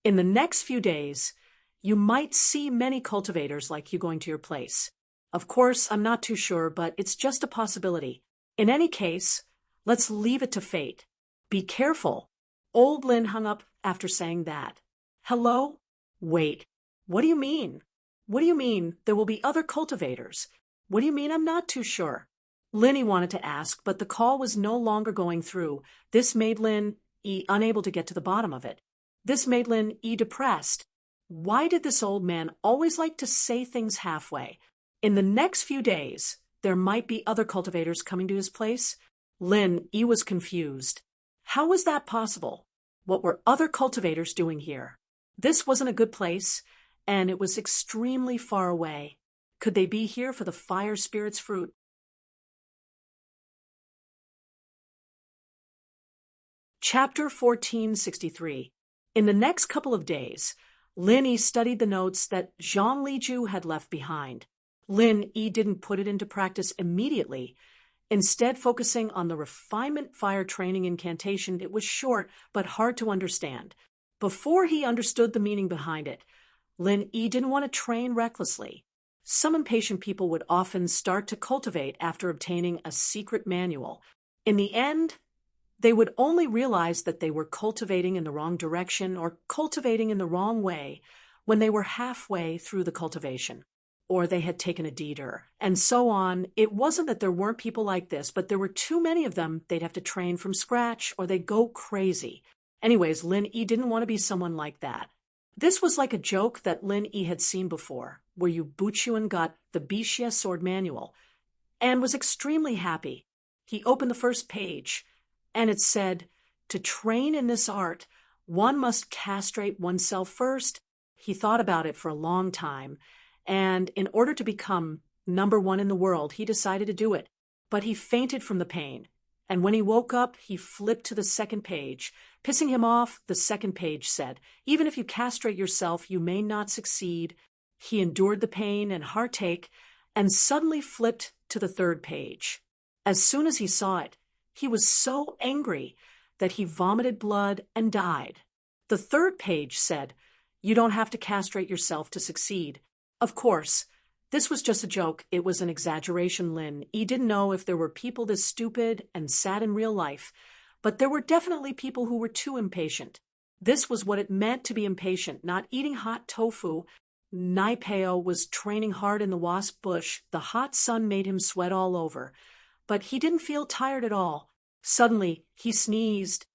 [SPEAKER 1] "In the next few days, you might see many cultivators like you going to your place. Of course, I'm not too sure, but it's just a possibility. In any case, let's leave it to fate. Be careful." Old Lin hung up after saying that. "Hello? Wait. What do you mean? What do you mean there will be other cultivators? What do you mean I'm not too sure?" Linny wanted to ask, but the call was no longer going through. This made Lin Yi unable to get to the bottom of it. This made Lin Yi depressed. Why did this old man always like to say things halfway? In the next few days, there might be other cultivators coming to his place. Lin Yi was confused. How was that possible? What were other cultivators doing here? This wasn't a good place, and it was extremely far away. Could they be here for the fire spirit's fruit? Chapter 1463. In the next couple of days, Lin Yi studied the notes that Zhang Liju had left behind. Lin Yi didn't put it into practice immediately. Instead, focusing on the refinement fire training incantation, it was short but hard to understand. Before he understood the meaning behind it, Lin Yi didn't want to train recklessly. Some impatient people would often start to cultivate after obtaining a secret manual. In the end, they would only realize that they were cultivating in the wrong direction or cultivating in the wrong way when they were halfway through the cultivation, or they had taken a detour, and so on. It wasn't that there weren't people like this, but there were too many of them. They'd have to train from scratch or they'd go crazy. Anyways, Lin Yi didn't want to be someone like that. This was like a joke that Lin Yi had seen before, where Yu Buchuan got the Bixia sword manual and was extremely happy. He opened the first page, and it said, "To train in this art, one must castrate oneself first." He thought about it for a long time, and in order to become #1 in the world, he decided to do it. But he fainted from the pain, and when he woke up, he flipped to the second page. Pissing him off, the second page said, "Even if you castrate yourself, you may not succeed." He endured the pain and heartache, and suddenly flipped to the third page. As soon as he saw it, he was so angry that he vomited blood and died. The third page said, "You don't have to castrate yourself to succeed." Of course, this was just a joke. It was an exaggeration. Lin Yi didn't know if there were people this stupid and sad in real life, but there were definitely people who were too impatient. This was what it meant to be impatient, not eating hot tofu. Naipeo was training hard in the wasp bush. The hot sun made him sweat all over, but he didn't feel tired at all. Suddenly, he sneezed.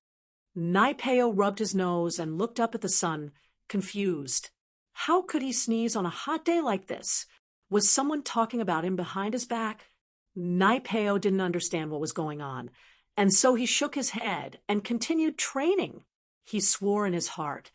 [SPEAKER 1] Naipeo rubbed his nose and looked up at the sun, confused. How could he sneeze on a hot day like this? Was someone talking about him behind his back? Naipeo didn't understand what was going on, and so he shook his head and continued training. He swore in his heart,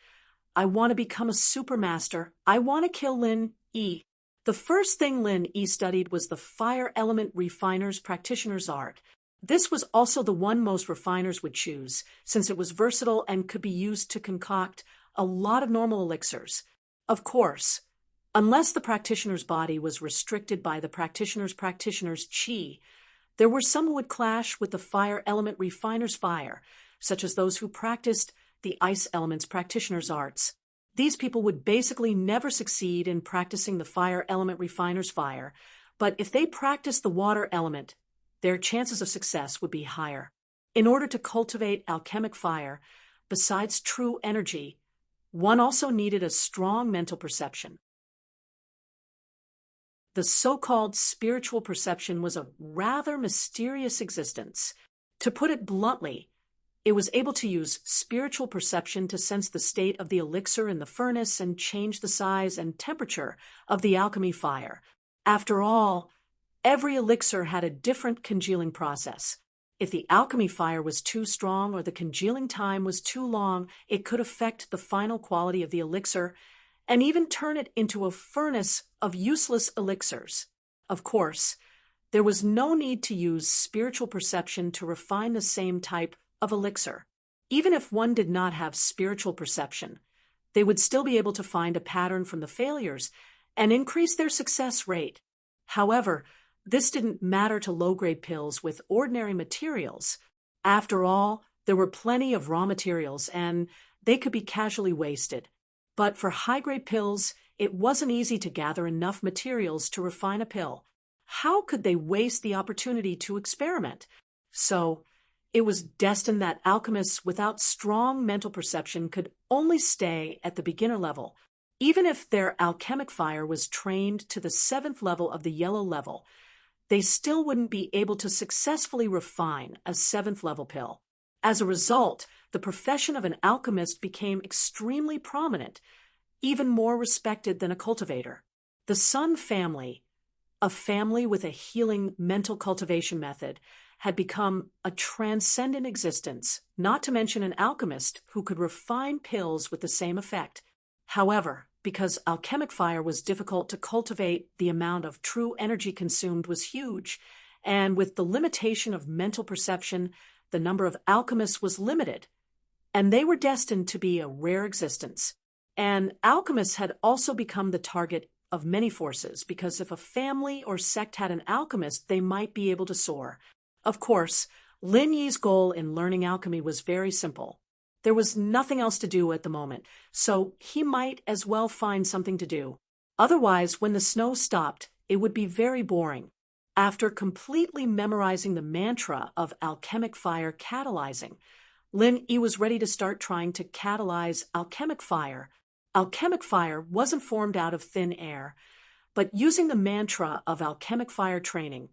[SPEAKER 1] "I want to become a supermaster. I want to kill Lin Yi." The first thing Lin Yi studied was the fire element refiner's practitioner's art. This was also the one most refiners would choose, since it was versatile and could be used to concoct a lot of normal elixirs. Of course, unless the practitioner's body was restricted by the practitioner's chi, there were some who would clash with the fire element refiner's fire, such as those who practiced the ice element's practitioner's arts. These people would basically never succeed in practicing the fire element refiner's fire, but if they practiced the water element, their chances of success would be higher. In order to cultivate alchemic fire, besides true energy, one also needed a strong mental perception. The so-called spiritual perception was a rather mysterious existence. To put it bluntly, it was able to use spiritual perception to sense the state of the elixir in the furnace and change the size and temperature of the alchemy fire. After all, every elixir had a different congealing process. If the alchemy fire was too strong or the congealing time was too long, it could affect the final quality of the elixir and even turn it into a furnace of useless elixirs. Of course, there was no need to use spiritual perception to refine the same type of elixir. Even if one did not have spiritual perception, they would still be able to find a pattern from the failures and increase their success rate. However, this didn't matter to low-grade pills with ordinary materials. After all, there were plenty of raw materials and they could be casually wasted. But for high-grade pills, it wasn't easy to gather enough materials to refine a pill. How could they waste the opportunity to experiment? So, it was destined that alchemists without strong mental perception could only stay at the beginner level. Even if their alchemic fire was trained to the 7th level of the yellow level, they still wouldn't be able to successfully refine a 7th level pill. As a result, the profession of an alchemist became extremely prominent, even more respected than a cultivator. The Sun family, a family with a healing mental cultivation method, had become a transcendent existence, not to mention an alchemist who could refine pills with the same effect. However, because alchemic fire was difficult to cultivate, the amount of true energy consumed was huge, and with the limitation of mental perception, the number of alchemists was limited, and they were destined to be a rare existence. And alchemists had also become the target of many forces, because if a family or sect had an alchemist, they might be able to soar. Of course, Lin Yi's goal in learning alchemy was very simple. There was nothing else to do at the moment, so he might as well find something to do. Otherwise, when the snow stopped, it would be very boring. After completely memorizing the mantra of alchemic fire catalyzing, Lin Yi was ready to start trying to catalyze alchemic fire. Alchemic fire wasn't formed out of thin air, but using the mantra of alchemic fire training,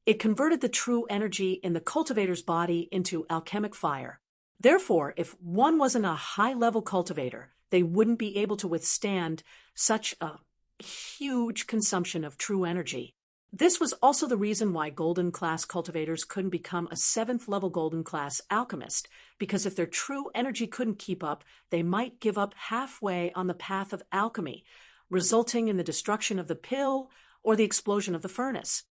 [SPEAKER 1] it converted the true energy in the cultivator's body into alchemic fire. Therefore, if one wasn't a high-level cultivator, they wouldn't be able to withstand such a huge consumption of true energy. This was also the reason why golden class cultivators couldn't become a 7th level golden class alchemist, because if their true energy couldn't keep up, they might give up halfway on the path of alchemy, resulting in the destruction of the pill or the explosion of the furnace.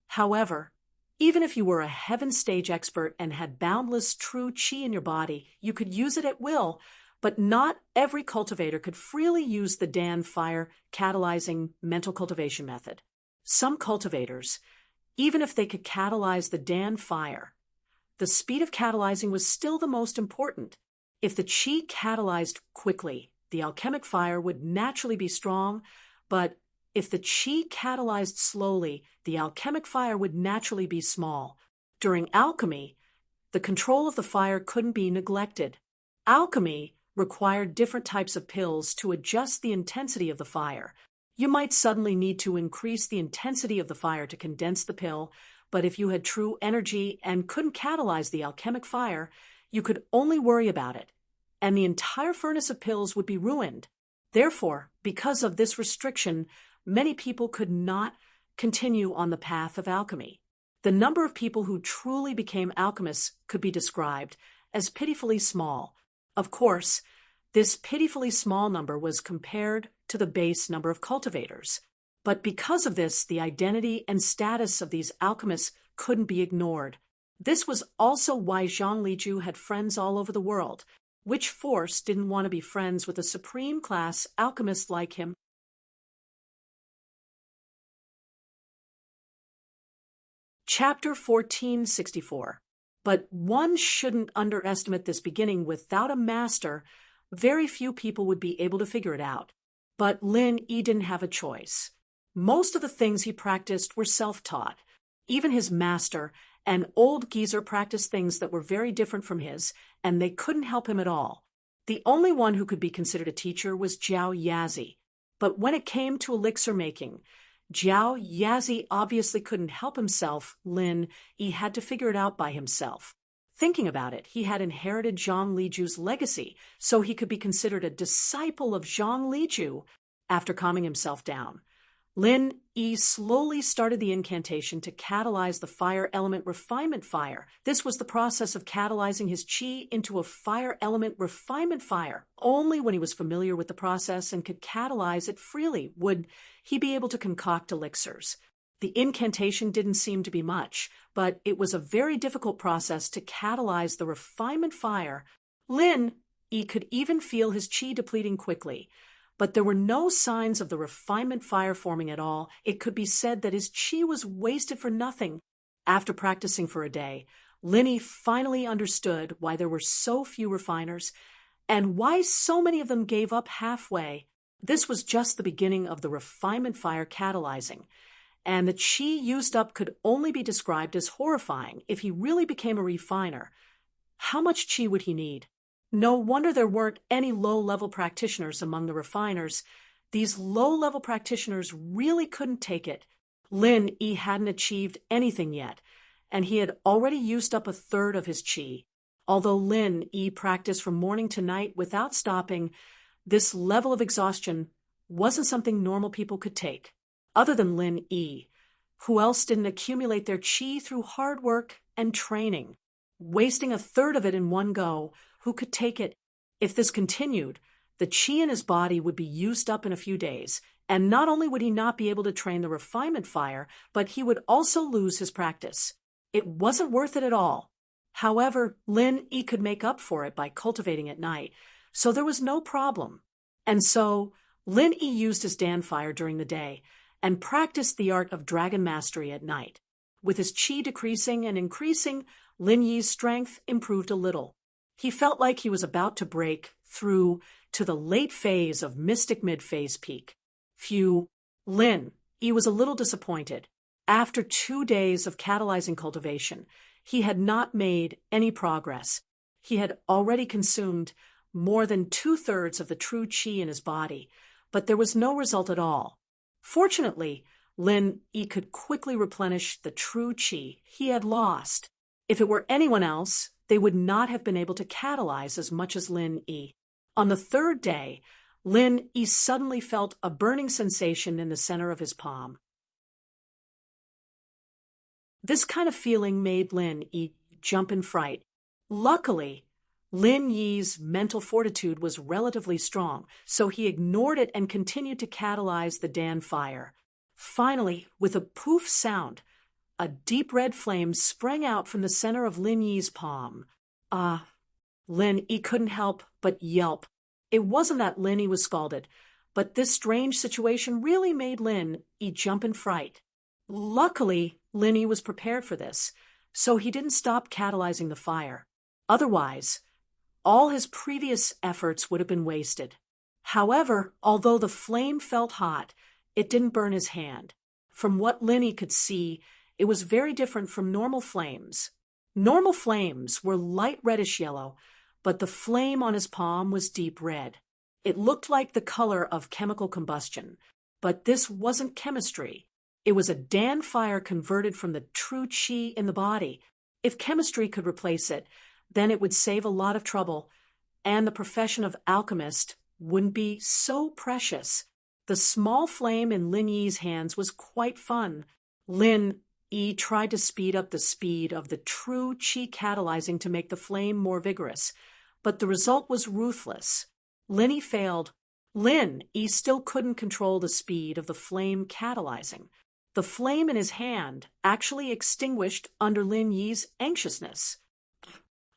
[SPEAKER 1] However, even if you were a heaven stage expert and had boundless true qi in your body, you could use it at will, but not every cultivator could freely use the Dan fire catalyzing mental cultivation method. Some cultivators, even if they could catalyze the Dan fire, the speed of catalyzing was still the most important. If the qi catalyzed quickly, the alchemic fire would naturally be strong, but if the qi catalyzed slowly, the alchemic fire would naturally be small. During alchemy, the control of the fire couldn't be neglected. Alchemy required different types of pills to adjust the intensity of the fire. You might suddenly need to increase the intensity of the fire to condense the pill, but if you had true energy and couldn't catalyze the alchemic fire, you could only worry about it, and the entire furnace of pills would be ruined. Therefore, because of this restriction, many people could not continue on the path of alchemy. The number of people who truly became alchemists could be described as pitifully small. Of course, this pitifully small number was compared to the base number of cultivators. But because of this, the identity and status of these alchemists couldn't be ignored. This was also why Zhang Liju had friends all over the world. Which force didn't want to be friends with a supreme class alchemist like him? Chapter 1464. But one shouldn't underestimate this beginning. Without a master, very few people would be able to figure it out. But Lin Yi didn't have a choice. Most of the things he practiced were self-taught. even his master, an old geezer, practiced things that were very different from his, and they couldn't help him at all. The only one who could be considered a teacher was Jiao Yazi. But when it came to elixir making, Jiao Yazi obviously couldn't help himself. Lin Yi had to figure it out by himself. Thinking about it, he had inherited Zhang Liju's legacy, so he could be considered a disciple of Zhang Liju. After calming himself down, Lin Yi slowly started the incantation to catalyze the fire element refinement fire. This was the process of catalyzing his qi into a fire element refinement fire. Only when he was familiar with the process and could catalyze it freely would he be able to concoct elixirs. The incantation didn't seem to be much, but it was a very difficult process to catalyze the refinement fire. Lin Yi could even feel his qi depleting quickly. But there were no signs of the refinement fire forming at all. It could be said that his qi was wasted for nothing. After practicing for a day, Lin Yi finally understood why there were so few refiners and why so many of them gave up halfway. This was just the beginning of the refinement fire catalyzing, and the qi used up could only be described as horrifying. If he really became a refiner, how much qi would he need? No wonder there weren't any low-level practitioners among the refiners. These low-level practitioners really couldn't take it. Lin Yi hadn't achieved anything yet, and he had already used up a third of his qi. Although Lin Yi practiced from morning to night without stopping, this level of exhaustion wasn't something normal people could take. Other than Lin Yi, who else didn't accumulate their qi through hard work and training? Wasting a third of it in one go, who could take it? If this continued, the qi in his body would be used up in a few days, and not only would he not be able to train the refinement fire, but he would also lose his practice. It wasn't worth it at all. However, Lin Yi could make up for it by cultivating at night, so there was no problem. And so, Lin Yi used his Dan fire during the day, and practiced the art of dragon mastery at night. With his qi decreasing and increasing, Lin Yi's strength improved a little. He felt like he was about to break through to the late phase of mystic mid-phase peak. Lin Yi was a little disappointed. After 2 days of catalyzing cultivation, he had not made any progress. He had already consumed more than 2/3 of the true qi in his body, but there was no result at all. Fortunately, Lin Yi could quickly replenish the true qi he had lost. If it were anyone else, they would not have been able to catalyze as much as Lin Yi. On the 3rd day, Lin Yi suddenly felt a burning sensation in the center of his palm. This kind of feeling made Lin Yi jump in fright. Luckily, Lin Yi's mental fortitude was relatively strong, so he ignored it and continued to catalyze the Dan fire. Finally, with a poof sound, a deep red flame sprang out from the center of Lin Yi's palm. Lin Yi couldn't help but yelp. It wasn't that Lin Yi was scalded, but this strange situation really made Lin Yi jump in fright. Luckily, Lin Yi was prepared for this, so he didn't stop catalyzing the fire. Otherwise, all his previous efforts would have been wasted. However, although the flame felt hot, it didn't burn his hand. From what Lin Yi could see, it was very different from normal flames. Normal flames were light reddish yellow, but the flame on his palm was deep red. It looked like the color of chemical combustion, but this wasn't chemistry. It was a Dan fire converted from the true qi in the body. If chemistry could replace it, then it would save a lot of trouble, and the profession of alchemist wouldn't be so precious. The small flame in Lin Yi's hands was quite fun. Lin Yi tried to speed up the speed of the true qi catalyzing to make the flame more vigorous, but the result was ruthless. Lin Yi failed. Lin Yi still couldn't control the speed of the flame catalyzing. The flame in his hand actually extinguished under Lin Yi's anxiousness.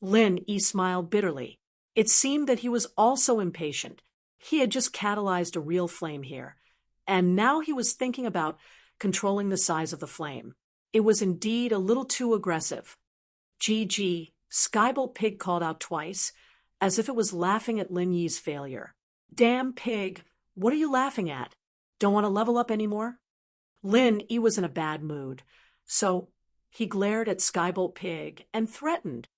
[SPEAKER 1] Lin Yi smiled bitterly. It seemed that he was also impatient. He had just catalyzed a real flame here, and now he was thinking about controlling the size of the flame. It was indeed a little too aggressive. GG, Skybolt Pig called out twice, as if it was laughing at Lin Yi's failure. Damn pig, what are you laughing at? Don't want to level up anymore? Lin Yi was in a bad mood, so He glared at Skybolt Pig and threatened.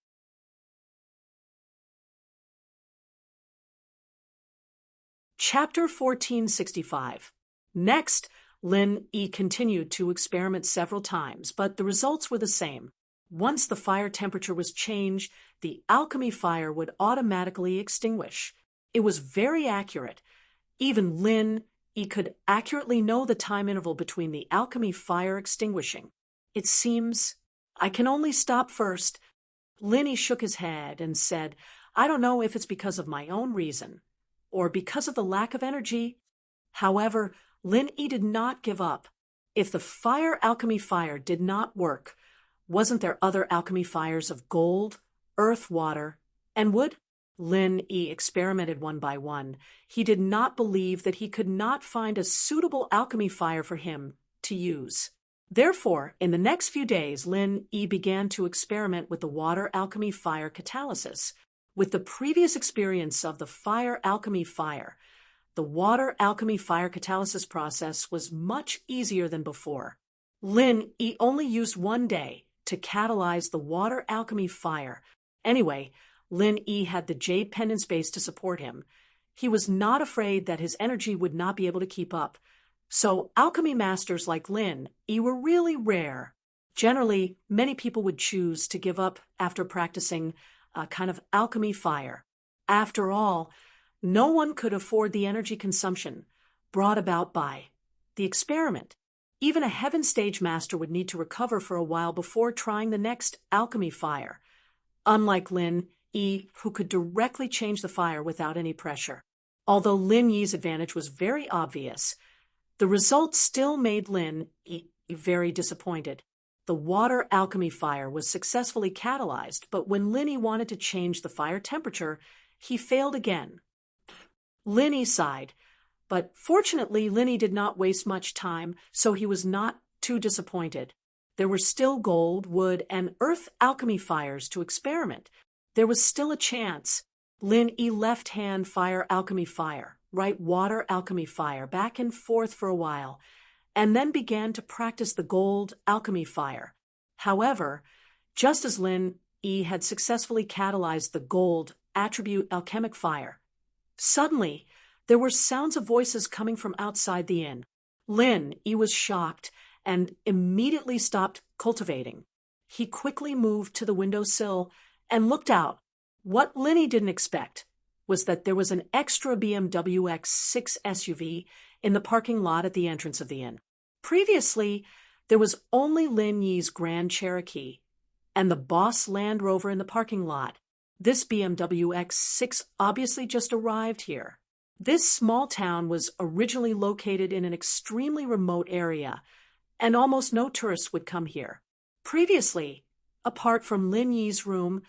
[SPEAKER 1] Chapter 1465. Next, Lin Yi continued to experiment several times, but the results were the same. Once the fire temperature was changed, the alchemy fire would automatically extinguish. It was very accurate. Even Lin Yi could accurately know the time interval between the alchemy fire extinguishing. It seems I can only stop first. Lin Yi shook his head and said, I don't know if it's because of my own reason or because of the lack of energy. However, Lin Yi did not give up. If the fire alchemy fire did not work, wasn't there other alchemy fires of gold, earth, water, and wood? Lin Yi experimented one by one. He did not believe that he could not find a suitable alchemy fire for him to use. Therefore, in the next few days, Lin Yi began to experiment with the water alchemy fire catalysis. With the previous experience of the fire alchemy fire, the water alchemy fire catalysis process was much easier than before. Lin Yi only used one day to catalyze the water alchemy fire. Anyway, Lin Yi had the jade pendant base to support him. He was not afraid that his energy would not be able to keep up. So alchemy masters like Lin Yi were really rare. Generally, many people would choose to give up after practicing a kind of alchemy fire. After all, no one could afford the energy consumption brought about by the experiment. Even a heaven stage master would need to recover for a while before trying the next alchemy fire, unlike Lin Yi, who could directly change the fire without any pressure. Although Lin Yi's advantage was very obvious, the results still made Lin Yi very disappointed. The water alchemy fire was successfully catalyzed, but when Lin Yi wanted to change the fire temperature, he failed again. Lin Yi sighed, but fortunately Lin Yi did not waste much time, so he was not too disappointed. There were still gold, wood, and earth alchemy fires to experiment. There was still a chance. Lin Yi left-hand fire alchemy fire, right water alchemy fire, back and forth for a while, and then began to practice the gold alchemy fire. However, just as Lin Yi had successfully catalyzed the gold attribute alchemic fire, suddenly there were sounds of voices coming from outside the inn. Lin Yi was shocked and immediately stopped cultivating. He quickly moved to the windowsill and looked out. What Lin Yi didn't expect was that there was an extra BMW X6 SUV in the parking lot at the entrance of the inn. Previously, there was only Lin Yi's Grand Cherokee and the Boss Land Rover in the parking lot. This BMW X6 obviously just arrived here. This small town was originally located in an extremely remote area, and almost no tourists would come here. Previously, apart from Lin Yi's room,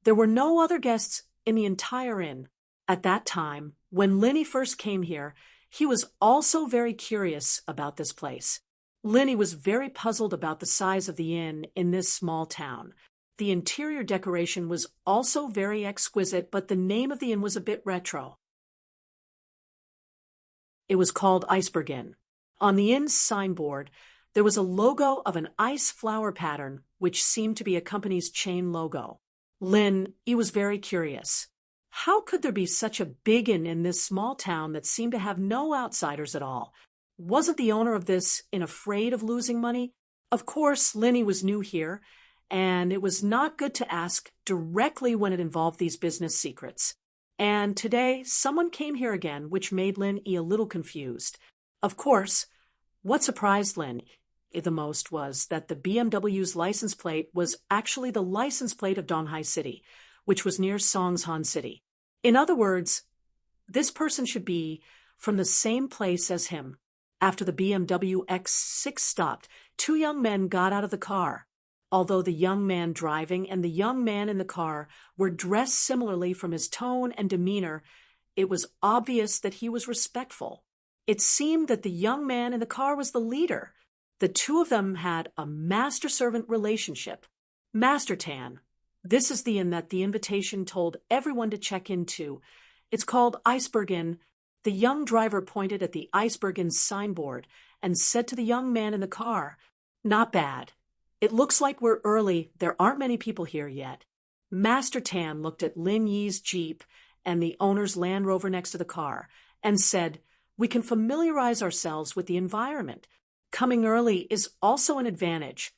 [SPEAKER 1] there were no other guests in the entire inn. At that time, when Lin Yi first came here, he was also very curious about this place. Lin Yi was very puzzled about the size of the inn in this small town. The interior decoration was also very exquisite, but the name of the inn was a bit retro. It was called Iceberg Inn. On the inn's signboard, there was a logo of an ice flower pattern, which seemed to be a company's chain logo. Lin Yi was very curious. How could there be such a big inn in this small town that seemed to have no outsiders at all? Wasn't the owner of this inn afraid of losing money? Of course, Lin Yi was new here, and it was not good to ask directly when it involved these business secrets. And today, someone came here again, which made Lin Yi a little confused. Of course, what surprised Lin Yi the most was that the BMW's license plate was actually the license plate of Donghai City, which was near Songshan City. In other words, this person should be from the same place as him. After the BMW X6 stopped, two young men got out of the car. Although the young man driving and the young man in the car were dressed similarly from his tone and demeanor, it was obvious that he was respectful. It seemed that the young man in the car was the leader. The two of them had a master-servant relationship. Master Tan. This is the inn that the invitation told everyone to check into. It's called Iceberg Inn. The young driver pointed at the Iceberg Inn signboard and said to the young man in the car, "Not bad. It looks like we're early. There aren't many people here yet. Master Tan looked at Lin Yi's Jeep and the owner's Land Rover next to the car and said, "We can familiarize ourselves with the environment. Coming early is also an advantage.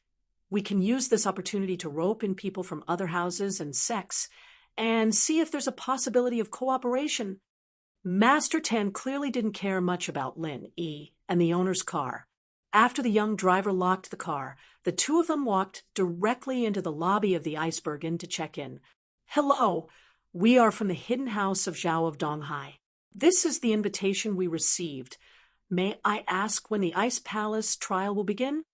[SPEAKER 1] We can use this opportunity to rope in people from other houses and sects and see if there's a possibility of cooperation." Master Tan clearly didn't care much about Lin Yi and the owner's car. After the young driver locked the car, the two of them walked directly into the lobby of the Iceberg Inn to check in. "Hello, we are from the hidden house of Zhao of Donghai. This is the invitation we received. May I ask when the Ice Palace trial will begin?"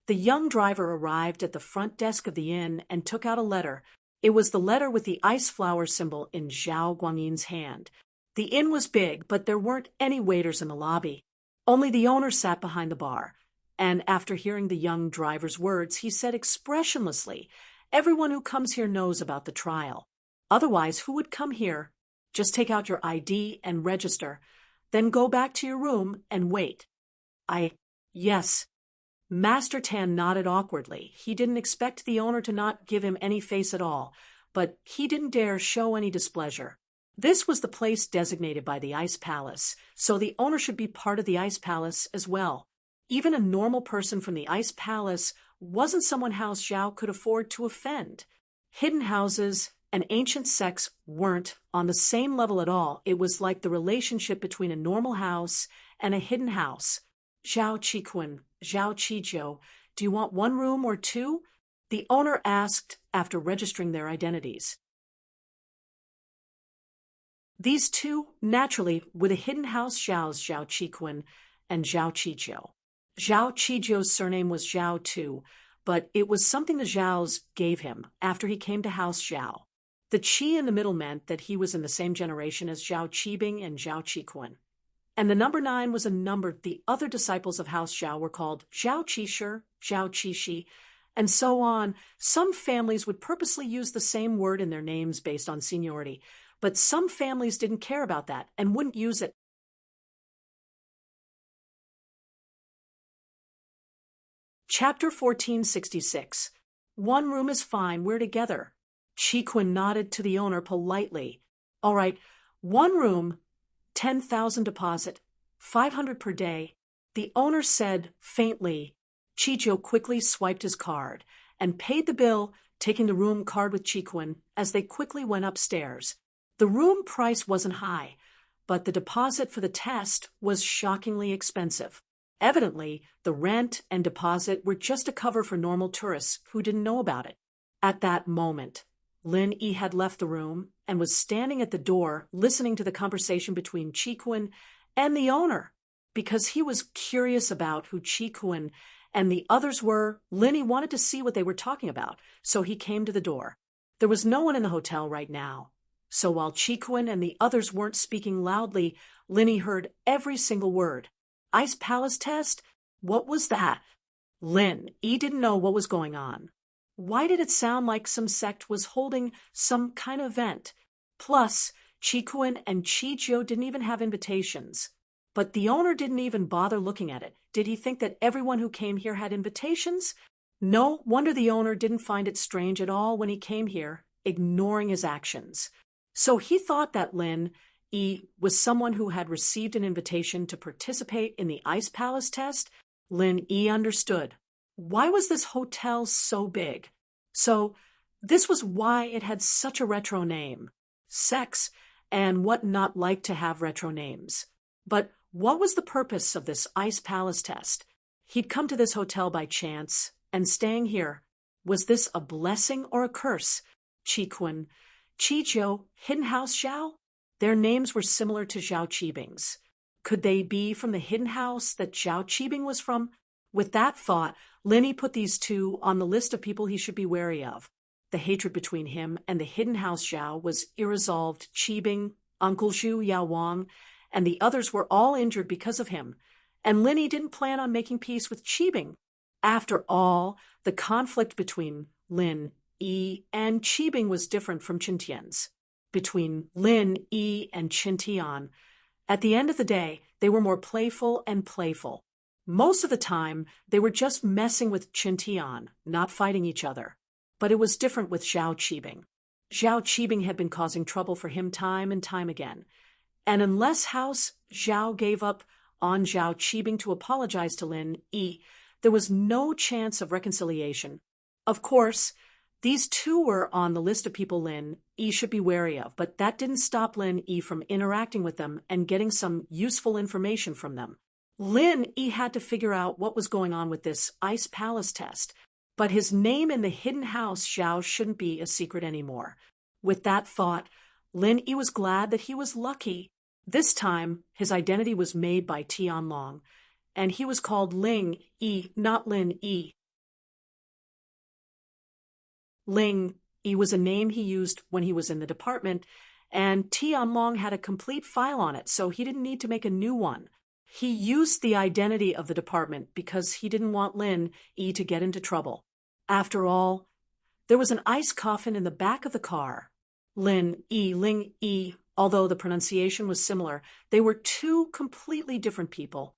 [SPEAKER 1] The young driver arrived at the front desk of the inn and took out a letter. It was the letter with the ice flower symbol in Zhao Guangyin's hand. The inn was big, but there weren't any waiters in the lobby. Only the owner sat behind the bar. And after hearing the young driver's words, he said expressionlessly, "Everyone who comes here knows about the trial. Otherwise, who would come here? Just take out your ID and register. Then go back to your room and wait." Yes. Master Tan nodded awkwardly. He didn't expect the owner to not give him any face at all, but he didn't dare show any displeasure. This was the place designated by the Ice Palace, so the owner should be part of the Ice Palace as well. Even a normal person from the Ice Palace wasn't someone House Zhao could afford to offend. Hidden houses and ancient sects weren't on the same level at all. It was like the relationship between a normal house and a hidden house. "Zhao Qikun, Zhao Qizhou, do you want one room or two?" the owner asked after registering their identities. These two, naturally, were the hidden house Zhao's Zhao Qikun and Zhao Qizhou. Zhao Qizhou's surname was Zhao too, but it was something the Zhaos gave him after he came to House Zhao. The Qi in the middle meant that he was in the same generation as Zhao Qibing and Zhao Qikun. And the number 9 was a number the other disciples of House Zhao were called Zhao Qishir, Zhao Qishi, and so on. Some families would purposely use the same word in their names based on seniority, but some families didn't care about that and wouldn't use it. Chapter 1466. "One room is fine, we're together." Qikun nodded to the owner politely. "All right, one room, 10,000 deposit, 500 per day." The owner said faintly. Qizhou quickly swiped his card and paid the bill, taking the room card with Qikun as they quickly went upstairs. The room price wasn't high, but the deposit for the test was shockingly expensive. Evidently, the rent and deposit were just a cover for normal tourists who didn't know about it. At that moment, Lin Yi had left the room and was standing at the door listening to the conversation between Qikun and the owner. Because he was curious about who Qikun and the others were, Lin Yi wanted to see what they were talking about, so he came to the door. There was no one in the hotel right now. So while Qikun and the others weren't speaking loudly, Lin Yi heard every single word. Ice Palace test? What was that? Lin Yi didn't know what was going on. Why did it sound like some sect was holding some kind of event? Plus, Qikun and Qizhou didn't even have invitations. But the owner didn't even bother looking at it. Did he think that everyone who came here had invitations? No wonder the owner didn't find it strange at all when he came here, ignoring his actions. So he thought that Lin Yi was someone who had received an invitation to participate in the Ice Palace test. Lin Yi understood. Why was this hotel so big? So this was why it had such a retro name. Sex and what not like to have retro names. But what was the purpose of this Ice Palace test? He'd come to this hotel by chance, and staying here. Was this a blessing or a curse? Qikun, Qizhou, Hidden House Zhao? Their names were similar to Zhao Qibing's. Could they be from the hidden house that Zhao Qibing was from? With that thought, Lin Yi put these two on the list of people he should be wary of. The hatred between him and the hidden house Zhao was irresolved. Qibing, Uncle Zhu, Yao Wang, and the others were all injured because of him. And Lin Yi didn't plan on making peace with Qibing. After all, the conflict between Lin Yi and Qibing was different from Qintian's. Between Lin Yi and Qintian, at the end of the day, they were more playful and playful. Most of the time, they were just messing with Chintian, not fighting each other. But it was different with Zhao Qibing. Zhao Qibing had been causing trouble for him time and time again. And unless House Zhao gave up on Zhao Qibing to apologize to Lin Yi, there was no chance of reconciliation. Of course, these two were on the list of people Lin Yi should be wary of, but that didn't stop Lin Yi from interacting with them and getting some useful information from them. Lin Yi had to figure out what was going on with this Ice Palace test, but his name in the hidden house Zhao shouldn't be a secret anymore. With that thought, Lin Yi was glad that he was lucky. This time, his identity was made by Tianlong, and he was called Ling Yi, not Lin Yi. Ling Yi was a name he used when he was in the department, and Tianlong had a complete file on it, so he didn't need to make a new one. He used the identity of the department because he didn't want Lin Yi to get into trouble. After all, there was an ice coffin in the back of the car. Ling Yi, although the pronunciation was similar, they were two completely different people.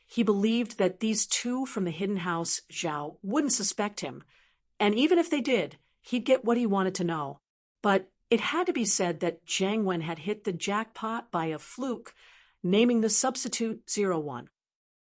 [SPEAKER 1] He believed that these two from the hidden house, Zhao, wouldn't suspect him, and even if they did, he'd get what he wanted to know. But it had to be said that Jiang Wen had hit the jackpot by a fluke, naming the substitute 01.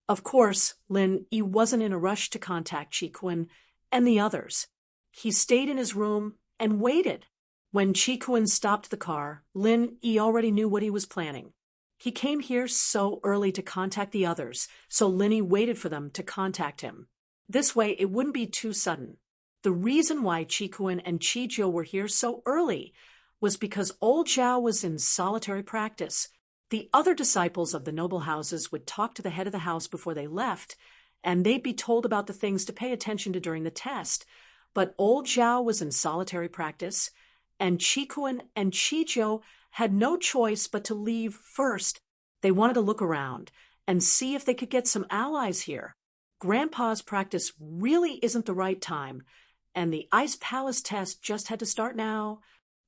[SPEAKER 1] Of course, Lin Yi wasn't in a rush to contact Qi Kun and the others. He stayed in his room and waited. When Qi Kun stopped the car, Lin Yi already knew what he was planning. He came here so early to contact the others, so Lin Yi waited for them to contact him. This way, it wouldn't be too sudden. The reason why Qi Kun and Qi Jiu were here so early was because old Zhao was in solitary practice. The other disciples of the noble houses would talk to the head of the house before they left, and they'd be told about the things to pay attention to during the test. But old Zhao was in solitary practice, and Qi Kun and Qi Jiu had no choice but to leave first. They wanted to look around and see if they could get some allies here. Grandpa's practice really isn't the right time, and the Ice Palace test just had to start now.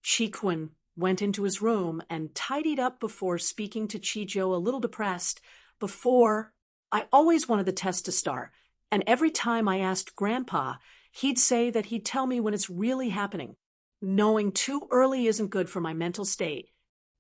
[SPEAKER 1] Qi Kun went into his room and tidied up before speaking to Qi Jiu, a little depressed. I always wanted the test to start, and every time I asked Grandpa, he'd say that he'd tell me when it's really happening. Knowing too early isn't good for my mental state.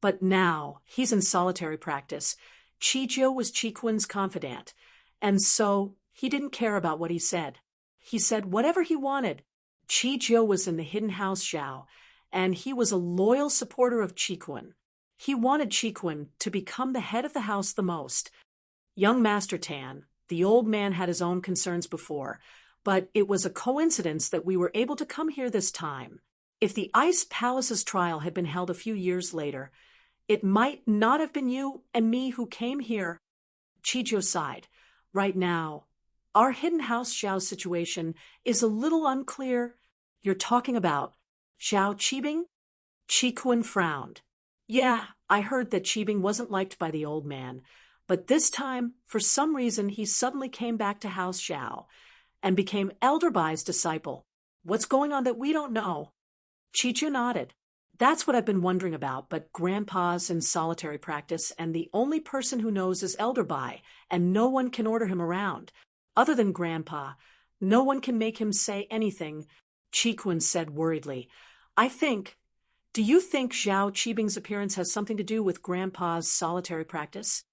[SPEAKER 1] But now, he's in solitary practice. Qi Jiu was Qi Kun's confidant, and so he didn't care about what he said. He said whatever he wanted. Qi Jiu was in the hidden house Zhao, and he was a loyal supporter of Qi Kun. He wanted Qi Kun to become the head of the house the most. Young Master Tan, the old man, had his own concerns before, but it was a coincidence that we were able to come here this time. If the Ice Palace's trial had been held a few years later, it might not have been you and me who came here. Qi Jiu sighed. Right now, our hidden house Zhao situation is a little unclear. You're talking about Zhao Qibing? Qi Kun frowned. Yeah, I heard that Qibing wasn't liked by the old man, but this time, for some reason, he suddenly came back to House Zhao and became Elder Bai's disciple. What's going on that we don't know? Qi Jiu nodded. That's what I've been wondering about, but Grandpa's in solitary practice, and the only person who knows is Elder Bai, and no one can order him around. Other than Grandpa, no one can make him say anything, Qi Kun said worriedly. Do you think Zhao Qibing's appearance has something to do with Grandpa's solitary practice?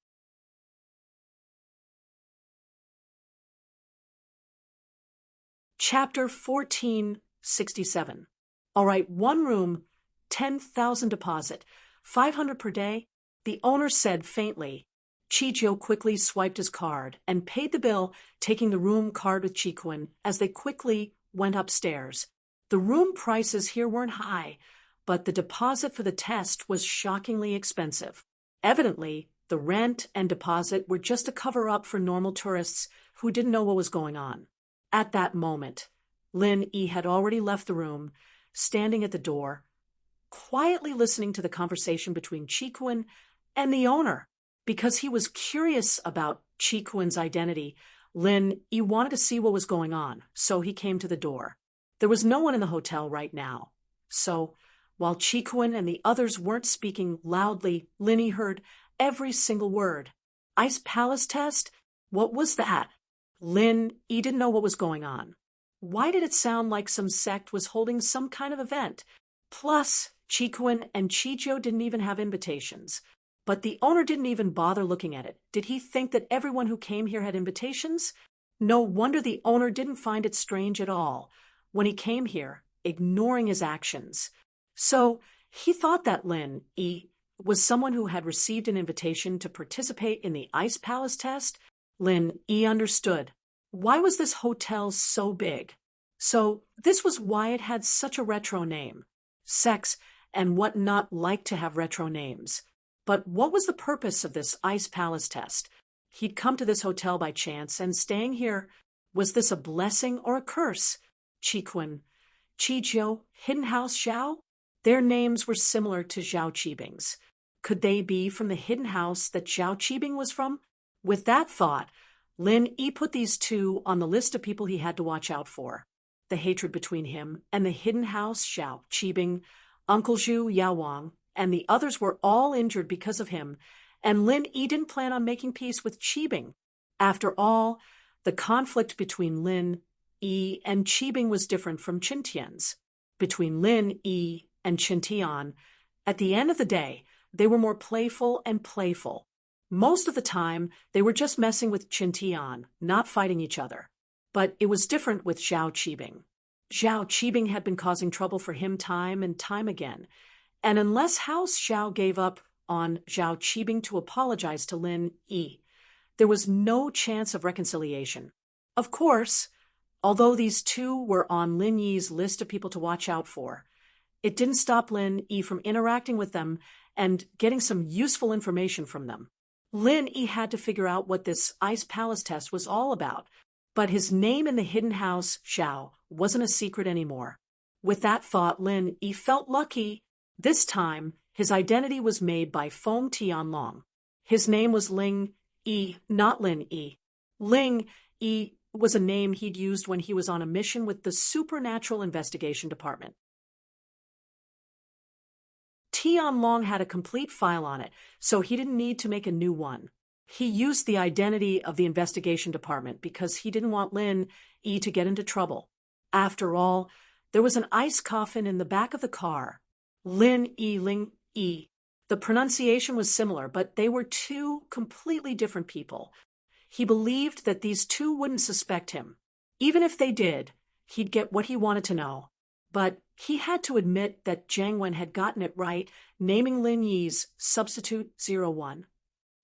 [SPEAKER 1] Chapter 1467. All right, one room, 10,000 deposit, 500 per day, the owner said faintly. Qi Jiu quickly swiped his card and paid the bill, taking the room card with Qi Kun as they quickly went upstairs. The room prices here weren't high, but the deposit for the test was shockingly expensive. Evidently, the rent and deposit were just a cover-up for normal tourists who didn't know what was going on. At that moment, Lin Yi had already left the room, standing at the door, quietly listening to the conversation between Qi Kun and the owner. Because he was curious about Qi Kun's identity, Lin Yi wanted to see what was going on, so he came to the door. There was no one in the hotel right now, so while Qi Kun and the others weren't speaking loudly, Lin Yi heard every single word. Ice Palace test? What was that? Lin Yi didn't know what was going on. Why did it sound like some sect was holding some kind of event? Plus, Chikuan and Chijo didn't even have invitations. But the owner didn't even bother looking at it. Did he think that everyone who came here had invitations? No wonder the owner didn't find it strange at all when he came here, ignoring his actions. So, he thought that Lin Yi was someone who had received an invitation to participate in the Ice Palace test. Lin Yi understood. Why was this hotel so big? So, this was why it had such a retro name. Sex and what not like to have retro names. But what was the purpose of this Ice Palace test? He'd come to this hotel by chance, and staying here, was this a blessing or a curse? Chikuan, Chijiu, Hidden House Xiao? Their names were similar to Zhao Qibing's. Could they be from the hidden house that Zhao Qibing was from? With that thought, Lin Yi put these two on the list of people he had to watch out for. The hatred between him and the hidden house Zhao Qibing, Uncle Zhu Yaowang, and the others were all injured because of him, and Lin Yi didn't plan on making peace with Qibing. After all, the conflict between Lin Yi and Qibing was different from Qintian's. Between Lin Yi and Qintian, at the end of the day, they were more playful and playful. Most of the time, they were just messing with Qintian, not fighting each other. But it was different with Zhao Qibing. Zhao Qibing had been causing trouble for him time and time again, and unless House Zhao gave up on Zhao Qibing to apologize to Lin Yi, there was no chance of reconciliation. Of course, although these two were on Lin Yi's list of people to watch out for, it didn't stop Lin Yi from interacting with them and getting some useful information from them. Lin Yi had to figure out what this Ice Palace test was all about, but his name in the hidden house, Xiao, wasn't a secret anymore. With that thought, Lin Yi felt lucky. This time, his identity was made by Feng Tianlong. His name was Ling Yi, not Lin Yi. Ling Yi was a name he'd used when he was on a mission with the Supernatural Investigation Department. Tianlong had a complete file on it, so he didn't need to make a new one. He used the identity of the investigation department because he didn't want Lin Yi to get into trouble. After all, there was an ice coffin in the back of the car. Ling Yi. The pronunciation was similar, but they were two completely different people. He believed that these two wouldn't suspect him. Even if they did, he'd get what he wanted to know. But he had to admit that Jiang Wen had gotten it right, naming Lin Yi's Substitute 01.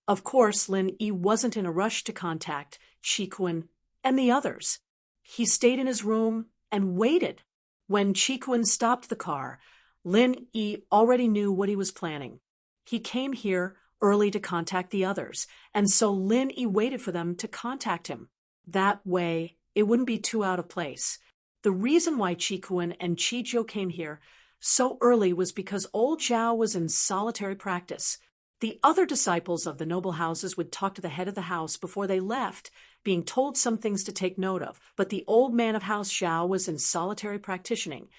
[SPEAKER 1] Of course, Lin Yi wasn't in a rush to contact Chikuan and the others. He stayed in his room and waited. When Chikuan stopped the car, Lin Yi already knew what he was planning. He came here early to contact the others, and so Lin Yi waited for them to contact him. That way, it wouldn't be too out of place. The reason why Chikuan and Chijiu came here so early was because old Zhao was in solitary practice. The other disciples of the noble houses would talk to the head of the house before they left, being told some things to take note of, but the old man of House Zhao was in solitary practicing,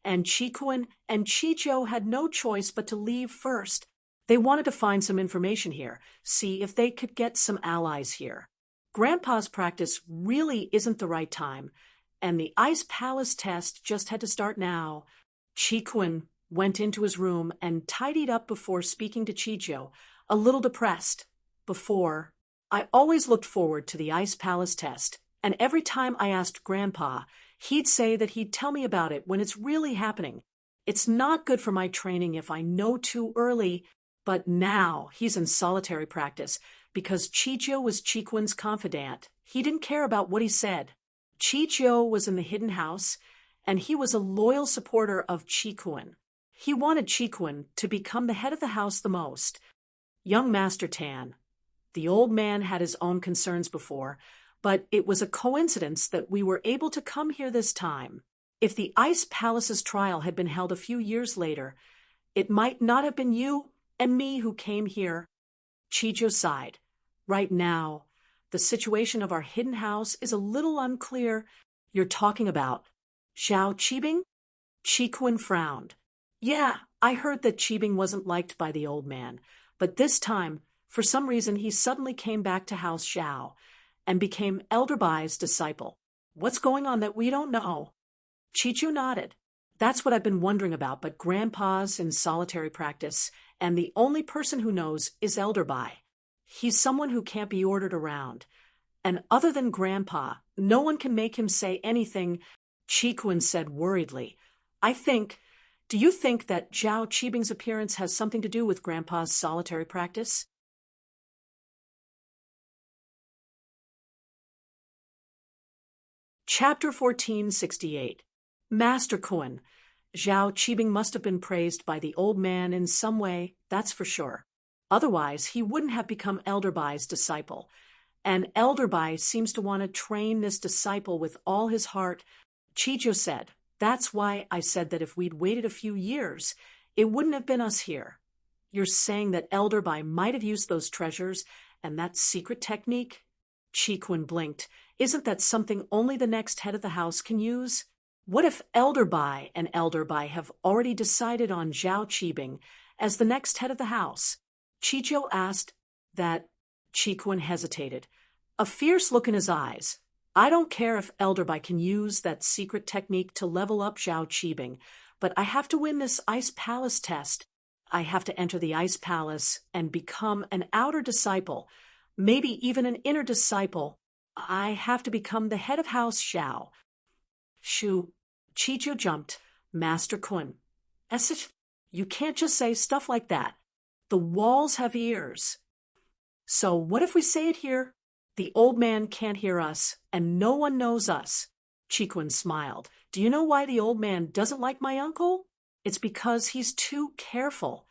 [SPEAKER 1] and Chikuan and Chijiu had no choice but to leave first. They wanted to find some information here, see if they could get some allies here. Grandpa's practice really isn't the right time, and the Ice Palace test just had to start now. Chikuan went into his room and tidied up before speaking to Chijiu, a little depressed. I always looked forward to the Ice Palace test, and every time I asked Grandpa, he'd say that he'd tell me about it when it's really happening. It's not good for my training if I know too early, but now he's in solitary practice because Chijiu was Chikuan's confidant. He didn't care about what he said. Chijiu was in the hidden house, and he was a loyal supporter of Chikuan. He wanted Chikuan to become the head of the house the most. Young Master Tan. The old man had his own concerns before, but it was a coincidence that we were able to come here this time. If the Ice Palace's trial had been held a few years later, it might not have been you and me who came here. Chijiu sighed. Right now, the situation of our hidden house is a little unclear. You're talking about Zhao Qibing? Chikuan frowned. Yeah, I heard that Qibing wasn't liked by the old man, but this time, for some reason, he suddenly came back to House Zhao, and became Elder Bai's disciple. What's going on that we don't know? Chichu nodded. That's what I've been wondering about, but Grandpa's in solitary practice, and the only person who knows is Elder Bai. He's someone who can't be ordered around. And other than Grandpa, no one can make him say anything, Chiquan said worriedly. Do you think that Zhao Qibing's appearance has something to do with Grandpa's solitary practice? Chapter 1468. Master Kun. Zhao Qibing must have been praised by the old man in some way, that's for sure. Otherwise, he wouldn't have become Elder Bai's disciple. And Elder Bai seems to want to train this disciple with all his heart. Chijo said, that's why I said that if we'd waited a few years, it wouldn't have been us here. You're saying that Elder Bai might have used those treasures and that secret technique? Chiquan blinked. Isn't that something only the next head of the house can use? What if Elder Bai and Elder Bai have already decided on Zhao Qibing as the next head of the house? Chijo asked that. Chiquan hesitated, a fierce look in his eyes. I don't care if Elder Bai can use that secret technique to level up Zhao Qibing, but I have to win this Ice Palace test. I have to enter the Ice Palace and become an outer disciple, maybe even an inner disciple. I have to become the head of House Xiao. Shu. Chijo jumped. Master Kun. You can't just say stuff like that. The walls have ears. So what if we say it here? The old man can't hear us, and no one knows us. Chiquan smiled. Do you know why the old man doesn't like my uncle? It's because he's too careful.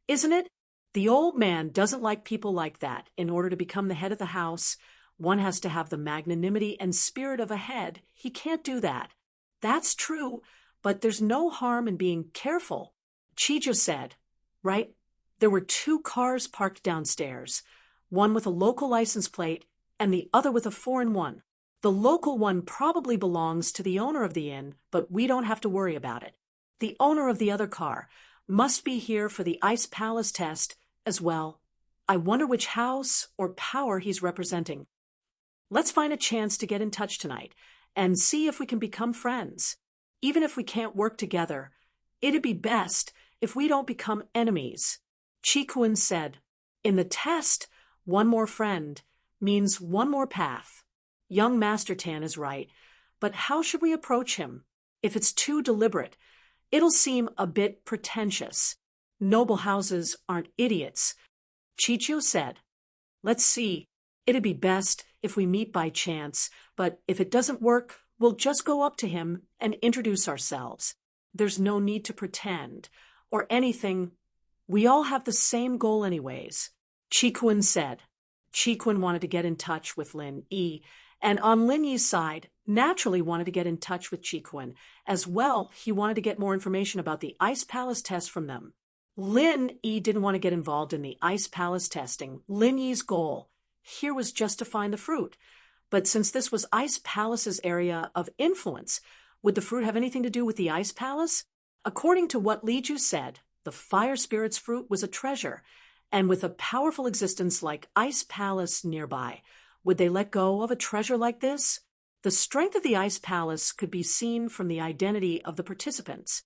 [SPEAKER 1] Isn't it? The old man doesn't like people like that. In order to become the head of the house, one has to have the magnanimity and spirit of a head. He can't do that. That's true, but there's no harm in being careful. Chijo said, right? There were 2 cars parked downstairs, one with a local license plate and the other with a foreign one. The local one probably belongs to the owner of the inn, but we don't have to worry about it. The owner of the other car must be here for the Ice Palace test as well. I wonder which house or power he's representing. Let's find a chance to get in touch tonight and see if we can become friends. Even if we can't work together, it'd be best if we don't become enemies. Chiquan said, in the test, one more friend means one more path. Young Master Tan is right, but how should we approach him? If it's too deliberate, it'll seem a bit pretentious. Noble houses aren't idiots. Chicho said, let's see. It'd be best if we meet by chance, but if it doesn't work, we'll just go up to him and introduce ourselves. There's no need to pretend or anything. We all have the same goal anyways. Chiquan said. Chiquan wanted to get in touch with Lin Yi, and on Lin Yi's side, naturally wanted to get in touch with Chiquan. As well, he wanted to get more information about the Ice Palace test from them. Lin Yi didn't want to get involved in the Ice Palace testing. Lin Yi's goal here was just to find the fruit. But since this was Ice Palace's area of influence, would the fruit have anything to do with the Ice Palace? According to what Li Ju said, the fire spirit's fruit was a treasure, and with a powerful existence like Ice Palace nearby, would they let go of a treasure like this? The strength of the Ice Palace could be seen from the identity of the participants.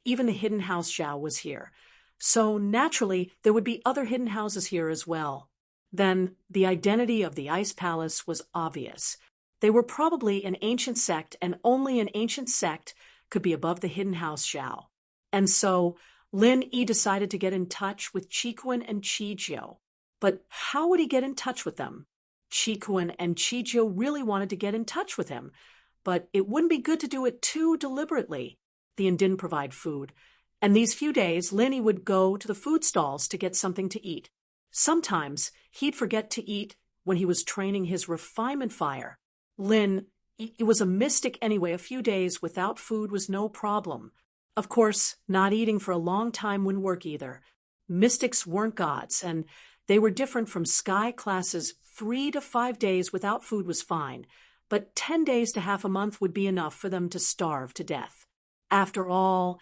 [SPEAKER 1] Even the hidden house Xiao was here, so naturally there would be other hidden houses here as well. Then the identity of the Ice Palace was obvious. They were probably an ancient sect, and only an ancient sect could be above the hidden house Xiao. And so Lin Yi decided to get in touch with Chiquan and Chijiu. But how would he get in touch with them? Chiquan and Chijiu really wanted to get in touch with him, but it wouldn't be good to do it too deliberately. The inn didn't provide food, and these few days Lin Yi would go to the food stalls to get something to eat. Sometimes he'd forget to eat when he was training his refinement fire. Lin Yi was a mystic anyway. A few days without food was no problem. Of course, not eating for a long time wouldn't work either. Mystics weren't gods, and they were different from sky classes. 3 to 5 days without food was fine, but 10 days to half a month would be enough for them to starve to death. After all,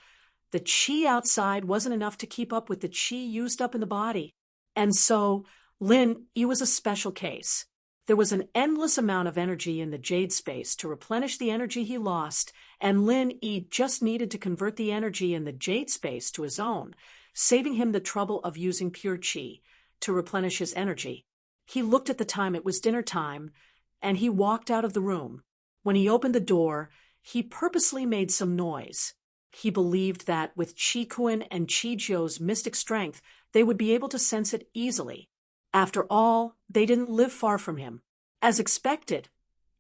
[SPEAKER 1] the qi outside wasn't enough to keep up with the qi used up in the body. And so Lin Yi was a special case. There was an endless amount of energy in the jade space to replenish the energy he lost, and Lin Yi just needed to convert the energy in the jade space to his own, saving him the trouble of using pure qi to replenish his energy. He looked at the time. It was dinner time, and he walked out of the room. When he opened the door, he purposely made some noise. He believed that with Qi Kun and Qi Jiu's mystic strength, they would be able to sense it easily. After all, they didn't live far from him. As expected,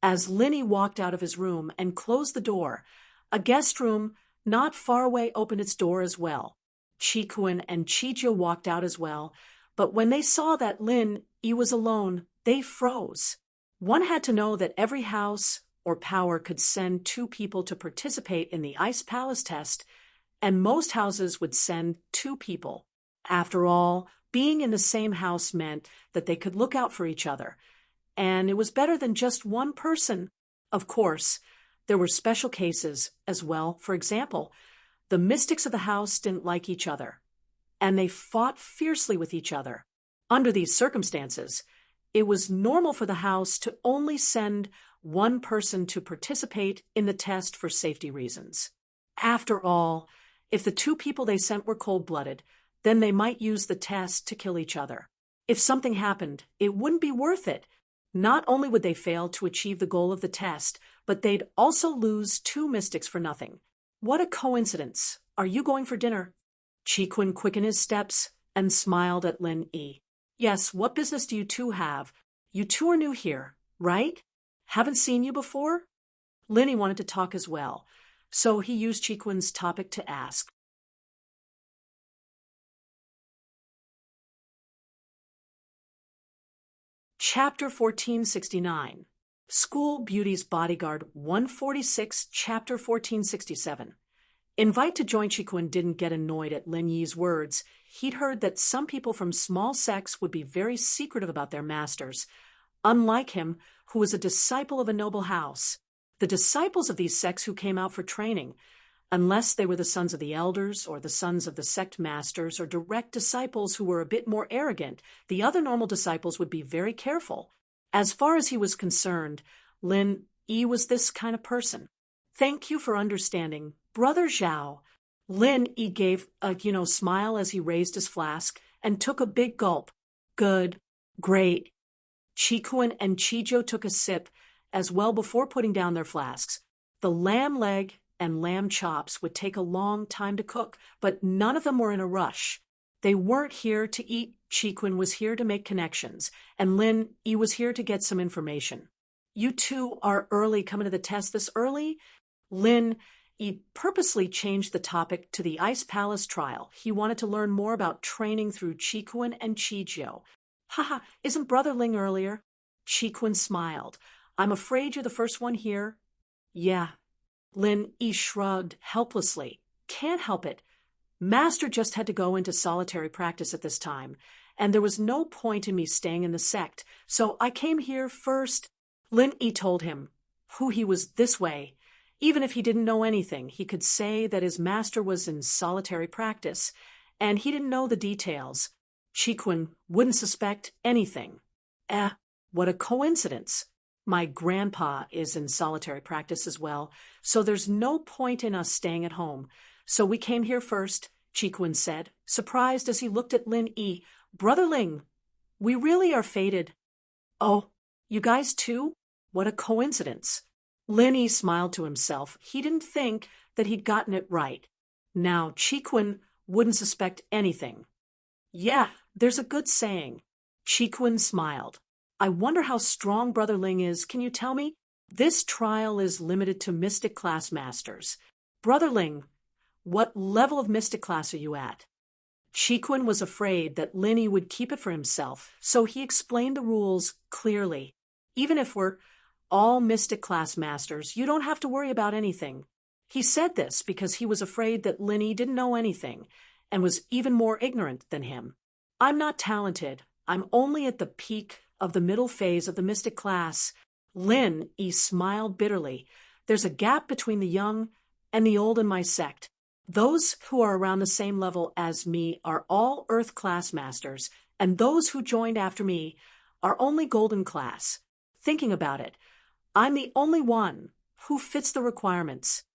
[SPEAKER 1] as Lin Yi walked out of his room and closed the door, a guest room not far away opened its door as well. Qi Kun and Qi Jiu walked out as well, but when they saw that Lin Yi was alone, they froze. One had to know that every house or power could send 2 people to participate in the Ice Palace test, and most houses would send 2 people. After all, being in the same house meant that they could look out for each other, and it was better than just one person. Of course, there were special cases as well. For example, the mystics of the house didn't like each other, and they fought fiercely with each other. Under these circumstances, it was normal for the house to only send one person to participate in the test for safety reasons. After all, if the 2 people they sent were cold-blooded, then they might use the test to kill each other. If something happened, it wouldn't be worth it. Not only would they fail to achieve the goal of the test, but they'd also lose 2 mystics for nothing. What a coincidence. Are you going for dinner? Qi Kun quickened his steps and smiled at Lin Yi. Yes, what business do you 2 have? You 2 are new here, right? Haven't seen you before? Lin Yi wanted to talk as well, so he used Qi Kun's topic to ask. Chapter 1469. School Beauty's Bodyguard 146, Chapter 1467. Invite to join Qi Kun didn't get annoyed at Lin Yi's words. He'd heard that some people from small sects would be very secretive about their masters, unlike him, who was a disciple of a noble house. The disciples of these sects who came out for training, unless they were the sons of the elders or the sons of the sect masters or direct disciples who were a bit more arrogant, the other normal disciples would be very careful. As far as he was concerned, Lin Yi was this kind of person. Thank you for understanding, Brother Zhao. Lin Yi gave a smile as he raised his flask and took a big gulp. Good. Great. Qi Kun and Qi Jiu took a sip as well before putting down their flasks. The lamb leg and lamb chops would take a long time to cook, but none of them were in a rush. They weren't here to eat. Qi Kun was here to make connections, and Lin Yi was here to get some information. You 2 are early, coming to the test this early? Lin Yi purposely changed the topic to the Ice Palace trial. He wanted to learn more about training through Qi Kun and Qi Jiu. Haha, isn't Brother Ling earlier? Qi Kun smiled. I'm afraid you're the first one here. Yeah. Lin Yi shrugged helplessly. Can't help it. Master just had to go into solitary practice at this time, and there was no point in me staying in the sect, so I came here first. Lin Yi told him who he was this way. Even if he didn't know anything, he could say that his master was in solitary practice, and he didn't know the details. Qi Kun wouldn't suspect anything. What a coincidence. My grandpa is in solitary practice as well, so there's no point in us staying at home. So we came here first, Qi Kun said, surprised as he looked at Lin Yi. Brother Ling, we really are fated. Oh, you guys too? What a coincidence. Lin Yi smiled to himself. He didn't think that he'd gotten it right. Now Qi Kun wouldn't suspect anything. Yeah, there's a good saying. Qi Kun smiled. I wonder how strong Brother Ling is. Can you tell me? This trial is limited to mystic class masters. Brother Ling, what level of mystic class are you at? Qi Kun was afraid that Lin Yi would keep it for himself, so he explained the rules clearly. Even if we're all mystic class masters, you don't have to worry about anything. He said this because he was afraid that Lin Yi didn't know anything and was even more ignorant than him. I'm not talented. I'm only at the peak of the middle phase of the mystic class. Lin Yi smiled bitterly. There's a gap between the young and the old in my sect. Those who are around the same level as me are all Earth class masters, and those who joined after me are only Golden class. Thinking about it, I'm the only one who fits the requirements.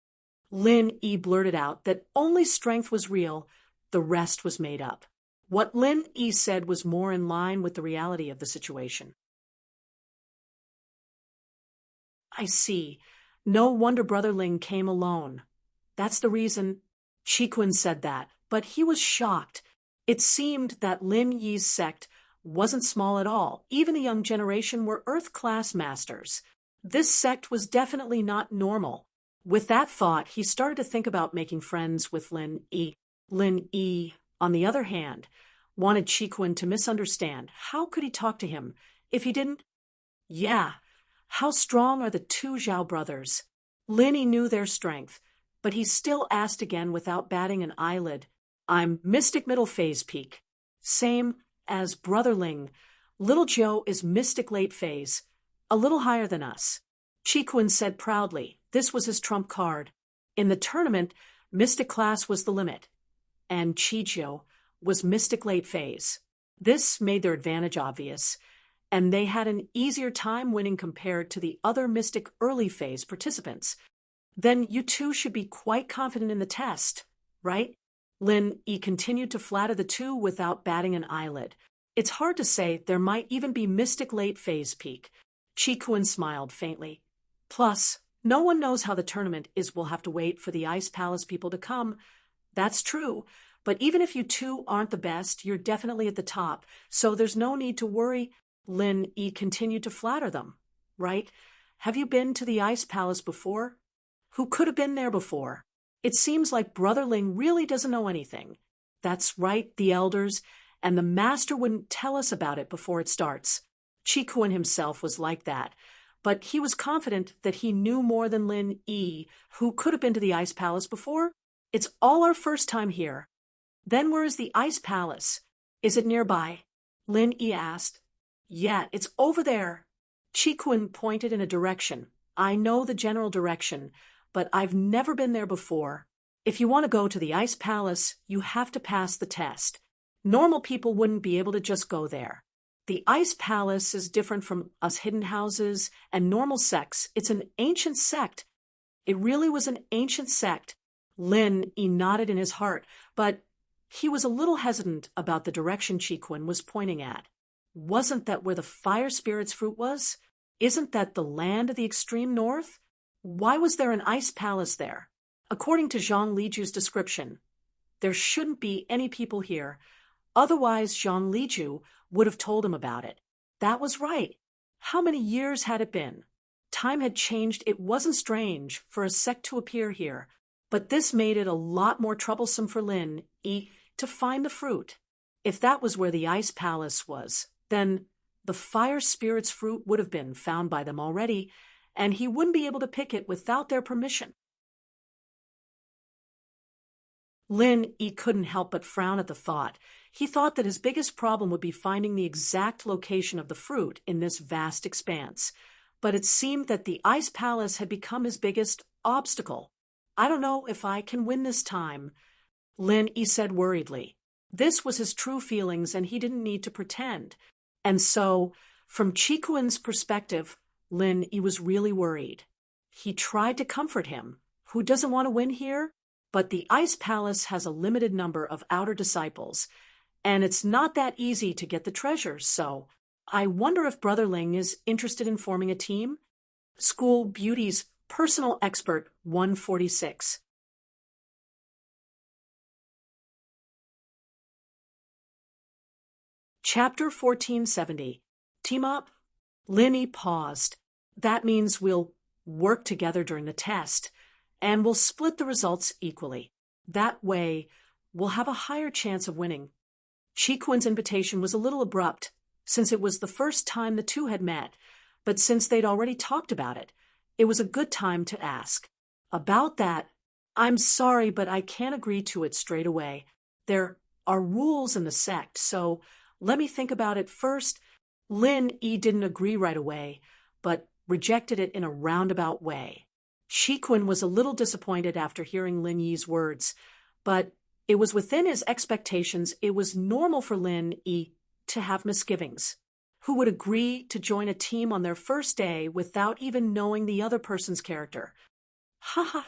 [SPEAKER 1] Lin Yi blurted out that only strength was real, the rest was made up. What Lin Yi said was more in line with the reality of the situation. I see. No wonder Brother Ling came alone. That's the reason. Qi said that, but he was shocked. It seemed that Lin Yi's sect wasn't small at all. Even the young generation were Earth class masters. This sect was definitely not normal. With that thought, he started to think about making friends with Lin Yi. Lin Yi, on the other hand, wanted Qi to misunderstand. How could he talk to him if he didn't? Yeah. How strong are the two Zhao brothers? Lin Yi knew their strength, but he still asked again without batting an eyelid. I'm Mystic Middle Phase Peak. Same as Brother Ling. Little Joe is Mystic Late Phase, a little higher than us. Qi said proudly. This was his trump card. In the tournament, Mystic Class was the limit, and Qi was Mystic Late Phase. This made their advantage obvious, and they had an easier time winning compared to the other Mystic Early Phase participants. Then you two should be quite confident in the test, right? Lin Yi continued to flatter the two without batting an eyelid. It's hard to say, there might even be Mystic Late Phase Peak. Qi smiled faintly. Plus, no one knows how the tournament is. We'll have to wait for the Ice Palace people to come. That's true, but even if you two aren't the best, you're definitely at the top, so there's no need to worry. Lin Yi continued to flatter them. Right? Have you been to the Ice Palace before? Who could have been there before? It seems like Brother Ling really doesn't know anything. That's right, the elders, and the master wouldn't tell us about it before it starts. Qi himself was like that, but he was confident that he knew more than Lin Yi, who could have been to the Ice Palace before. It's all our first time here. Then where is the Ice Palace? Is it nearby? Lin Yi asked. Yeah, it's over there. Qi pointed in a direction. I know the general direction, but I've never been there before. If you want to go to the Ice Palace, you have to pass the test. Normal people wouldn't be able to just go there. The Ice Palace is different from us hidden houses and normal sects. It's an ancient sect. It really was an ancient sect. Lin Yi nodded in his heart, but he was a little hesitant about the direction Qi was pointing at. Wasn't that where the fire spirit's fruit was? Isn't that the land of the extreme north? Why was there an ice palace there? According to Zhang Liju's description, there shouldn't be any people here. Otherwise, Zhang Liju would have told him about it. That was right. How many years had it been? Time had changed. It wasn't strange for a sect to appear here, but this made it a lot more troublesome for Lin Yi to find the fruit. If that was where the ice palace was, then the fire spirit's fruit would have been found by them already, and he wouldn't be able to pick it without their permission. Lin Yi couldn't help but frown at the thought. He thought that his biggest problem would be finding the exact location of the fruit in this vast expanse. But it seemed that the Ice Palace had become his biggest obstacle. I don't know if I can win this time, Lin Yi said worriedly. This was his true feelings, and he didn't need to pretend. And so, from Qi perspective, Lin Yi was really worried. He tried to comfort him. Who doesn't want to win here? But the Ice Palace has a limited number of outer disciples, and it's not that easy to get the treasures, so I wonder if Brother Ling is interested in forming a team? School Beauty's Personal Expert 146. Chapter 1470. Team up? Lin Yi paused. That means we'll work together during the test, and we'll split the results equally. That way, we'll have a higher chance of winning. Qi invitation was a little abrupt, since it was the first time the two had met, but since they'd already talked about it, it was a good time to ask. About that, I'm sorry, but I can't agree to it straight away. There are rules in the sect, so let me think about it first. Lin Yi didn't agree right away, but rejected it in a roundabout way. Qi was a little disappointed after hearing Lin Yi's words, But it was within his expectations. It was normal for Lin Yi to have misgivings. Who would agree to join a team on their first day without even knowing the other person's character? Haha.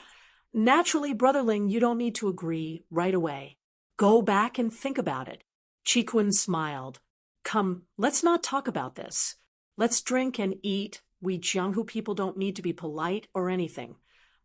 [SPEAKER 1] Naturally, Brother Ling, you don't need to agree right away. Go back and think about it. Chi-Kun smiled. Come, let's not talk about this. Let's drink and eat. We Jianghu people don't need to be polite or anything.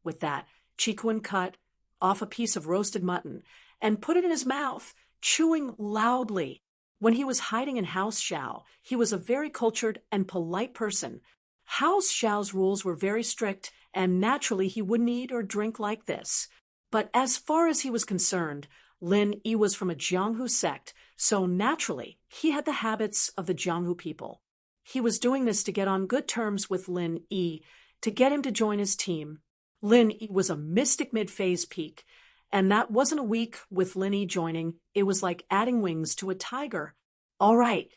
[SPEAKER 1] With that, Chi-Kun cut off a piece of roasted mutton and put it in his mouth, chewing loudly. When he was hiding in House Xiao, he was a very cultured and polite person. House Xiao's rules were very strict, and naturally he wouldn't eat or drink like this. But as far as he was concerned, Lin Yi was from a Jianghu sect, so naturally he had the habits of the Jianghu people. He was doing this to get on good terms with Lin Yi, to get him to join his team. Lin Yi was a mystic mid-phase peak, and that wasn't a week with Lin Yi joining. It was like adding wings to a tiger. All right,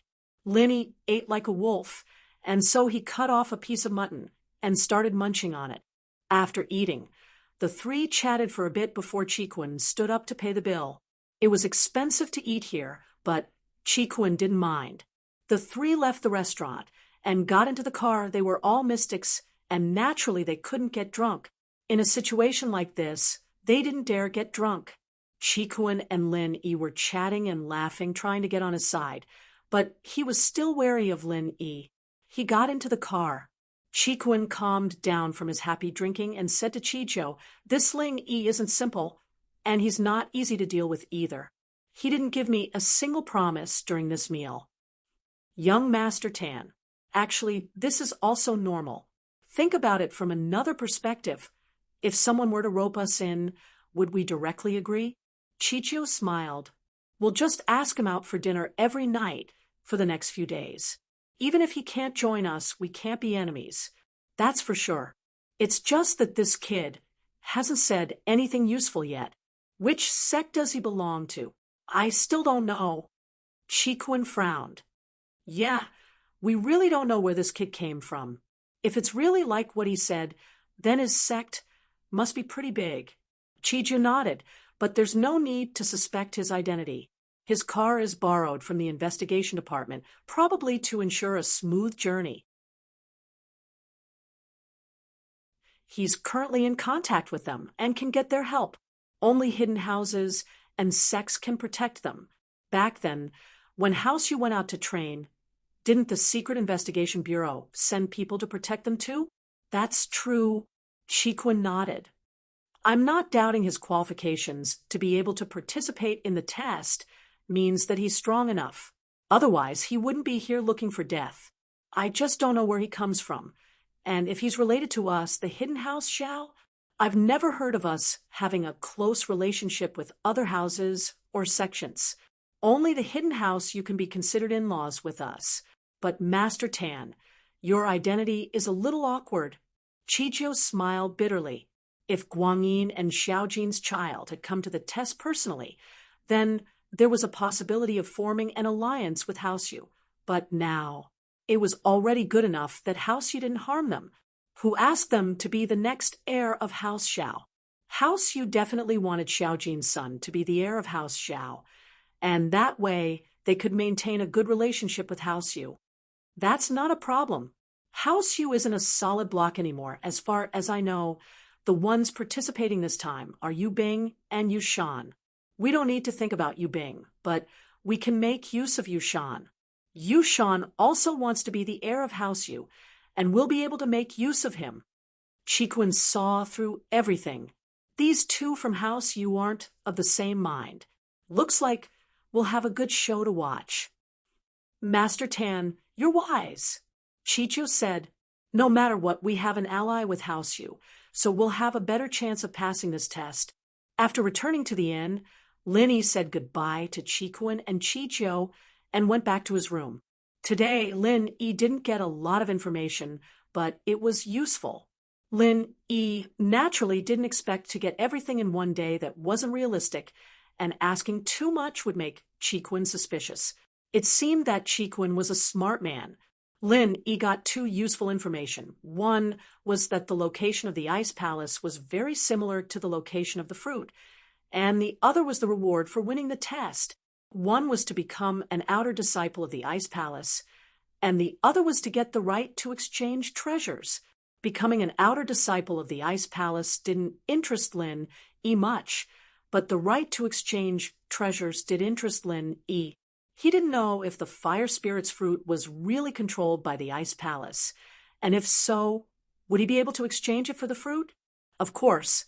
[SPEAKER 1] Lin Yi ate like a wolf, and so he cut off a piece of mutton and started munching on it. After eating, the three chatted for a bit before Chi-Kun stood up to pay the bill. It was expensive to eat here, but Chi-Kun didn't mind. The three left the restaurant and got into the car. They were all mystics, and naturally they couldn't get drunk. In a situation like this, they didn't dare get drunk. Chi-Kun and Lin Yi were chatting and laughing, trying to get on his side, but he was still wary of Lin Yi. He got into the car. Chi-Kun calmed down from his happy drinking and said to Chi-Jo, "This Lin Yi isn't simple, and he's not easy to deal with either. He didn't give me a single promise during this meal." Young Master Tan, actually, this is also normal. Think about it from another perspective. If someone were to rope us in, would we directly agree? Chi-Jo smiled. We'll just ask him out for dinner every night for the next few days. Even if he can't join us, we can't be enemies. That's for sure. It's just that this kid hasn't said anything useful yet. Which sect does he belong to? I still don't know. Chi-Kun frowned. Yeah, we really don't know where this kid came from. If it's really like what he said, then his sect must be pretty big. Chi-Jo nodded, but there's no need to suspect his identity. His car is borrowed from the investigation department, probably to ensure a smooth journey. He's currently in contact with them and can get their help. Only hidden houses and sects can protect them. Back then, when House Yu went out to train, didn't the Secret Investigation Bureau send people to protect them too? That's true. Chi-Kun nodded. I'm not doubting his qualifications. To be able to participate in the test means that he's strong enough. Otherwise, he wouldn't be here looking for death. I just don't know where he comes from. And if he's related to us, the Hidden House, Xiao, I've never heard of us having a close relationship with other houses or sections. Only the Hidden House you can be considered in-laws with us. But Master Tan, your identity is a little awkward. Chi-Jo smiled bitterly. If Guangyin and Xiaojin's child had come to the test personally, then there was a possibility of forming an alliance with House Yu. But now, it was already good enough that House Yu didn't harm them, who asked them to be the next heir of House Xiao. House Yu definitely wanted Xiaojin's son to be the heir of House Xiao, and that way they could maintain a good relationship with House Yu. That's not a problem. House Yu isn't a solid block anymore. As far as I know, the ones participating this time are Yu Bing and Yu Shan. We don't need to think about Yu Bing, but we can make use of Yu Shan. Yu Shan also wants to be the heir of House Yu, and we'll be able to make use of him. Chi-Kun saw through everything. These two from House Yu aren't of the same mind. Looks like we'll have a good show to watch. Master Tan, you're wise. Chi-Jo said, no matter what, we have an ally with House Yu, so we'll have a better chance of passing this test. After returning to the inn, Lin Yi said goodbye to Chi-Kun and Chi-Jo and went back to his room. Today, Lin Yi didn't get a lot of information, but it was useful. Lin Yi naturally didn't expect to get everything in one day that wasn't realistic, and asking too much would make Chi-Kun suspicious. It seemed that Chi-Kun was a smart man. Lin Yi got two useful information. One was that the location of the ice palace was very similar to the location of the fruit, and the other was the reward for winning the test. One was to become an outer disciple of the Ice Palace, and the other was to get the right to exchange treasures. Becoming an outer disciple of the Ice Palace didn't interest Lin E much, but the right to exchange treasures did interest Lin E. He didn't know if the fire spirit's fruit was really controlled by the Ice Palace, and if so, would he be able to exchange it for the fruit? Of course,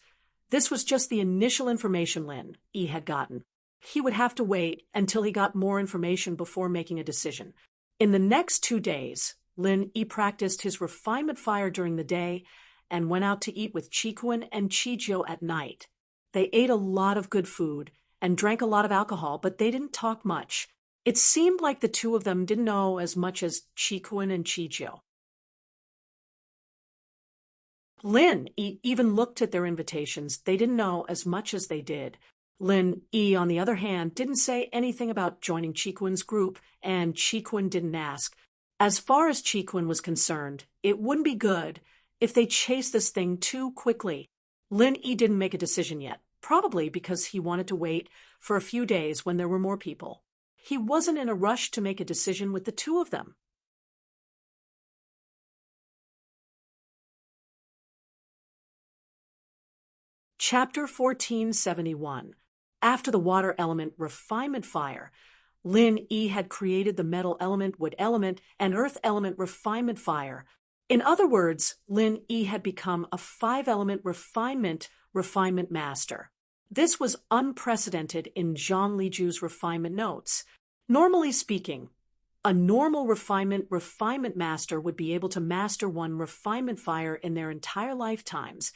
[SPEAKER 1] this was just the initial information Lin E had gotten. He would have to wait until he got more information before making a decision. In the next 2 days, Lin E practiced his refinement fire during the day and went out to eat with Chikuan and Chijo at night. They ate a lot of good food and drank a lot of alcohol, but they didn't talk much. It seemed like the two of them didn't know as much as Chikuan and Chijo. Lin E even looked at their invitations. They didn't know as much as they did. Lin E, on the other hand, didn't say anything about joining Chikuan's group, and Chikuan didn't ask. As far as Chikuan was concerned, it wouldn't be good if they chased this thing too quickly. Lin E didn't make a decision yet, probably because he wanted to wait for a few days when there were more people. He wasn't in a rush to make a decision with the two of them. Chapter 1471. After the water element refinement fire, Lin E had created the metal element, wood element, and earth element refinement fire. In other words, Lin E had become a 5-element refinement master. This was unprecedented in Zhang Liju's refinement notes. Normally speaking, a normal refinement master would be able to master one refinement fire in their entire lifetimes,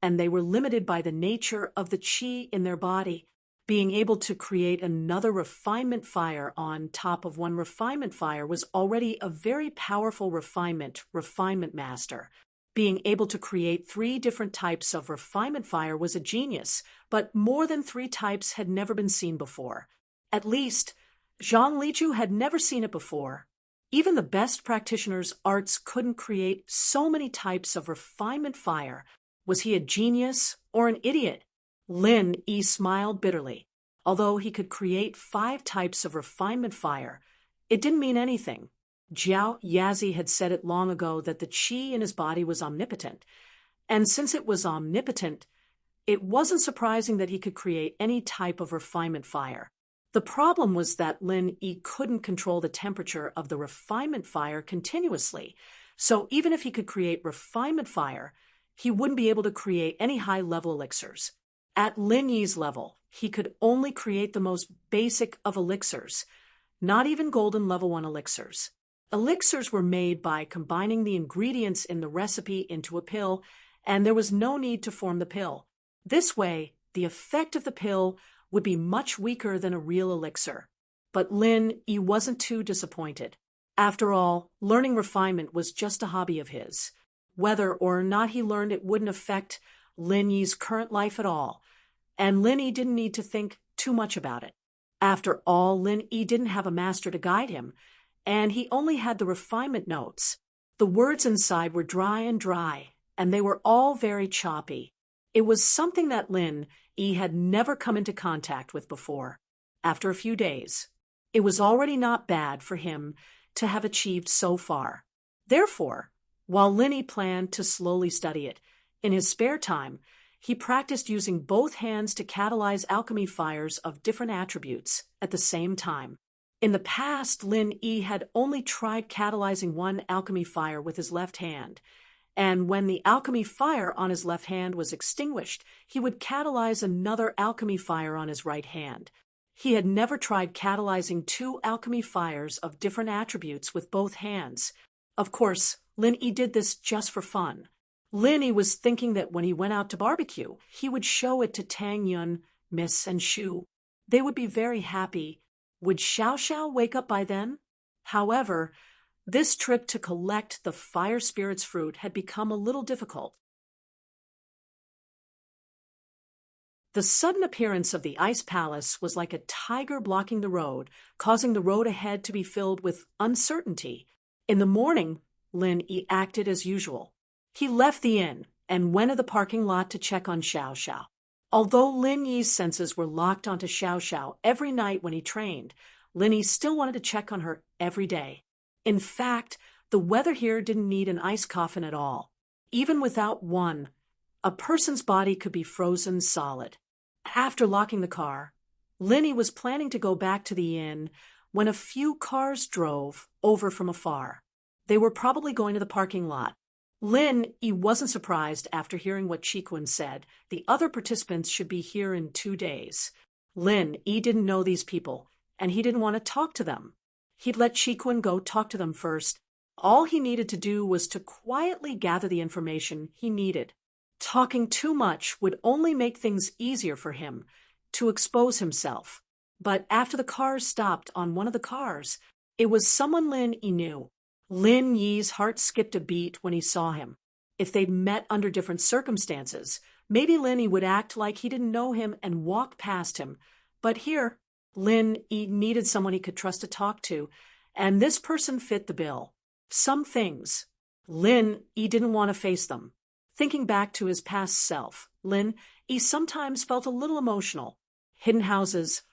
[SPEAKER 1] and they were limited by the nature of the qi in their body. Being able to create another refinement fire on top of one refinement fire was already a very powerful refinement master. Being able to create 3 different types of refinement fire was a genius, but more than 3 types had never been seen before. At least, Zhang Liju had never seen it before. Even the best practitioners' arts couldn't create so many types of refinement fire. Was he a genius or an idiot? Lin E smiled bitterly. Although he could create 5 types of refinement fire, it didn't mean anything. Jiao Yazi had said it long ago that the qi in his body was omnipotent, and since it was omnipotent, it wasn't surprising that he could create any type of refinement fire. The problem was that Lin E couldn't control the temperature of the refinement fire continuously, so even if he could create refinement fire, he wouldn't be able to create any high-level elixirs. At Lin Yi's level, he could only create the most basic of elixirs, not even golden level 1 elixirs. Elixirs were made by combining the ingredients in the recipe into a pill, and there was no need to form the pill. This way, the effect of the pill would be much weaker than a real elixir. But Lin E wasn't too disappointed. After all, learning refinement was just a hobby of his. Whether or not he learned it wouldn't affect Lin Yi's current life at all, and Lin E didn't need to think too much about it. After all, Lin E didn't have a master to guide him, and he only had the refinement notes. The words inside were dry, and they were all very choppy. It was something that Lin E had never come into contact with before. After a few days, it was already not bad for him to have achieved so far. Therefore, while Lin E planned to slowly study it, in his spare time, he practiced using both hands to catalyze alchemy fires of different attributes at the same time. In the past, Lin E had only tried catalyzing one alchemy fire with his left hand, and when the alchemy fire on his left hand was extinguished, he would catalyze another alchemy fire on his right hand. He had never tried catalyzing 2 alchemy fires of different attributes with both hands. Of course, Lin E did this just for fun. Lin E was thinking that when he went out to barbecue, he would show it to Tang Yun, Miss, and Shu. They would be very happy. Would Xiao Xiao wake up by then? However, this trip to collect the fire spirit's fruit had become a little difficult. The sudden appearance of the Ice Palace was like a tiger blocking the road, causing the road ahead to be filled with uncertainty. In the morning, Lin E acted as usual. He left the inn and went to the parking lot to check on Xiao Xiao. Although Lin Yi's senses were locked onto Xiao Xiao every night when he trained, Lin Yi still wanted to check on her every day. In fact, the weather here didn't need an ice coffin at all. Even without one, a person's body could be frozen solid. After locking the car, Lin Yi was planning to go back to the inn when a few cars drove over from afar. They were probably going to the parking lot. Lin Yi wasn't surprised after hearing what Chiquan said. The other participants should be here in 2 days. Lin Yi didn't know these people, and he didn't want to talk to them. He'd let Chiquan go talk to them first. All he needed to do was to quietly gather the information he needed. Talking too much would only make things easier for him to expose himself. But after the cars stopped on one of the cars, it was someone Lin Yi knew. Lin Yi's heart skipped a beat when he saw him. If they'd met under different circumstances, maybe Lin Yi would act like he didn't know him and walk past him. But here, Lin Yi needed someone he could trust to talk to, and this person fit the bill. Some things. Lin Yi didn't want to face them. Thinking back to his past self, Lin Yi sometimes felt a little emotional. Hidden houses,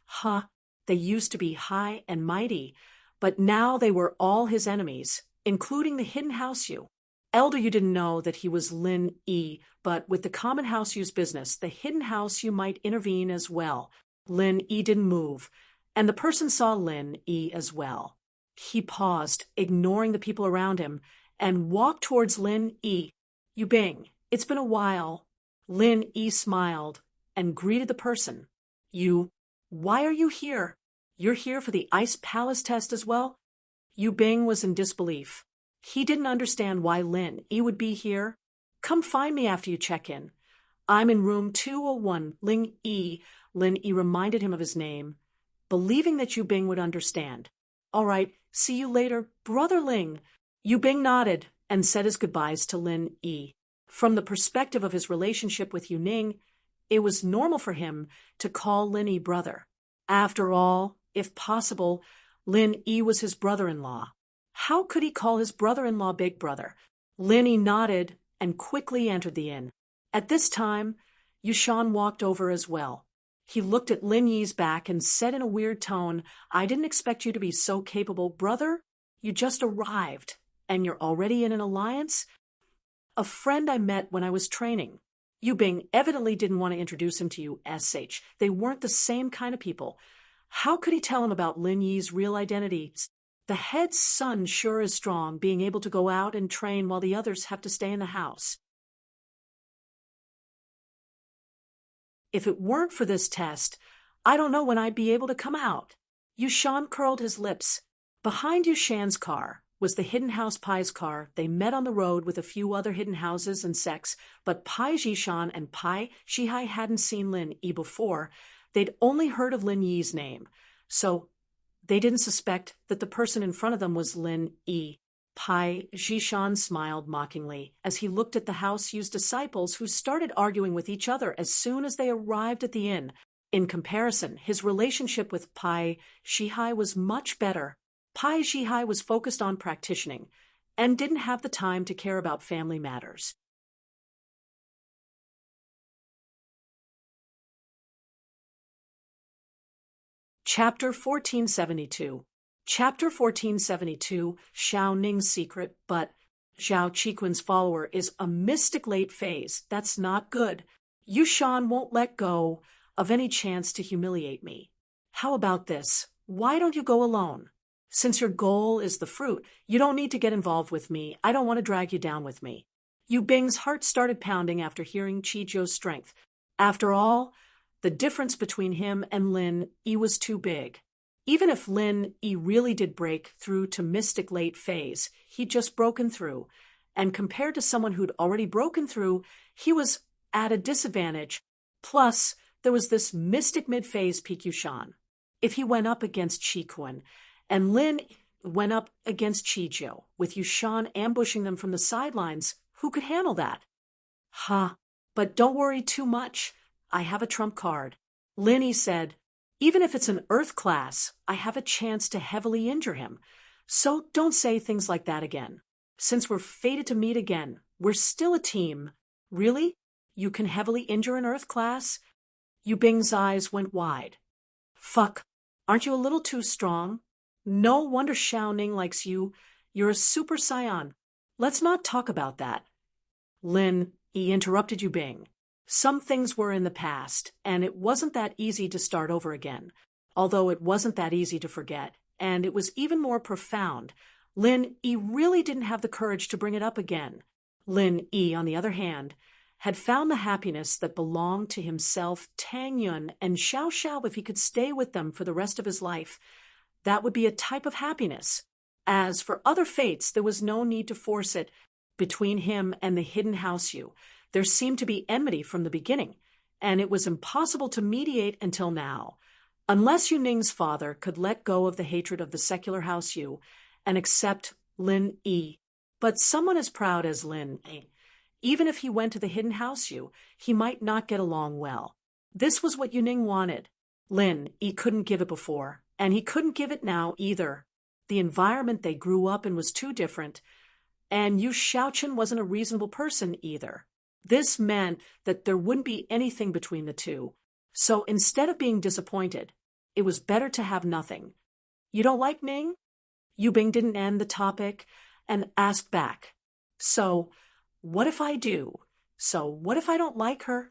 [SPEAKER 1] they used to be high and mighty, but now they were all his enemies, including the hidden house Yu. Elder Yu didn't know that he was Lin Yi, but with the common house Yu's business, the hidden house Yu might intervene as well. Lin Yi didn't move, and the person saw Lin Yi as well. He paused, ignoring the people around him, and walked towards Lin Yi. "Yu Bing, it's been a while." Lin Yi smiled and greeted the person. "You, why are you here? You're here for the Ice Palace test as well?" Yu Bing was in disbelief. He didn't understand why Lin Yi would be here. "Come find me after you check in. I'm in room 201, Lin Yi." Lin Yi reminded him of his name, believing that Yu Bing would understand. "All right, see you later, Brother Ling." Yu Bing nodded and said his goodbyes to Lin Yi. From the perspective of his relationship with Yu Ning, it was normal for him to call Lin Yi brother. After all, if possible, Lin Yi was his brother-in-law. How could he call his brother-in-law big brother? Lin Yi nodded and quickly entered the inn. At this time, Yushan walked over as well. He looked at Lin Yi's back and said in a weird tone, "I didn't expect you to be so capable, brother. You just arrived, and you're already in an alliance?" "A friend I met when I was training." Yu Bing evidently didn't want to introduce him to you, SH. They weren't the same kind of people. How could he tell him about Lin Yi's real identity? The head's son sure is strong, being able to go out and train while the others have to stay in the house. If it weren't for this test, I don't know when I'd be able to come out. Yushan curled his lips. Behind Yushan's car was the hidden house Pai's car. They met on the road with a few other hidden houses and sects, but Pai Zhishan and Pai Shihai hadn't seen Lin Yi before. They'd only heard of Lin Yi's name, so they didn't suspect that the person in front of them was Lin Yi. Pai Zhishan smiled mockingly as he looked at the house Yu's disciples, who started arguing with each other as soon as they arrived at the inn. In comparison, his relationship with Pai Shihai was much better. Pai Shihai was focused on practicing and didn't have the time to care about family matters. Chapter 1472. Chapter 1472, Xiao Ning's secret, but Zhao Chiquan's follower is a mystic late phase. That's not good. Yushan won't let go of any chance to humiliate me. How about this? Why don't you go alone? Since your goal is the fruit, you don't need to get involved with me. I don't want to drag you down with me. Yu Bing's heart started pounding after hearing Chijo's strength. After all, the difference between him and Lin Yi was too big. Even if Lin Yi really did break through to mystic late phase, he'd just broken through. And compared to someone who'd already broken through, he was at a disadvantage. Plus, there was this mystic mid-phase Peak Yushan. If he went up against Chiquan, and Lin went up against Chijo, with Yushan ambushing them from the sidelines, who could handle that? But don't worry too much. I have a trump card. Lin Yi said, "Even if it's an Earth class, I have a chance to heavily injure him. So don't say things like that again. Since we're fated to meet again, we're still a team." "Really? You can heavily injure an Earth class?" Yu Bing's eyes went wide. Fuck, aren't you a little too strong? No wonder Xiao Ning likes you. You're a super scion. Let's not talk about that. Lin, he interrupted Yu Bing. Some things were in the past, and it wasn't that easy to start over again. Although it wasn't that easy to forget, and it was even more profound. Lin Yi really didn't have the courage to bring it up again. Lin Yi, on the other hand, had found the happiness that belonged to himself, Tang Yun, and Xiao Xiao. If he could stay with them for the rest of his life, that would be a type of happiness. As for other fates, there was no need to force it. Between him and the hidden House Yu, there seemed to be enmity from the beginning, and it was impossible to mediate until now. Unless Yu Ning's father could let go of the hatred of the secular House Yu and accept Lin Yi. But someone as proud as Lin Yi, even if he went to the hidden House Yu, he might not get along well. This was what Yu Ning wanted. Lin Yi couldn't give it before, and he couldn't give it now either. The environment they grew up in was too different, and Yu Xiaochen wasn't a reasonable person either. This meant that there wouldn't be anything between the two. So instead of being disappointed, it was better to have nothing. You don't like Ning? Yu Bing didn't end the topic and asked back. So, what if I do? So, what if I don't like her?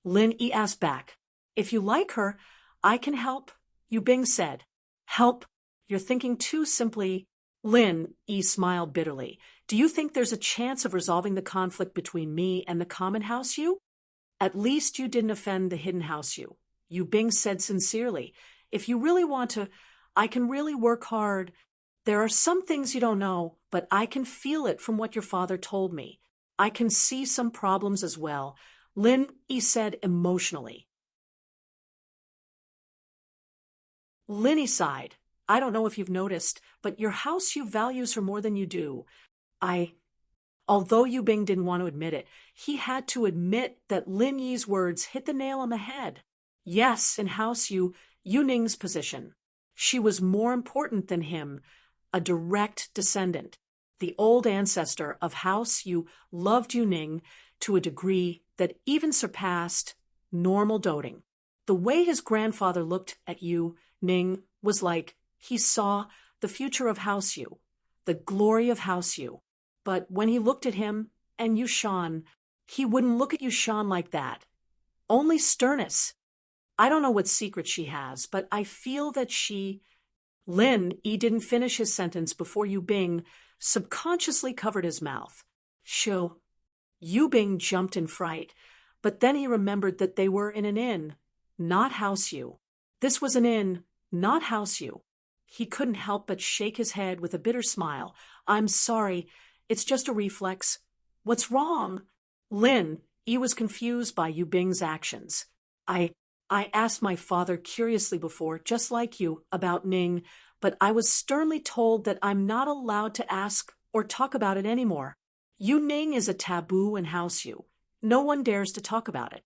[SPEAKER 1] Lin Yi asked back. If you like her, I can help, Yu Bing said. Help? You're thinking too simply. Lin Yi smiled bitterly. Do you think there's a chance of resolving the conflict between me and the common House Yu? At least you didn't offend the hidden House Yu. Yu Bing said sincerely. If you really want to, I can really work hard. There are some things you don't know, but I can feel it from what your father told me. I can see some problems as well, Lin Yi said emotionally. Lin Yi sighed. I don't know if you've noticed, but your House Yu values her more than you do. Although Yu Bing didn't want to admit it, he had to admit that Lin Yi's words hit the nail on the head. Yes, in House Yu, Yu Ning's position. She was more important than him, a direct descendant. The old ancestor of House Yu loved Yu Ning to a degree that even surpassed normal doting. The way his grandfather looked at Yu Ning was like he saw the future of House Yu, the glory of House Yu. But when he looked at him and Yushan, he wouldn't look at Yushan like that. Only sternness. I don't know what secret she has, but I feel that she... Lin Yi didn't finish his sentence before Yu Bing subconsciously covered his mouth. Shoo. Yu Bing jumped in fright, but then he remembered that they were in an inn, not House Yu. This was an inn, not House Yu. He couldn't help but shake his head with a bitter smile. I'm sorry, it's just a reflex. What's wrong? Lin Yi was confused by Yu Bing's actions. I asked my father curiously before, just like you, about Ning, but I was sternly told that I'm not allowed to ask or talk about it anymore. Yu Ning is a taboo in House Yu. No one dares to talk about it.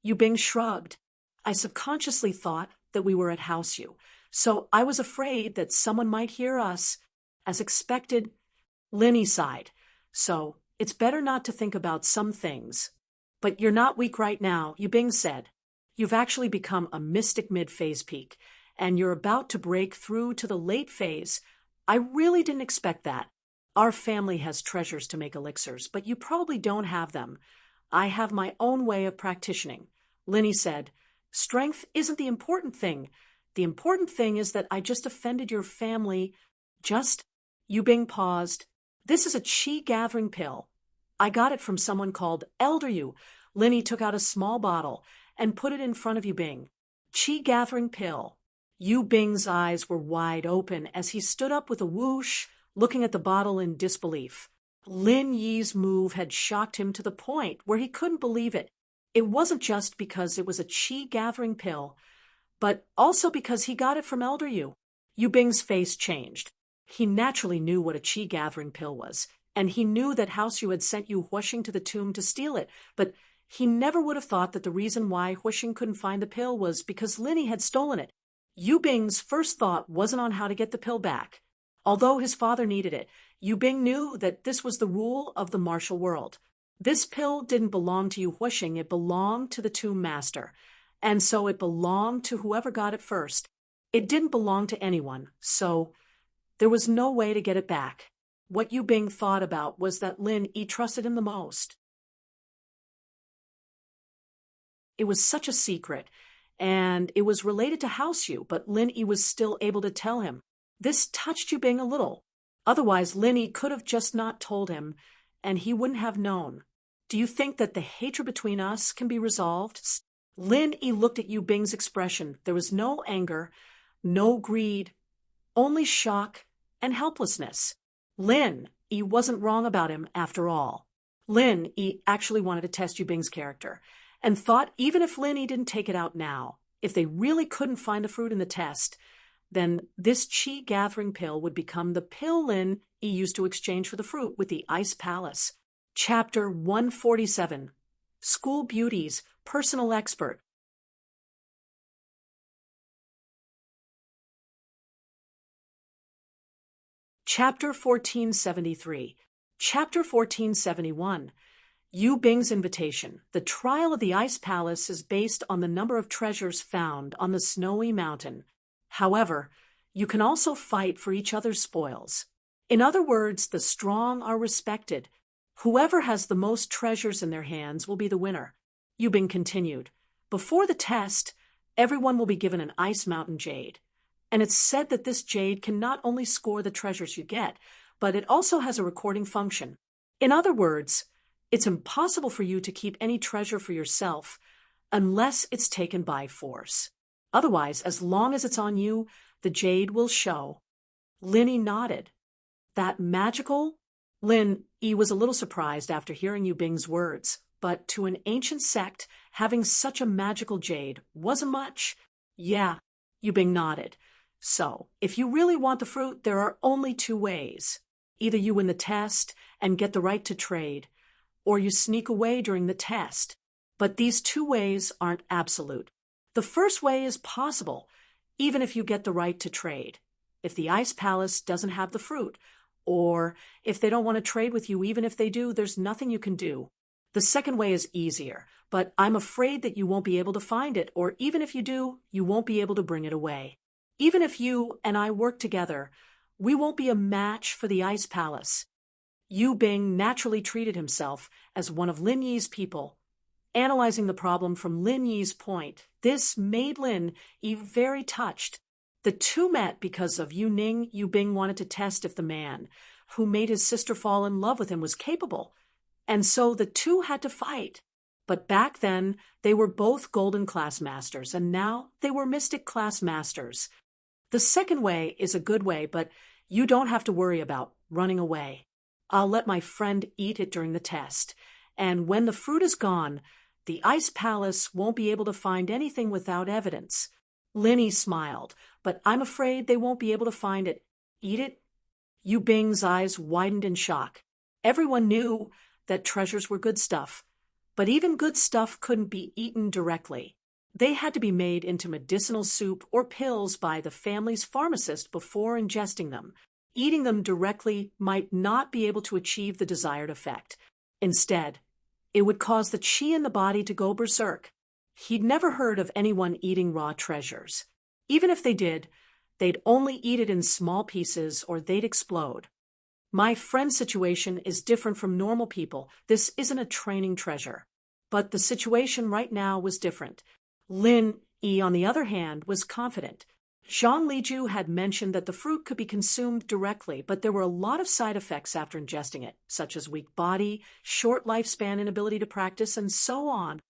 [SPEAKER 1] Yu Bing shrugged. I subconsciously thought that we were at House Yu, so I was afraid that someone might hear us. As expected, Lin Yi sighed. So, it's better not to think about some things. But you're not weak right now, Yu Bing said. You've actually become a mystic mid-phase peak, and you're about to break through to the late phase. I really didn't expect that. Our family has treasures to make elixirs, but you probably don't have them. I have my own way of practicing. Lin Yi said, strength isn't the important thing. The important thing is that I just offended your family. Just? Yu Bing paused. This is a qi-gathering pill. I got it from someone called Elder Yu. Lin Yi took out a small bottle and put it in front of Yu Bing. Qi-gathering pill. Yu Bing's eyes were wide open as he stood up with a whoosh, looking at the bottle in disbelief. Lin Yi's move had shocked him to the point where he couldn't believe it. It wasn't just because it was a qi-gathering pill, but also because he got it from Elder Yu. Yu Bing's face changed. He naturally knew what a qi-gathering pill was, and he knew that House Yu had sent Yu Huixing to the tomb to steal it, but he never would have thought that the reason why Huixing couldn't find the pill was because Lin Yi had stolen it. Yu Bing's first thought wasn't on how to get the pill back. Although his father needed it, Yu Bing knew that this was the rule of the martial world. This pill didn't belong to Yu Huixing, it belonged to the tomb master. and so it belonged to whoever got it first. It didn't belong to anyone, so there was no way to get it back. What Yu Bing thought about was that Lin Yi trusted him the most. It was such a secret, and it was related to House Yu, but Lin Yi was still able to tell him. This touched Yu Bing a little. Otherwise, Lin Yi could have just not told him, and he wouldn't have known. Do you think that the hatred between us can be resolved? Lin Yi looked at Yu Bing's expression. There was no anger, no greed, only shock and helplessness. Lin Yi wasn't wrong about him after all. Lin Yi actually wanted to test Yu Bing's character, and thought even if Lin Yi didn't take it out now, if they really couldn't find the fruit in the test, then this chi gathering pill would become the pill Lin Yi used to exchange for the fruit with the Ice Palace. Chapter 147. School Beauty's Personal Expert. Chapter 1473. Chapter 1471. Yu Bing's Invitation. The trial of the Ice Palace is based on the number of treasures found on the snowy mountain. However, you can also fight for each other's spoils. In other words, the strong are respected. Whoever has the most treasures in their hands will be the winner. Yu Bing continued. Before the test, everyone will be given an Ice Mountain jade. And it's said that this jade can not only score the treasures you get, but it also has a recording function. In other words, it's impossible for you to keep any treasure for yourself unless it's taken by force. Otherwise, as long as it's on you, the jade will show. Lin Yi nodded. That magical? Lin Yi was a little surprised after hearing Yu Bing's words, but to an ancient sect, having such a magical jade wasn't much. Yeah, Yu Bing nodded. So, if you really want the fruit, there are only two ways. Either you win the test and get the right to trade, or you sneak away during the test. But these two ways aren't absolute. The first way is possible, even if you get the right to trade. If the Ice Palace doesn't have the fruit, or if they don't want to trade with you even if they do, there's nothing you can do. The second way is easier, but I'm afraid that you won't be able to find it, or even if you do, you won't be able to bring it away. Even if you and I work together, we won't be a match for the Ice Palace. Yu Bing naturally treated himself as one of Lin Yi's people. Analyzing the problem from Lin Yi's point, this made Lin Yi very touched. The two met because of Yu Ning. Yu Bing wanted to test if the man who made his sister fall in love with him was capable, and so the two had to fight. But back then, they were both Golden Class Masters, and now they were Mystic Class Masters. The second way is a good way, but you don't have to worry about running away. I'll let my friend eat it during the test, and when the fruit is gone, the Ice Palace won't be able to find anything without evidence. Lin Yi smiled, but I'm afraid they won't be able to find it. Eat it? Yu Bing's eyes widened in shock. Everyone knew that treasures were good stuff, but even good stuff couldn't be eaten directly. They had to be made into medicinal soup or pills by the family's pharmacist before ingesting them. Eating them directly might not be able to achieve the desired effect. Instead, it would cause the qi in the body to go berserk. He'd never heard of anyone eating raw treasures. Even if they did, they'd only eat it in small pieces or they'd explode. My friend's situation is different from normal people. This isn't a training treasure. But the situation right now was different. Lin Yi, on the other hand, was confident. Zhang Liju had mentioned that the fruit could be consumed directly, but there were a lot of side effects after ingesting it, such as weak body, short lifespan, inability to practice, and so on.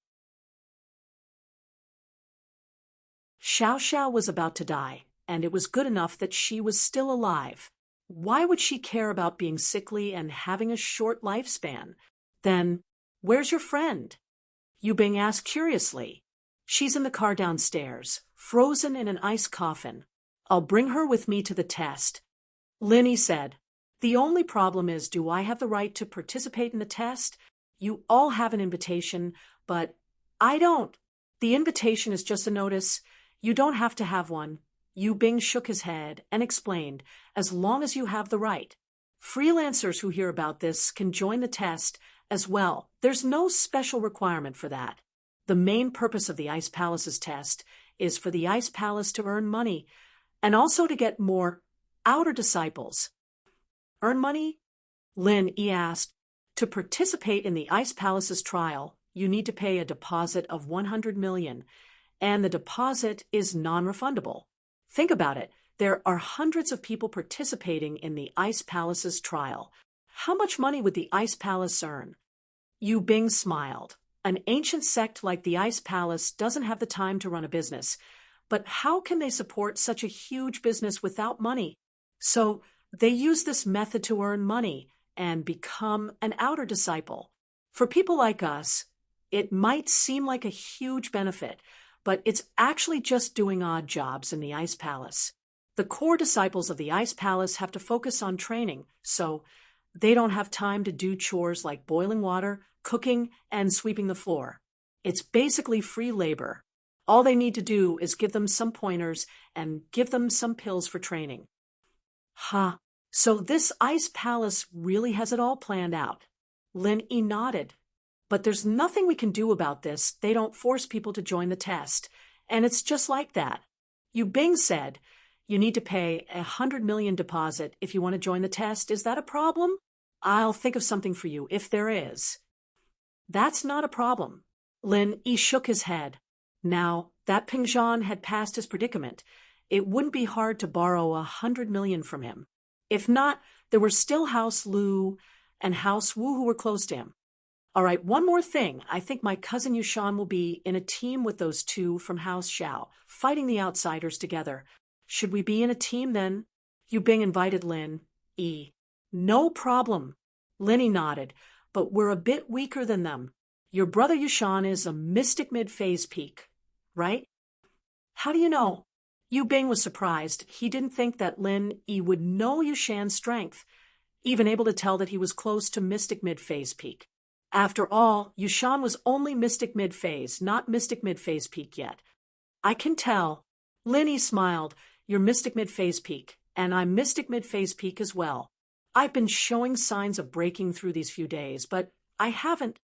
[SPEAKER 1] Xiao Xiao was about to die, and it was good enough that she was still alive. Why would she care about being sickly and having a short lifespan? Then, where's your friend? Yu Bing asked curiously. She's in the car downstairs, frozen in an ice coffin. I'll bring her with me to the test. Lin Yi said, the only problem is, do I have the right to participate in the test? You all have an invitation, but I don't. The invitation is just a notice. You don't have to have one. Yu Bing shook his head and explained, as long as you have the right. Freelancers who hear about this can join the test as well. There's no special requirement for that. The main purpose of the Ice Palace's test is for the Ice Palace to earn money and also to get more outer disciples. Earn money? Lin E asked. To participate in the Ice Palace's trial, you need to pay a deposit of 100 million, and the deposit is non-refundable. Think about it. There are hundreds of people participating in the Ice Palace's trial. How much money would the Ice Palace earn? Yu Bing smiled. An ancient sect like the Ice Palace doesn't have the time to run a business, but how can they support such a huge business without money? So they use this method to earn money and become an outer disciple. For people like us, it might seem like a huge benefit, but it's actually just doing odd jobs in the Ice Palace. The core disciples of the Ice Palace have to focus on training, so they don't have time to do chores like boiling water, cooking, and sweeping the floor. It's basically free labor. All they need to do is give them some pointers and give them some pills for training. So this Ice Palace really has it all planned out. Lin E nodded. But there's nothing we can do about this. They don't force people to join the test. And it's just like that. Yu Bing said, you need to pay 100 million deposit if you want to join the test. Is that a problem? I'll think of something for you, if there is. That's not a problem. Lin E shook his head. Now, that Ping Zhan had passed his predicament. It wouldn't be hard to borrow 100 million from him. If not, there were still House Lu and House Wu who were close to him. All right, one more thing. I think my cousin Yushan will be in a team with those two from House Xiao, fighting the outsiders together. Should we be in a team then? Yu Bing invited Lin E. No problem. Lin E nodded, but we're a bit weaker than them. Your brother Yushan is a mystic mid-phase peak, right? How do you know? Yu Bing was surprised. He didn't think that Lin E would know Yushan's strength, even able to tell that he was close to mystic mid-phase peak. After all, Yushan was only mystic mid-phase, not mystic mid-phase peak yet. I can tell. Lin E smiled. You're mystic mid-phase peak, and I'm mystic mid-phase peak as well. I've been showing signs of breaking through these few days, but I haven't.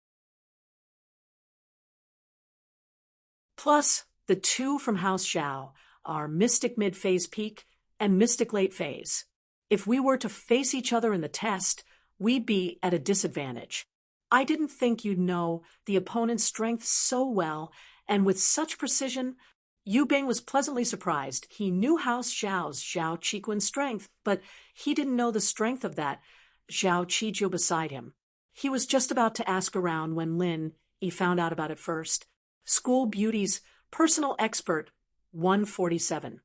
[SPEAKER 1] Plus, the two from House Xiao are mystic mid-phase peak and mystic late phase. If we were to face each other in the test, we'd be at a disadvantage. I didn't think you'd know the opponent's strength so well, and with such precision. Yu Bing was pleasantly surprised. He knew House Xiao's Zhao Qiquan's strength, but he didn't know the strength of that Zhao Qijiu beside him. He was just about to ask around when Lin E found out about it first. School Beauty's personal expert, 147.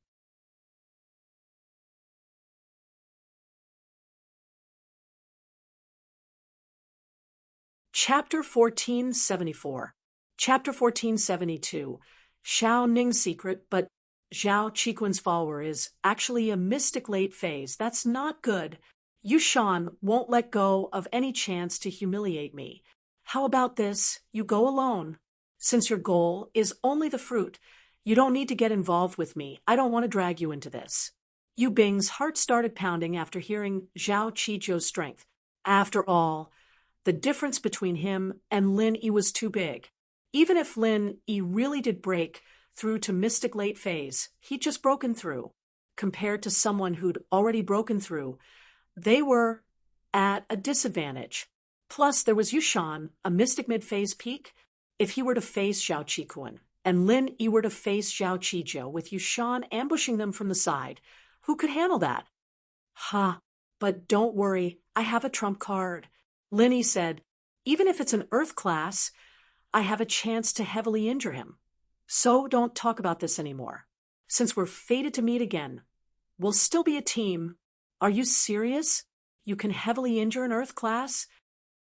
[SPEAKER 1] Chapter 1474. Chapter 1472. Xiao Ning's secret, but Zhao Qiquan's follower is actually a mystic late phase. That's not good. Yushan won't let go of any chance to humiliate me. How about this? You go alone. Since your goal is only the fruit, you don't need to get involved with me. I don't want to drag you into this. Yu Bing's heart started pounding after hearing Zhao Qijiu's strength. After all, the difference between him and Lin E was too big. Even if Lin E really did break through to mystic late phase, he'd just broken through. Compared to someone who'd already broken through, they were at a disadvantage. Plus, there was Yushan, a mystic mid-phase peak. If he were to face Zhao Qiquan, and Lin E were to face Zhao Qijiu with Yushan ambushing them from the side, who could handle that? But don't worry, I have a trump card. Lin E said, even if it's an Earth class, I have a chance to heavily injure him. So don't talk about this anymore. Since we're fated to meet again, we'll still be a team. Are you serious? You can heavily injure an Earth class?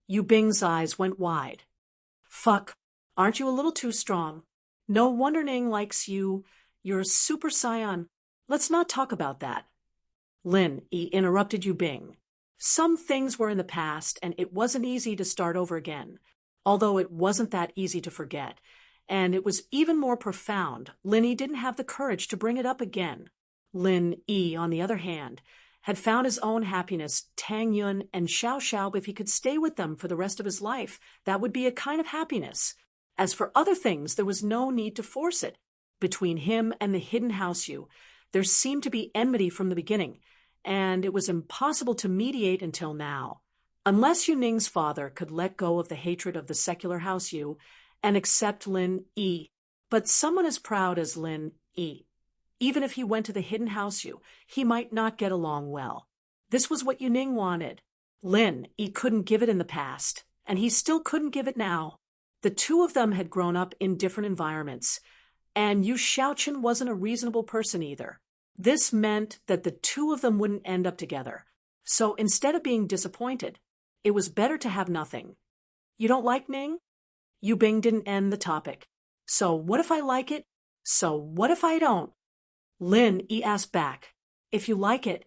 [SPEAKER 1] Yu Bing's eyes went wide. Fuck, aren't you a little too strong? No wonder Ning likes you. You're a super scion. Let's not talk about that. Lin E interrupted Yu Bing. Some things were in the past, and it wasn't easy to start over again. Although it wasn't that easy to forget, and it was even more profound, Lin E didn't have the courage to bring it up again. Lin E, on the other hand, had found his own happiness, Tang Yun and Xiao Xiao. If he could stay with them for the rest of his life, that would be a kind of happiness. As for other things, there was no need to force it. Between him and the hidden house you, there seemed to be enmity from the beginning, and it was impossible to mediate until now. Unless Yu Ning's father could let go of the hatred of the secular house you and accept Lin Yi. But someone as proud as Lin Yi, even if he went to the hidden house you, he might not get along well. This was what Yu Ning wanted. Lin Yi couldn't give it in the past, and he still couldn't give it now. The two of them had grown up in different environments, and Yu Xiaochen wasn't a reasonable person either. This meant that the two of them wouldn't end up together. So instead of being disappointed, it was better to have nothing. You don't like Ning? Yu Bing didn't end the topic. So what if I like it? So what if I don't? Lin Yi asked back. If you like it,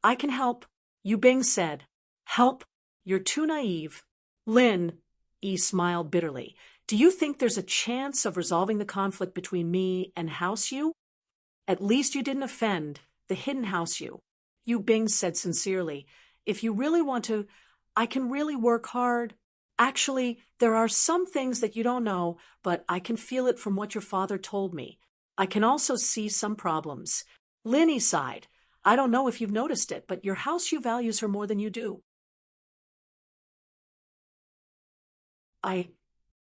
[SPEAKER 1] I can help. Yu Bing said. Help? You're too naive. Lin Yi smiled bitterly. Do you think there's a chance of resolving the conflict between me and House Yu? At least you didn't offend the hidden House Yu. Yu Bing said sincerely. If you really want to, I can really work hard. Actually, there are some things that you don't know, but I can feel it from what your father told me. I can also see some problems. Lin Yi sighed. I don't know if you've noticed it, but your House Yu values her more than you do.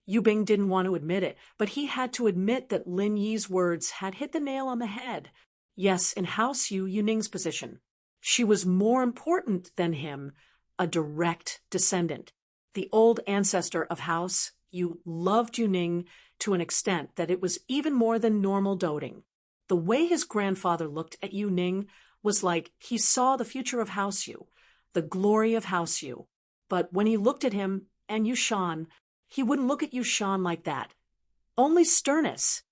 [SPEAKER 1] Yu Bing didn't want to admit it, but he had to admit that Lin Yi's words had hit the nail on the head. Yes, in House Yu Ning's position, she was more important than him, a direct descendant. The old ancestor of House Yu loved Yu Ning to an extent that it was even more than normal doting. The way his grandfather looked at Yu Ning was like he saw the future of House Yu, the glory of House Yu. But when he looked at him and Yushan, he wouldn't look at Yushan like that. Only sternness.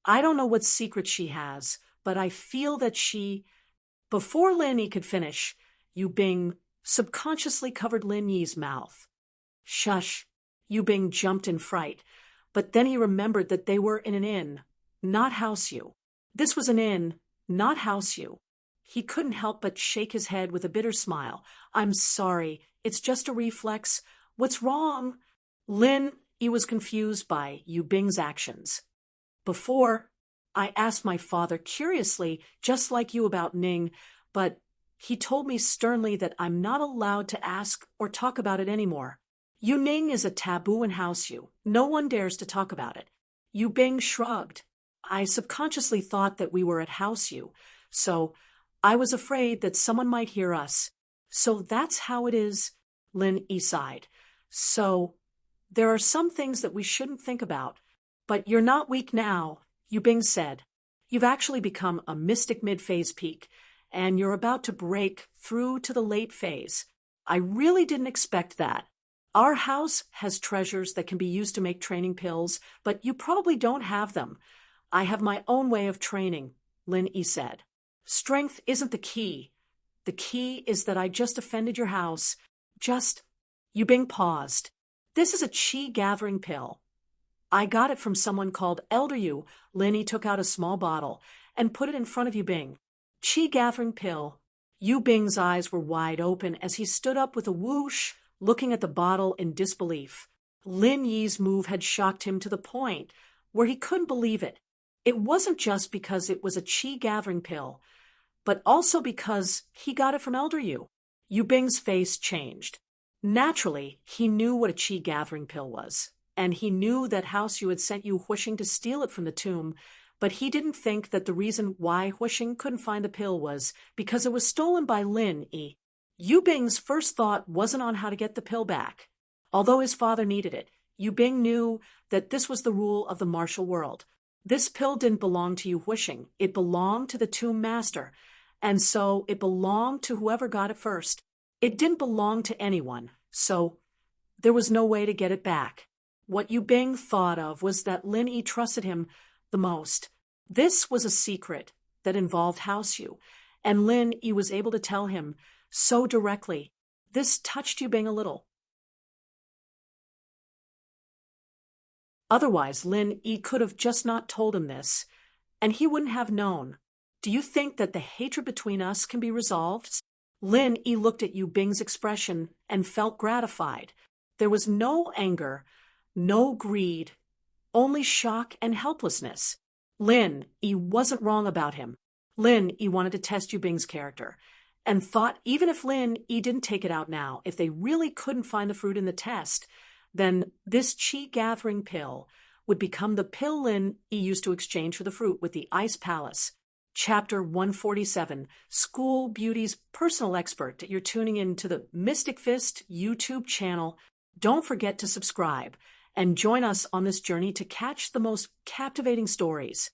[SPEAKER 1] I don't know what secret she has, but I feel that she... Before Lin Yi could finish, Yu Bing subconsciously covered Lin Yi's mouth. Shush! Yu Bing jumped in fright, but then he remembered that they were in an inn, not House Yu. This was an inn, not House Yu. He couldn't help but shake his head with a bitter smile. I'm sorry, it's just a reflex. What's wrong? Lin Yi was confused by Yu Bing's actions. Before, I asked my father curiously, just like you, about Ning, but he told me sternly that I'm not allowed to ask or talk about it anymore. Yu Ning is a taboo in House Yu. No one dares to talk about it. Yu Bing shrugged. I subconsciously thought that we were at House Yu, so I was afraid that someone might hear us. So that's how it is, Lin Yi sighed. So there are some things that we shouldn't think about. But you're not weak now, Yu Bing said. You've actually become a mystic mid-phase peak, and you're about to break through to the late phase. I really didn't expect that. Our house has treasures that can be used to make training pills, but you probably don't have them. I have my own way of training, Lin Yi said. Strength isn't the key. The key is that I just offended your house. Yu Bing paused. This is a qi gathering pill. I got it from someone called Elder Yu. Lin Yi took out a small bottle and put it in front of Yu Bing. Qi gathering pill. Yu Bing's eyes were wide open as he stood up with a whoosh, looking at the bottle in disbelief. Lin Yi's move had shocked him to the point where he couldn't believe it. It wasn't just because it was a qi gathering pill, but also because he got it from Elder Yu. Yu Bing's face changed. Naturally, he knew what a qi gathering pill was, and he knew that House Yu had sent Yu Huixing to steal it from the tomb, but he didn't think that the reason why Huixing couldn't find the pill was because it was stolen by Lin Yi. Yu Bing's first thought wasn't on how to get the pill back. Although his father needed it, Yu Bing knew that this was the rule of the martial world. This pill didn't belong to Yu Huixing. It belonged to the tomb master, and so it belonged to whoever got it first. It didn't belong to anyone, so there was no way to get it back. What Yu Bing thought of was that Lin Yi trusted him the most. This was a secret that involved House Yu, and Lin Yi was able to tell him so directly. This touched Yu Bing a little. Otherwise, Lin Yi could have just not told him this, and he wouldn't have known. Do you think that the hatred between us can be resolved? Lin Yi looked at Yu Bing's expression and felt gratified. There was no anger, no greed, only shock and helplessness. Lin, he wasn't wrong about him. Lin, he wanted to test Yubing's character, and thought even if Lin, he didn't take it out now, if they really couldn't find the fruit in the test, then this chi-gathering pill would become the pill Lin he used to exchange for the fruit with the Ice Palace. Chapter 147, School Beauty's personal expert. You're tuning in to the Mystic Fist YouTube channel. Don't forget to subscribe and join us on this journey to catch the most captivating stories.